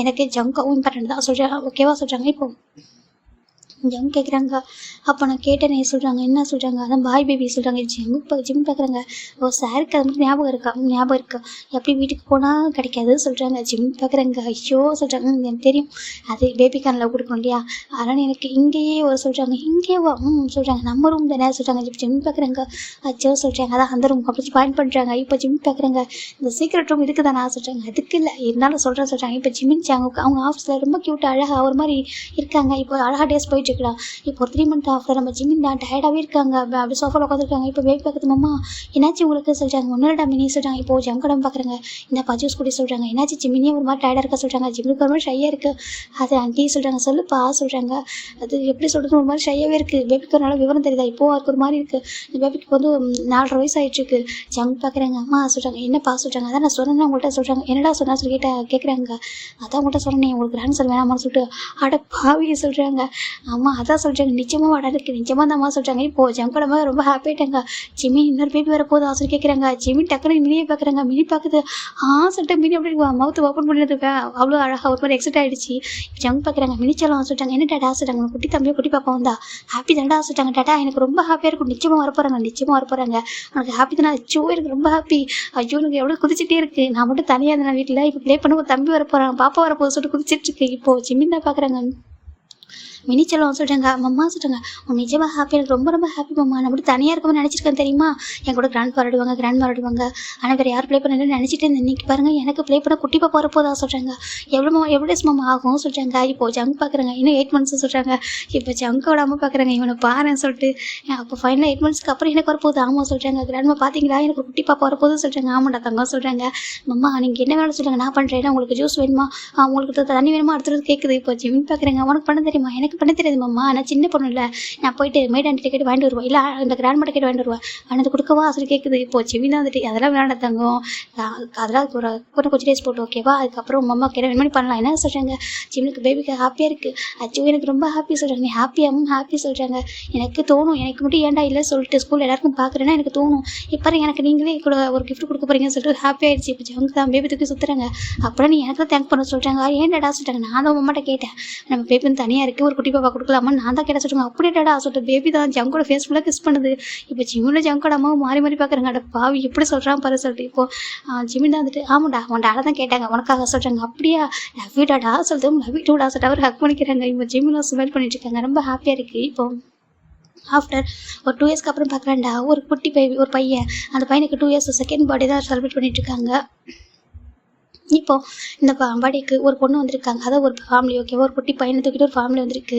எனக்கு ஜங்காவும் இம்பார்ட்டன்ட் தான் சொல்கிறேன் ஓகேவா சொல்கிறாங்க. இப்போ ஜங் கேட்குறாங்க. அப்போ நான் கேட்டேனே சொல்கிறாங்க. என்ன சொல்கிறாங்க. அதான் பாய் பேபி சொல்கிறாங்க. ஜிம் பார்க்குறாங்க. ஓ சாருக்கு அது மட்டும் ஞாபகம் இருக்கா எப்படி வீட்டுக்கு போனால் கிடைக்காது சொல்கிறாங்க. ஜிம் பார்க்குறாங்க. ஐயோ சொல்கிறாங்க எனக்கு தெரியும் அது பேபிக்கான லவ் கொடுக்கணும் இல்லையா அதனால் எனக்கு இங்கேயே ஒரு சொல்கிறாங்க. இங்கேவா சொல்கிறாங்க. நம்ம ரூம் தானே சொல்கிறாங்க. ஜிம் பார்க்குறாங்க. அச்சோ சொல்கிறாங்க. அதான் அந்த ரூம் அப்படி பாயிண்ட் பண்ணுறாங்க. இப்போ ஜிம் பார்க்குறாங்க. இந்த சீக்ரெட் ரூம் இதுக்கு தானே சொல்கிறாங்க. அதுக்கு இல்லை இருந்தாலும் சொல்கிறாங்க. இப்போ ஜிமின் ஜாங்குக்கு அவங்க ஆஃபீஸில் ரொம்ப க்யூட்டாக அழகாக ஒரு மாதிரி இருக்காங்க. இப்போ அழகாக டேஸ் போயிட்டு இருக்கலாம். இப்போ ஒரு 3 month ஆஃப்ல நம்ம ஜிமின் தான் டயர்டாகவே இருக்காங்க. அப்படி சோஃபாவில் உட்காந்துருக்காங்க. இப்போ பேபி பார்க்குறது மாமா என்னாச்சு உங்களுக்கு சொல்கிறாங்க. ஒன்றுடா மினி சொல்கிறாங்க. இப்போ ஜங்கடம் பார்க்குறாங்க. இந்த பஜூஸ் கூட சொல்கிறாங்க. என்னாச்சு ஜிமினியே ஒரு மாதிரி டயர்டாக இருக்கா சொல்கிறாங்க. ஜிம்முக்கு ஒரு மாதிரி ஷையாக இருக்குது. அது ஆண்டி சொல்கிறாங்க. சொல்லுப்பா சொல்கிறாங்க. அது எப்படி சொல்கிறது ஒரு மாதிரி ஷையாகவே இருக்குது. பேபிக்கு ஒரு நாள் விவரம் தெரியுதா இப்போ அதுக்கு ஒரு மாதிரி இருக்குது. இந்த பேபிக்கு வந்து 4.5 வயசு ஆகிட்டுருக்கு. ஜங்க் பார்க்குறாங்க. அம்மா சொல்கிறாங்க. என்னப்பா சொல்கிறாங்க. அதான் நான் சொன்னேன் உங்கள்கிட்ட சொல்கிறாங்க. என்னடா சொன்னா சொல்லி கேட்குறாங்க. அதான் உங்கள்கிட்ட சொன்னேன் உங்களுக்கு கிராண்ட் சார் வேணாமான்னு சொல்லிட்டு அட பாவி சொல்கிறாங்க. அம்மா அதான் சொல்கிறாங்க. நிச்சயமாக வடக்கு நிச்சயமாக தான் அம்மா சொல்கிறாங்க. இப்போது ஜங்கோடமா ரொம்ப ஹாப்பி ஆகிட்டாங்க. ஜிமி இன்னொரு பேபி வர போது ஆசை கேட்குறாங்க. ஜிமி டக்குனு மினியை பார்க்குறாங்க. மினி பார்க்குது சொல்லிட்டு மினி அப்படி மவுத்து ஓப்பன் பண்ணிட்டு அவ்வளோ அழகாக ஒரு மாதிரி எக்ஸைட் ஆகிடுச்சு. ஜங்க் பார்க்குறாங்க. மினி சொல்லலாம் சொல்லிட்டாங்க. என்ன டேட்டா சொல்லிட்டாங்க. உனக்கு குட்டி தம்பியை குட்டி பாப்பா வந்தா ஹாப்பி தானடா சொல்லிட்டாங்க. டேட்டா எனக்கு ரொம்ப ஹாப்பியாக இருக்கும். நிச்சயமாக வரப்போகிறாங்க உனக்கு ஹாப்பி தானே. அச்சோ எனக்கு ரொம்ப ஹாப்பி. ஐயோ எனக்கு எவ்வளோ குதிச்சிட்டே இருக்குது. நான் மட்டும் தனியாக இருந்தேன் வீட்டில். இப்போ ப்ளே பண்ண ஒரு தம்பி வரப்போகிறாங்க பாப்பா வரப்போது சொல்லிட்டு குதிச்சிட்டு இருக்கு. இப்போது ஜிமின் தான் பார்க்குறாங்க. மினி செல்லம் சொல்கிறாங்க. மம்மா சொல்கிறாங்க. உன் நிஜமாக ஹாப்பி எனக்கு ரொம்ப ரொம்ப ஹாப்பி மம்மா. நான் மட்டும் தனியாக இருக்கணும்னு நினச்சிருக்கேன் தெரியுமா. என் கூட கிராண்ட் ஆடுவாங்க ஆனால் வேறு யார் ப்ளே பண்ணலன்னு நினச்சிட்டு இருந்தேன். இன்றைக்கி பாருங்கள் எனக்கு ப்ளே பண்ண குட்டி பாப்பா வரப்போதா சொல்கிறாங்க. எவ்வளோ டேஸ் மாமா ஆகும் சொல்கிறாங்க. இப்போது ஜங்க் பார்க்குறாங்க. இன்னும் 8 months சொல்கிறாங்க. இப்போ ஜங்கோட அம்மா பார்க்குறாங்க. இவனை பாருன்னு சொல்லிட்டு அப்போ ஃபைனலாக 8 monthsக்கு அப்புறம் எனக்கு வரப்போகுது. ஆமாம் சொல்கிறாங்க. கிராண்ட்மா பார்த்தீங்களா எனக்கு குட்டி பாப்பா வரப்போகுது சொல்கிறாங்க. ஆமாண்டா தங்கம் சொல்கிறாங்க. மம்மா நீங்கள் என்ன வேணும் சொல்கிறாங்க. நான் பண்ணுறேன். உங்களுக்கு ஜூஸ் வேணுமா உங்களுக்கு தண்ணி வேணுமா அடுத்தது கேட்குது. இப்போ ஜிமின் பார்க்குறாங்க. உனக்கு பண்ண தெரியுமா எனக்கு எனக்கு பண்ண தெரியாது மாமா, நான் சின்ன பொண்ணு இல்லை, நான் போயிட்டு மேடாண்டி டிக்கெட் வாங்கிட்டு வருவேன், இல்லை இந்த கிராண்ட் மா டிக்கெட் வாங்கிட்டு வருவேன், ஆனால் கொடுக்கவா சொல்லி கேட்குது. இப்போ ஜிமின் வந்துட்டு அதெல்லாம் வேண்டாம் தங்கம், அதெல்லாம் ஒரு கொஞ்சம் டேஸ் போட்டு ஓகேவா, அதுக்கப்புறம் அம்மா கேட்ட மாதிரி பண்ணலாம். என்ன சொல்கிறாங்க, ஜிம்னுக்கு பேபிக்கு ஹாப்பியாக இருக்குது, அச்சோ எனக்கு ரொம்ப ஹாப்பி சொல்கிறாங்க. நீ ஹாப்பியாகவும் ஹாப்பி சொல்கிறாங்க. எனக்கு தோணும், எனக்கு மட்டும் ஏன்டா இல்லை சொல்லிட்டு ஸ்கூல் எல்லாருக்கும் பார்க்குறேன்னா எனக்கு தோணும், இப்போ எனக்கு நீங்களே கூட ஒரு கிஃப்ட் கொடுக்க போகிறீங்கன்னு சொல்லிட்டு ஹாப்பி ஆகிடுச்சு. இப்போ ஜங்கு தான் பேபி தூக்கி சுற்றுறாங்க. அப்புறம் நீ எனக்கு தான் தேங்க் பண்ண சொல்கிறாங்க. ஏன்டா சொல்கிறாங்க, நான் தான் அம்மாட்ட கேட்டேன், நம்ம பேபி வந்து தனியாக இருக்குது, ஒரு குட்டி பாப்பா கொடுக்கலாமா, நான் தான் கேட்ட சொல்கிறாங்க. அப்படியேடா சொல்லிட்டு பேபி தான் ஜங்கோட ஃபேஸ் ஃபுல்லாக கிஸ் பண்ணுது. இப்போ ஜிம்மில் ஜங்கோட அம்மாவும் மாறி மாறி பார்க்குறாங்க. அட பாவி எப்படி சொல்கிறான் பாரு சொல்லிட்டு. இப்போ ஜிமின் தான் வந்துட்டு ஆமாடா உன் டாடா தான் கேட்டாங்க உனக்காக சொல்கிறாங்க. அப்படியா லவ் யூ டாடா சொல்லிட்டு லவ் யூ டூடா சொல்லிட்டு அவர் ஹக் பண்ணிக்கிறாங்க. இப்போ ஜிம்மில் ஸ்மைல் பண்ணிட்டு இருக்காங்க, ரொம்ப ஹாப்பியாக இருக்குது. இப்போ ஆஃப்டர் ஒரு 2 இயர்ஸ்க்கு அப்புறம் பார்க்குறான்டா ஒரு குட்டி ஒரு பையன், அந்த பையனுக்கு 2 இயர்ஸ் செகண்ட் பர்த்டே தான் செலிப்ரேட் பண்ணிட்டு இருக்காங்க. இப்போ இந்த பர்த்டேக்கு ஒரு பொண்ணு வந்திருக்காங்க, அதாவது ஒரு ஃபேமிலி ஓகேவா, ஒரு குட்டி பையனை தூக்கிட்டு ஒரு ஃபேமிலி வந்திருக்கு.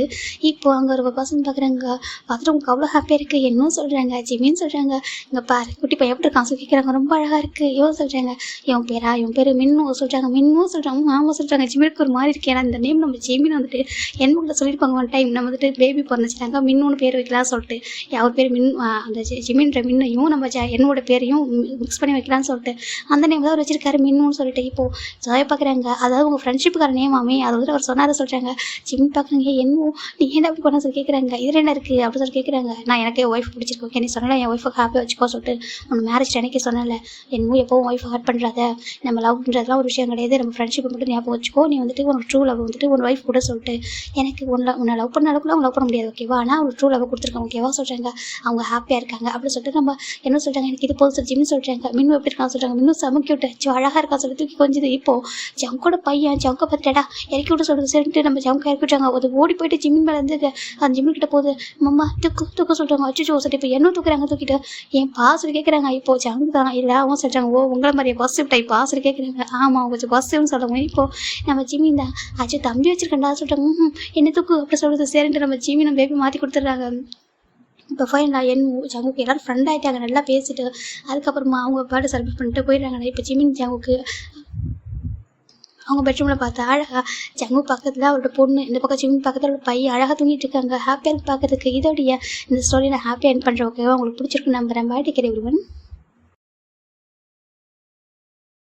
இப்போ அங்கே ஒரு பர்சன் பார்க்குறாங்க, பார்த்துட்டு உங்களுக்கு அவ்வளோ ஹாப்பியாக இருக்குது. என்னன்னு சொல்கிறாங்க, ஜிமின்னு சொல்கிறாங்க. இங்கே பாரு குட்டி பையன் எப்படி இருக்கான் சொல்லி கேட்குறாங்க, ரொம்ப அழகாக இருக்குது. இவன் சொல்கிறாங்க இவன் பேர் மின்னு சொல்கிறாங்க. மின்னும் சொல்கிறாங்க, ஆமாம் சொல்கிறாங்க. ஜிமினுக்கு ஒரு மாதிரி இருக்கு, ஏன்னா இந்த நேம் நம்ம ஜிமின் வந்துட்டு என் முக்கில் சொல்லியிருப்பாங்க ஒன் டைம், நம்ம வந்துட்டு பேபி பிறந்துச்சுனாங்க மின்னு பேர் வைக்கலாம்னு சொல்லிட்டு, அவர் பேர் மின், அந்த ஜிமின்ற மின்னையும் நம்ம என்னோட பேரையும் மிக்ஸ் பண்ணி வைக்கலாம்னு சொல்லிட்டு அந்த நேம் தான் வச்சிருக்காரு மின்னுன்னு சொல்லிட்டு. இப்போ ஜாய் பார்க்குறாங்க, அதாவது உங்கள் ஃப்ரெண்ட்ஷிப்புக்கார நேமாமே, அதை வந்துட்டு அவர் சொன்னார் சொல்கிறாங்க. ஜிம் பார்க்குறாங்க, என்னவோ நீ ஏன் அப்படி பண்ண சொல்லி கேட்குறாங்க. இதில் என்ன இருக்குது அப்படி சொல்லி கேட்குறாங்க. நான் எனக்கு என் ஒய்ஃப் பிடிச்சிருக்கு, ஓகே நீ சொன்னல என் ஒய்ஃபை ஹாப்பியாக வச்சுக்கோ சொல்லிட்டு, உன் மேரேஜ் எனக்கே சொன்னல, என்னவோ எப்போவும் ஒய்ஃபை ஹர்ட் பண்ணுறாத, நம்ம லவ் பண்ணுறதுலாம் ஒரு விஷயம் கிடையாது, நம்ம ஃப்ரெண்ட்ஷிப்பை மட்டும் ஞாபகம் வச்சுக்கோ, நீ வந்துட்டு உனக்கு ட்ரூ லவ் வந்துட்டு உன் ஒய்ஃப் கூட சொல்லிட்டு, எனக்கு உன்னை லவ் பண்ண அளவுக்குலாம் அவங்க லவ் பண்ண முடியாது ஓகேவா, ஆனால் அவங்க ட்ரூ லவ் கொடுத்துருக்காங்க ஓகேவா சொல்கிறாங்க. அவங்க ஹாப்பியாக இருக்காங்க அப்படின்னு சொல்லிட்டு நம்ம என்ன சொல்கிறாங்க, எனக்கு இது போதும் ஜிம் சொல்கிறாங்க. மின்னு எப்படி இருக்கான்னு சொல்கிறாங்க. மின்னு சமைக்கிட்டு அழகாக இருக்கா சொல்லி தூக்கி கொஞ்சம். இப்போ ஜங்கோட பையன் ஜங்கை பார்த்துட்டா இறக்கி விட்டு சொல்கிறது சரிட்டு நம்ம ஜங்க இறக்கி விட்டாங்க. அது ஓடி போயிட்டு ஜிம்மின் மேலே இருந்து அந்த ஜிம்மின் கிட்ட போகுது, மம்மா தூக்க சொல்கிறாங்க. அச்சுச்சோ சொல்லிட்டு இப்போ என்ன தூக்குறாங்க, தூக்கிட்டு என் பாசல் கேட்குறாங்க. இப்போ ஜங்கு தான் இல்லை அவன் சொல்கிறாங்க, ஓ உங்களை மாதிரியே பஸ் டைப் பாசல் கேட்குறாங்க. ஆமாம் கொஞ்சம் பஸ்ஸுன்னு சொல்லுவாங்க. இப்போ நம்ம ஜிம்மின் தான் அச்சு தம்பி வச்சிருக்கேன்டா சொல்கிறாங்க. என்ன தூக்கு அப்படி சொல்கிறது சரின்ட்டு நம்ம ஜிம்மி நம்ம பேபி மாற்றி கொடுத்துட்றாங்க. இப்போ ஃபைனலாக ஜங்குக்கு எல்லோரும் ஃப்ரெண்ட் ஆகிட்டாங்க, நல்லா பேசிட்டு அதுக்கப்புறமா அவங்க பர்த்டே செலிப்ரேட் பண்ணிட்டு போயிடுறாங்க. இப்போ ஜிமின் ஜங்குக்கு அவங்க பெட்ரூமில் பார்த்தா அழகாக ஜங்கு பக்கத்தில் அவரோட பொண்ணு, இந்த பக்கம் ஜிமின் பக்கத்தில் ஒரு பையன் அழகாக தூங்கிட்டு இருக்காங்க. ஹாப்பியாக பார்க்கறதுக்கு. இதோடைய இந்த ஸ்டோரி நான் ஹாப்பியாக என் பண்ணுறேன் ஓகேவா, உங்களுக்கு பிடிச்சிருக்கு நம்புறேன். Bye take care everyone.